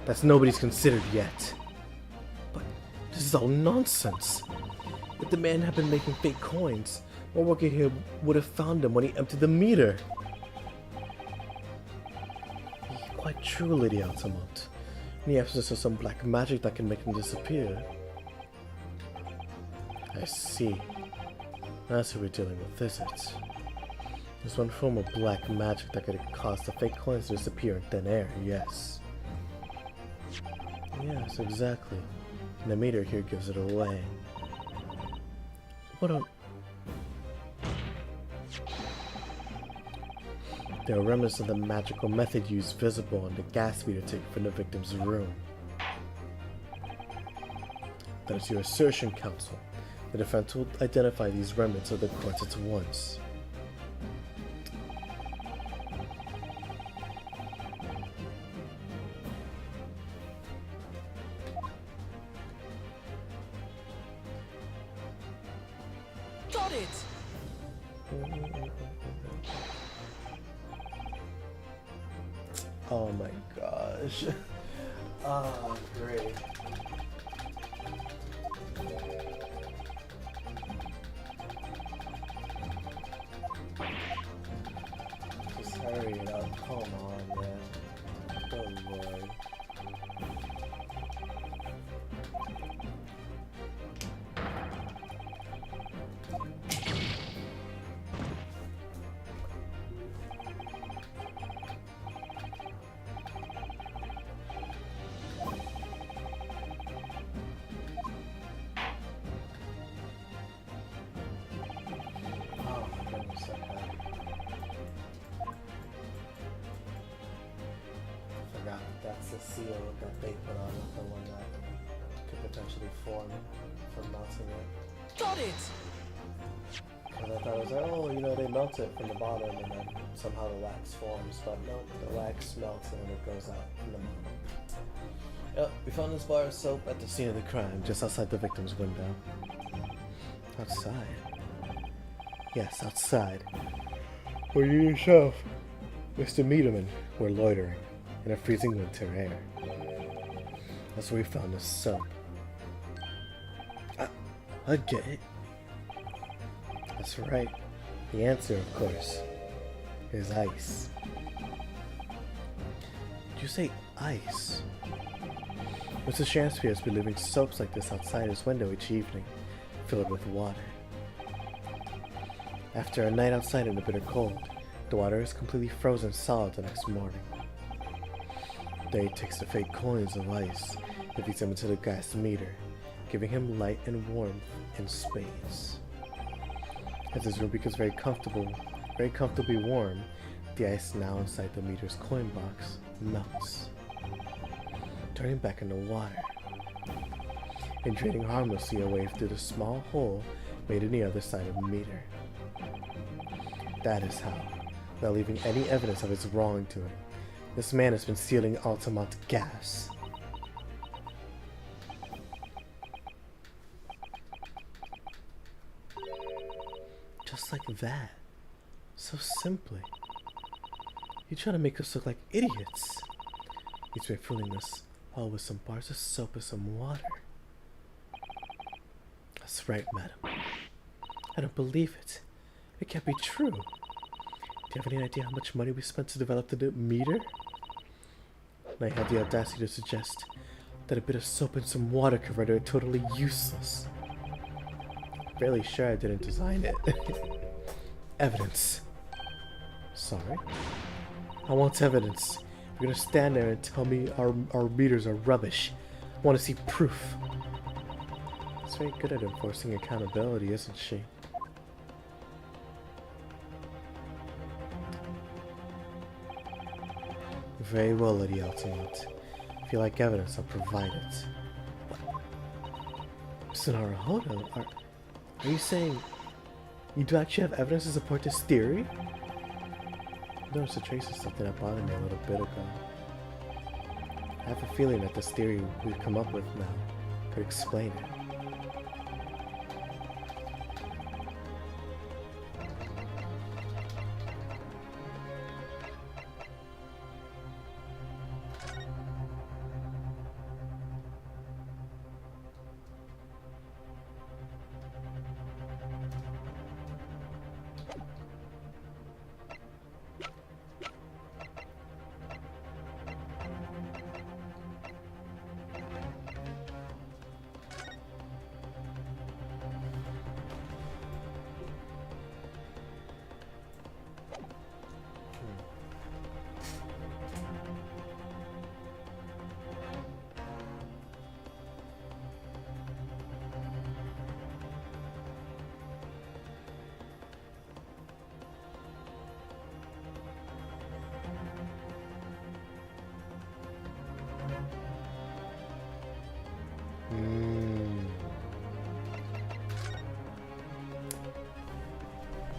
That's nobody's considered yet. But this is all nonsense. If the man had been making fake coins, my worker here would have found them when he emptied the meter. Quite true, Lady Altamont. In the absence of some black magic that can make them disappear. I see. That's who we're dealing with, is it? There's one form of black magic that could cause the fake coins to disappear in thin air, yes. Yes, exactly. And the meter here gives it away. What a... There are remnants of the magical method used visible on the gas meter taken from the victim's room. That is your assertion, counsel. The defense will identify these remnants of the courts at once. Got it! Oh my gosh. Ah, great. It's the seal that they put on it, the one that could potentially form from melting it. Got it! And I thought it was like, oh, you know, they melt it from the bottom and then somehow the wax forms. But no, the wax melts and then it goes out from the bottom. Yep, we found this bar of soap at the scene of the crime, just outside the victim's window. Outside? Yes, outside. Where you yourself, Mr. Meaderman, were loitering in a freezing winter air. That's where we found this soap. I get it. That's right. The answer, of course, is ice. Did you say ice? Mr. Shamspeare has been leaving soaps like this outside his window each evening, filled with water. After a night outside in the bitter cold, the water is completely frozen solid the next morning. Then he takes the fake coins of ice and feeds them into the gas meter, giving him light and warmth in space. As his room becomes very comfortably warm, the ice now inside the meter's coin box melts, turning back into water, and draining harmlessly away through the small hole made in the other side of the meter. That is how, without leaving any evidence of his wrongdoing, this man has been stealing Altamont gas. Just like that. So simply. You try to make us look like idiots. He's been fooling us all with some bars of soap and some water. That's right, madam. I don't believe it. It can't be true. Do you have any idea how much money we spent to develop the meter? And I have the audacity to suggest that a bit of soap and some water could render it totally useless. Fairly sure I didn't design it. Evidence. Sorry? I want evidence. You're gonna stand there and tell me our meters are rubbish. I want to see proof. She's very good at enforcing accountability, isn't she? Very well, Lady Altamont. If you like evidence, I'll provide it. Mr. Naruhodo, are you saying you do actually have evidence to support this theory? I noticed a trace of something that bothered me a little bit ago. I have a feeling that this theory we've come up with now could explain it.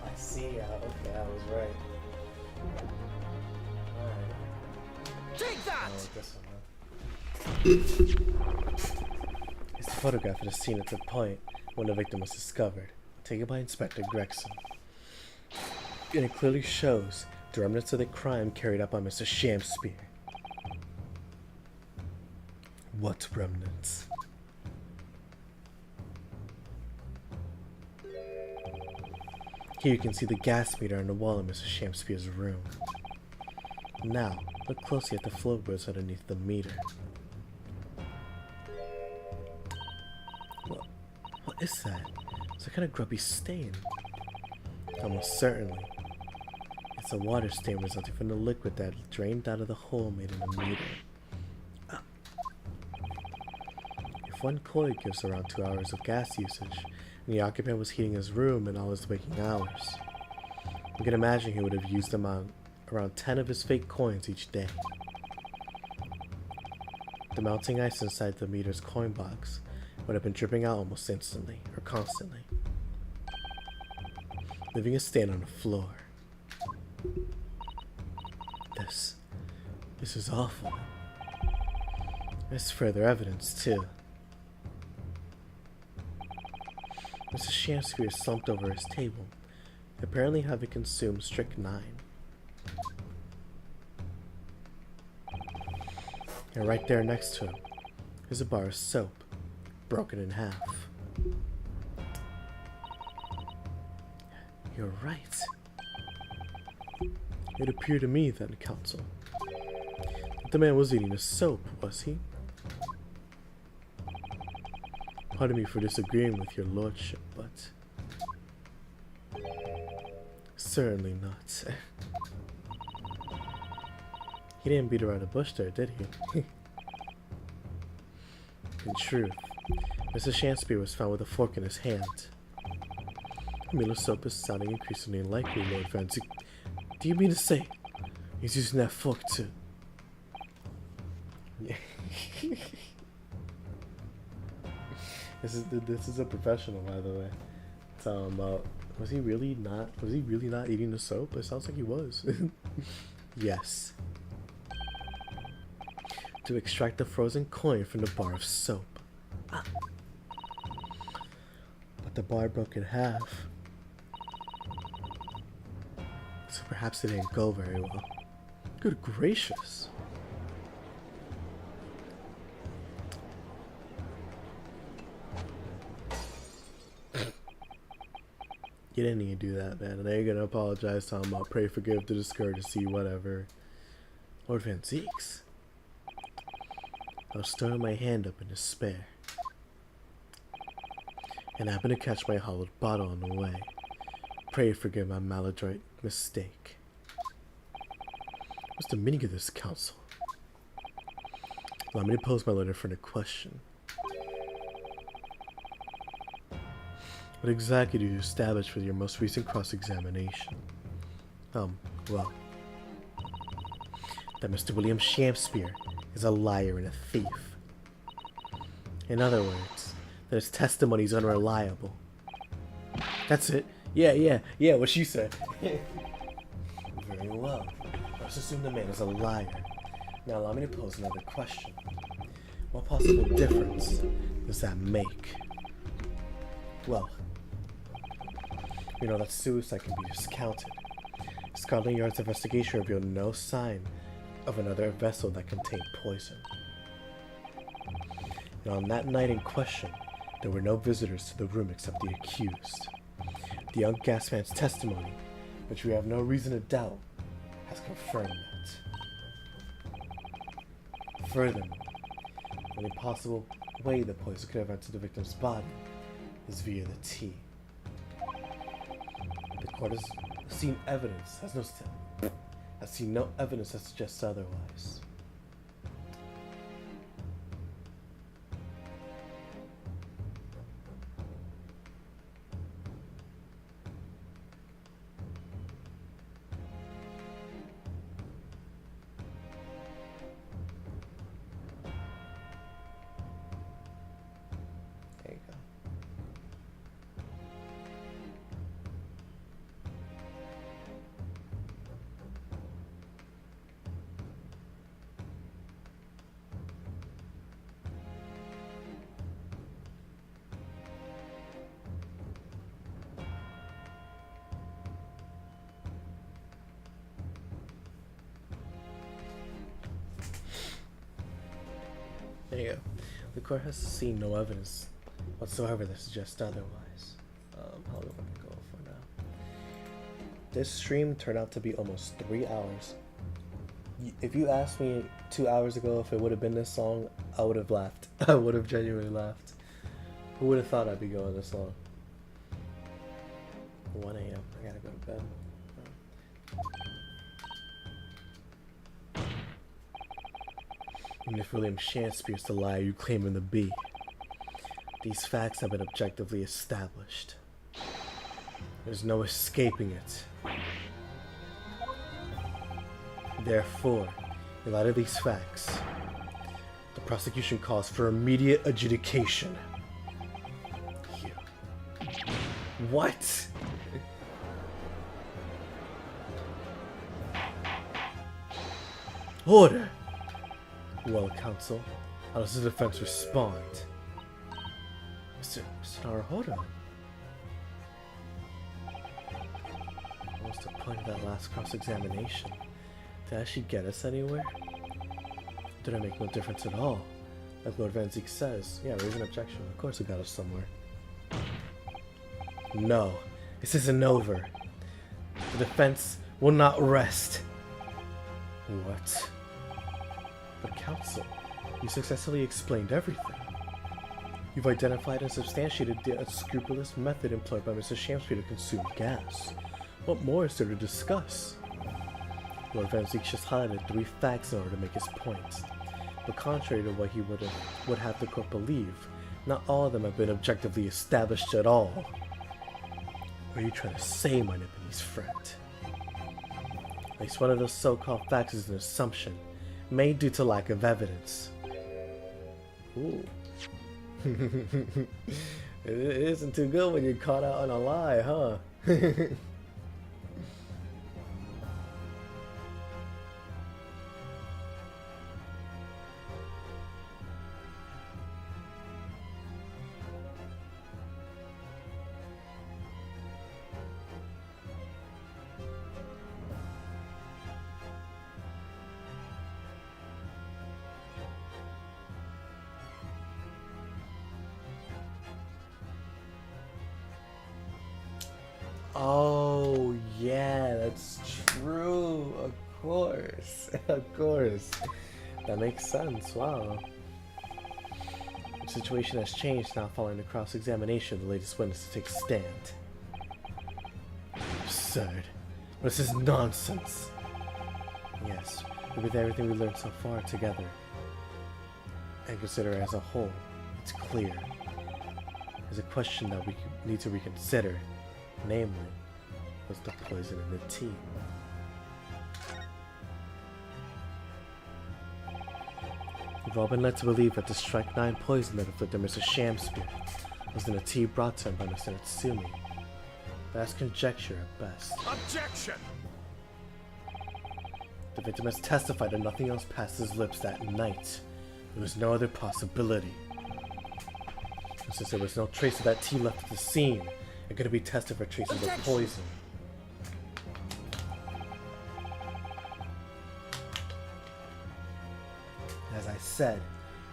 I see. Okay, I was right. Alright. Take that! It's the photograph of the scene at the point when the victim was discovered, taken by Inspector Gregson. And it clearly shows the remnants of the crime carried out by Mr. Shamspeare. What remnants? Here you can see the gas meter on the wall in Mr. Shamspeare's room. Now, look closely at the floorboards underneath the meter. What is that? It's a kind of grubby stain. Almost certainly. It's a water stain resulting from the liquid that drained out of the hole made in the meter. If one coil gives around 2 hours of gas usage, and the occupant was heating his room in all his waking hours, you can imagine he would have used around 10 of his fake coins each day. The melting ice inside the meter's coin box would have been dripping out almost instantly, or constantly, leaving a stain on the floor. This is awful. There's further evidence, too. Mr. Shamspeare slumped over his table, apparently having consumed strychnine. And right there next to him is a bar of soap, broken in half. You're right. It appeared to me then, Counsel, that the man was eating a soap, was he? Pardon me for disagreeing with your lordship, but certainly not. He didn't beat around the bush there, did he? In truth, Mr. Shamspeare was found with a fork in his hand. A meal of soap is sounding increasingly unlikely, Lord Fancy. Do you mean to say he's using that fork too? Yeah. This is a professional, by the way. Talking about, was he really not eating the soap? It sounds like he was. Yes. To extract the frozen coin from the bar of soap. Ah. But the bar broke in half. So perhaps it didn't go very well. Good gracious. You didn't need to do that, man. And now you're gonna apologize, talking about pray, forgive, to discourtesy, whatever. Lord Van Zeeks. I was throwing my hand up in despair, and happened to catch my hollowed bottle on the way. Pray forgive my maladroit mistake. What's the meaning of this, Counsel? Allow me to pose my letter for the question. What exactly do you establish with your most recent cross-examination? Well, that Mr. William Shamspeare is a liar and a thief. In other words, that his testimony is unreliable. That's it. Yeah, what she said. Very well. Let's assume the man is a liar. Now allow me to pose another question. What possible difference does that make? Well, you know that suicide can be discounted. Scotland Yard's investigation revealed no sign of another vessel that contained poison. And on that night in question, there were no visitors to the room except the accused. The young gas man's testimony, which we have no reason to doubt, has confirmed that. Furthermore, the only possible way the poison could have entered the victim's body is via the tea. The court has seen no evidence that suggests otherwise. There you go. There you go. The court has seen no evidence whatsoever that suggests otherwise. How long am I going for now? This stream turned out to be almost 3 hours. If you asked me 2 hours ago if it would have been this long, I would have laughed. I would have genuinely laughed. Who would have thought I'd be going this long? 1 a.m. I gotta go to bed. Even if William Shamspeare is the liar you claim him to be, these facts have been objectively established. There's no escaping it. Therefore, in light of these facts, The prosecution calls for immediate adjudication. You. What? Order! Well, counsel, how does the defense respond? Mr. Naruhodo. What's the point of that last cross-examination? Did I actually get us anywhere? Did it make no difference at all? Like Lord Van Zeek says. Yeah, raise an objection. Of course it got us somewhere. No, this isn't over. The defense will not rest. What? But counsel, you successfully explained everything. You've identified and substantiated the unscrupulous method employed by Mr. Shamspeare to consume gas. What more is there to discuss? Lord Van Zeek just highlighted 3 facts in order to make his point. But contrary to what he would have the court believe, not all of them have been objectively established at all. What are you trying to say, my Nipponese friend? At least one of those so-called facts is an assumption, made due to lack of evidence. Ooh. It isn't too good when you're caught out on a lie, huh? Oh, yeah, that's true. Of course. Of course. That makes sense. Wow. The situation has changed now following the cross-examination of the latest witness to take a stand. Absurd. This is nonsense. Yes, with everything we learned so far together and consider it as a whole, it's clear. There's a question that we need to reconsider. Namely, was the poison in the tea? We've all been led to believe that the Strike 9 poison that afflicted Mr. Shamspeare was in a tea brought to him by Mr. Natsumi. That's conjecture at best. Objection! The victim has testified that nothing else passed his lips that night. There was no other possibility. And since there was no trace of that tea left at the scene, it could be tested for traces of poison. As I said,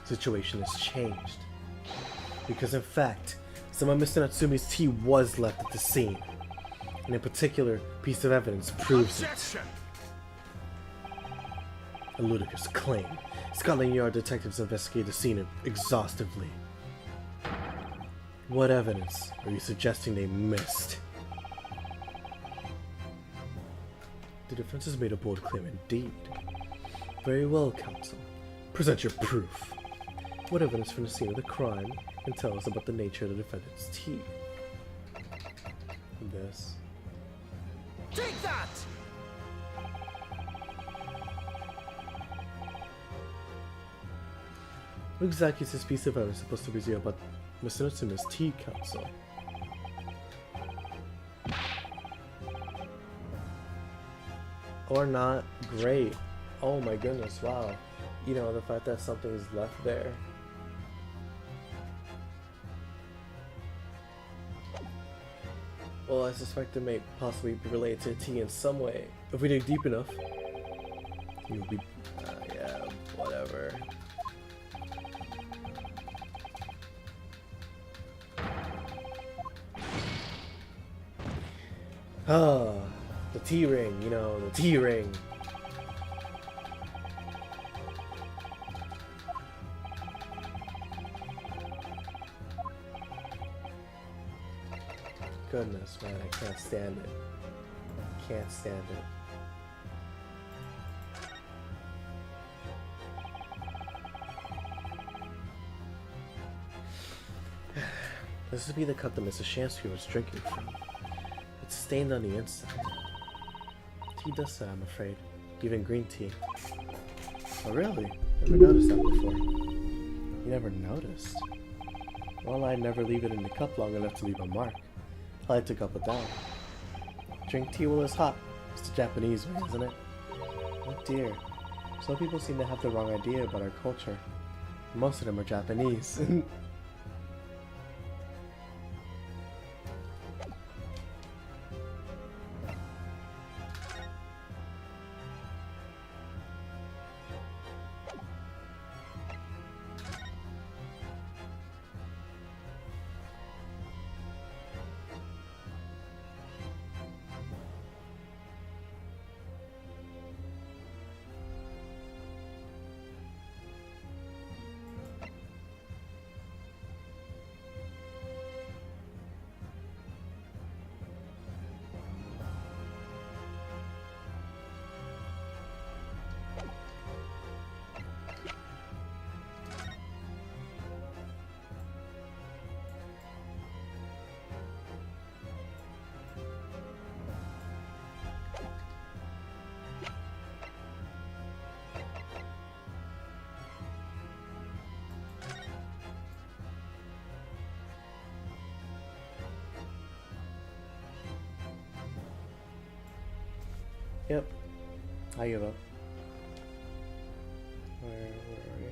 the situation has changed. Because in fact, some of Mr. Natsumi's tea was left at the scene. And a particular piece of evidence proves Objection! A ludicrous claim. Scotland Yard detectives investigated the scene exhaustively. What evidence are you suggesting they missed? The defense has made a bold claim indeed. Very well, counsel. Present your proof. What evidence from the scene of the crime can tell us about the nature of the defendant's tea? This. Take that! What exactly is this piece of evidence supposed to reveal about Mr. Natsumi's tea, counsel? Or not? Great. Oh my goodness, wow. You know, the fact that something is left there. Well, I suspect it may possibly be related to tea in some way. If we dig deep enough, it will be... yeah, whatever. Ah, the tea ring, you know, the tea ring. Goodness, man, I can't stand it. Can't stand it. This would be the cup that Mr. Shamspeare was drinking from. It's stained on the inside. Tea does that, I'm afraid. Even green tea. Oh really? Never noticed that before. You never noticed? Well, I never leave it in the cup long enough to leave a mark. I like to gulp it down. Drink tea while it's hot. It's the Japanese way, isn't it? Oh dear. Some people seem to have the wrong idea about our culture. Most of them are Japanese. Yep. I give up. Where are you?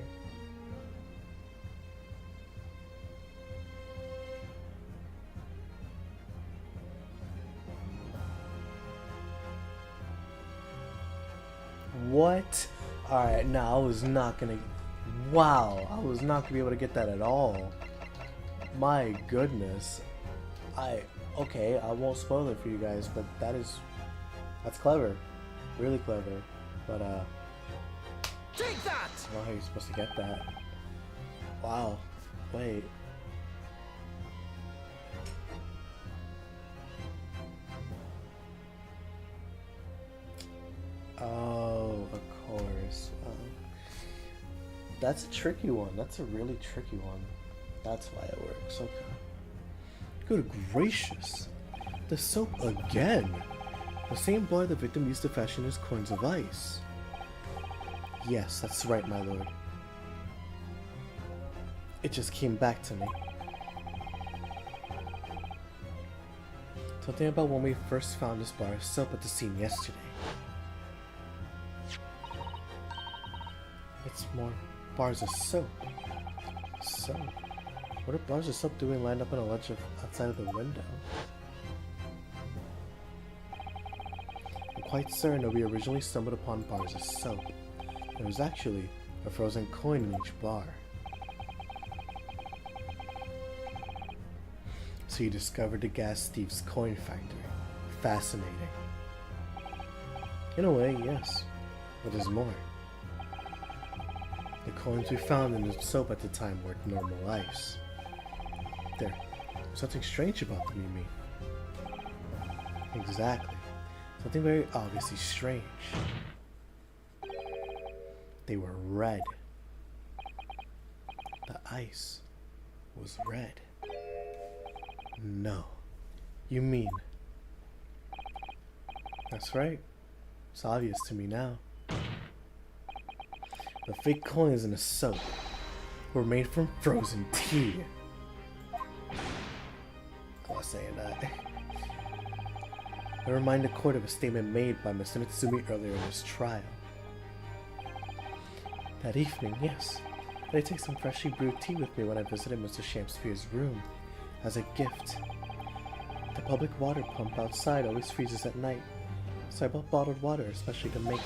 What? Alright, no, I was not gonna... Wow, I was not gonna be able to get that at all. My goodness. Okay, I won't spoil it for you guys, but that's clever. Really clever. But, Take that! I don't know how you're supposed to get that. Wow. Wait. Oh, of course. That's a tricky one. That's a really tricky one. That's why it works. Okay. Good gracious. The soap again. The same boy the victim used to fashion his coins of ice. Yes, that's right, my lord. It just came back to me. Something about when we first found this bar of soap at the scene yesterday. It's more bars of soap. So, what are bars of soap doing lined up on a ledge outside of the window? I'm quite certain that we originally stumbled upon bars of soap. There was actually a frozen coin in each bar. So you discovered the gas thief's coin factory. Fascinating. In a way, yes. But there's more. The coins we found in the soap at the time were normal ice. There's something strange about them, you mean? Exactly. Something very obviously strange. They were red. The ice was red. No. You mean... That's right. It's obvious to me now. The fake coins in the soap were made from frozen tea. I was saying that. I remind the court of a statement made by Mr. Mitsumi earlier in his trial. That evening, yes, I take some freshly brewed tea with me when I visited Mr. Shamspeare's room as a gift. The public water pump outside always freezes at night, so I bought bottled water especially to make...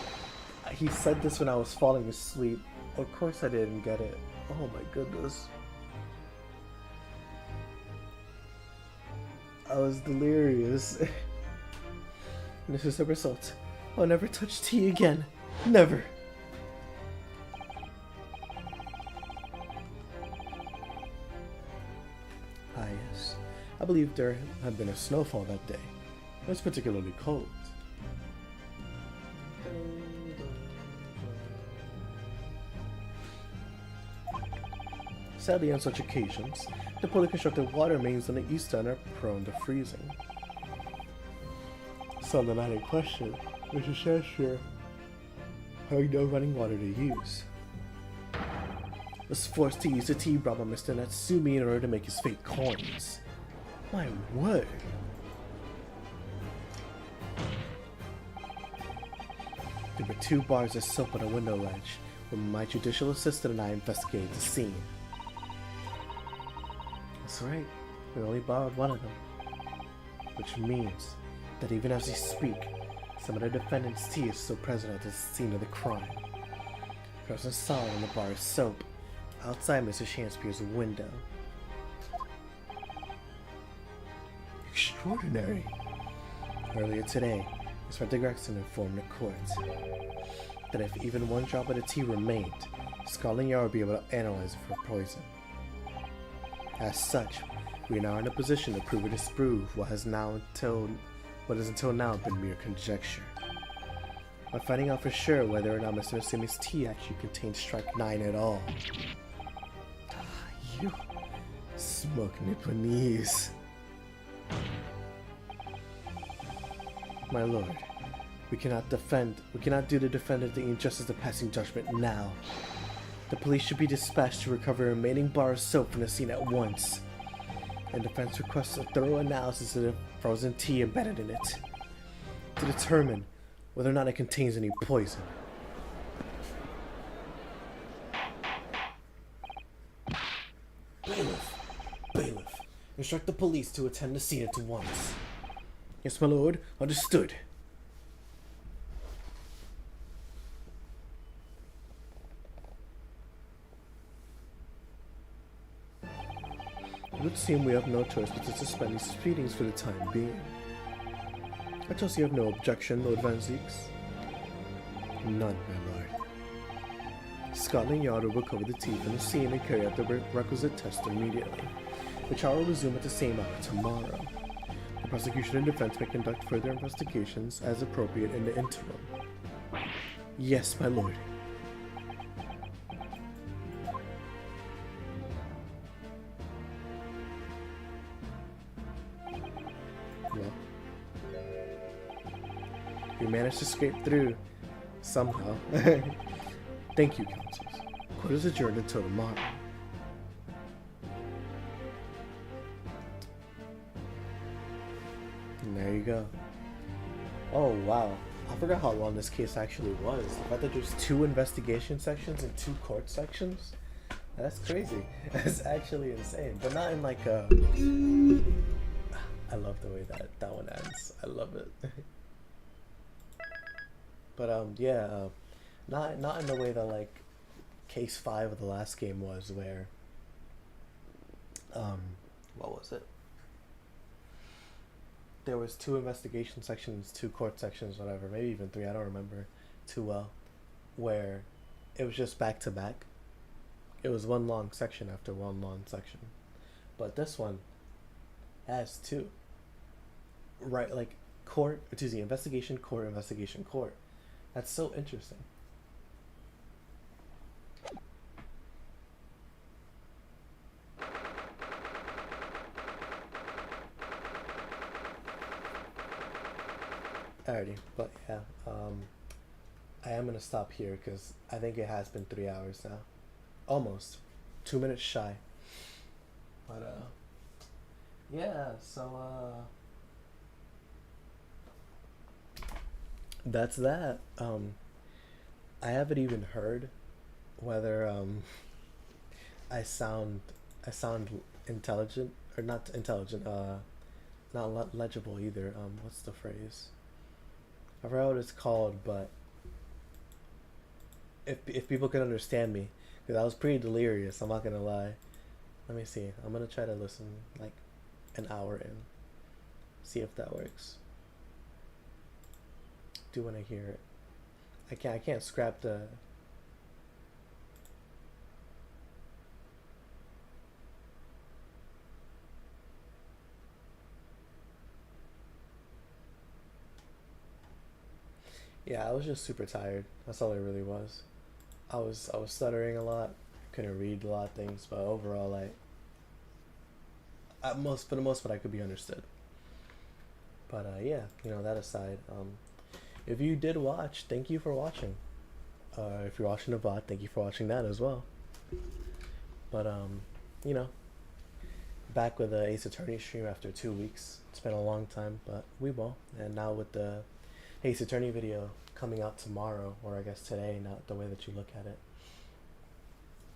He said this when I was falling asleep. Of course I didn't get it. Oh my goodness. I was delirious. And this is the result. I'll never touch tea again. Never. Ah yes. I believe there had been a snowfall that day. It was particularly cold. Sadly, on such occasions, the poorly constructed water mains on the east end are prone to freezing. So on the night in question, Mr. Shamspeare having no running water to use. was forced to use the tea brought by Mr. Natsumi in order to make his fake coins. My word. There were 2 bars of soap on a window ledge when my judicial assistant and I investigated the scene. That's right, we only borrowed one of them. Which means that even as we speak, some of the defendant's tea is still present at the scene of the crime. The person saw it in the bar of soap outside Mr. Shamspeare's window. Extraordinary. Earlier today, Inspector Gregson informed the court that if even 1 drop of the tea remained, Scotland Yard would be able to analyze it for poison. As such, we are now in a position to prove or disprove what has until now been mere conjecture. By finding out for sure whether or not Mr. Natsumi's tea actually contained strike 9 at all. You smoke Nipponese. My lord, we cannot do the defendant the injustice of passing judgment now. The police should be dispatched to recover the remaining bar of soap from the scene at once. And defense requests a thorough analysis of the frozen tea embedded in it to determine whether or not it contains any poison. Bailiff, instruct the police to attend the scene at once. Yes, my lord, understood. It would seem we have no choice but to suspend these proceedings for the time being. I trust you have no objection, Lord Van Zeeks? None, my lord. Scotland Yard will recover the tea from the scene and carry out the requisite test immediately, which I will resume at the same hour tomorrow. The prosecution and defense may conduct further investigations as appropriate in the interim. Yes, my lord. Well, we managed to scrape through somehow. Thank you, counsels. Court is adjourned until tomorrow. And there you go. Oh wow, I forgot how long this case actually was. The fact that there's 2 investigation sections and 2 court sections, that's crazy. That's actually insane, but not in like a... I love the way that one ends. I love it. But yeah, not in the way that like case 5 of the last game was, where what was it? There was 2 investigation sections, 2 court sections, whatever, maybe even 3, I don't remember too well, where it was just back to back. It was one long section after one long section. But this one has 2. Right, like investigation, court, investigation, court. That's so interesting. Alrighty, but yeah, I am gonna stop here because I think it has been 3 hours now. Almost. 2 minutes shy. But yeah, so that's that. I haven't even heard whether I sound intelligent or not intelligent, not legible either. What's the phrase? I forgot what it's called, but if people can understand me, because I was pretty delirious, I'm not gonna lie. Let me see. I'm gonna try to listen like an hour in, see if that works. Do want to hear it. I can't scrap the... Yeah, I was just super tired. That's all it really was. I was stuttering a lot. Couldn't read a lot of things, but overall, like, for the most part, I could be understood. But yeah, that aside, if you did watch, thank you for watching. If you're watching the VOD, thank you for watching that as well. But you know, back with the Ace Attorney stream after 2 weeks. It's been a long time, but we will. And now with the Ace Attorney video coming out tomorrow, or I guess today, not the way that you look at it.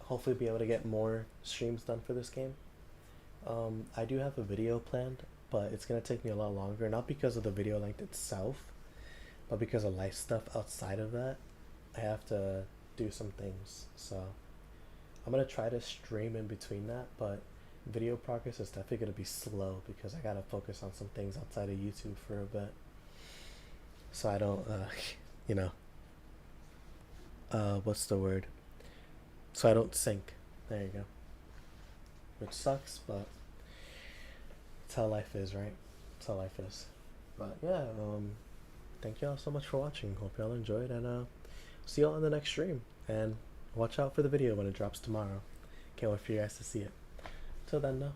Hopefully be able to get more streams done for this game. I do have a video planned, but it's gonna take me a lot longer, not because of the video length itself, but because of life stuff outside of that. I have to do some things, so I'm gonna try to stream in between that, but video progress is definitely gonna be slow because I gotta focus on some things outside of YouTube for a bit, so I don't, you know, what's the word? So I don't sink. There you go. Which sucks, but it's how life is, right? It's how life is. But yeah, thank y'all so much for watching. Hope y'all enjoyed, and see y'all in the next stream. And watch out for the video when it drops tomorrow. Can't wait for you guys to see it. Till then, though,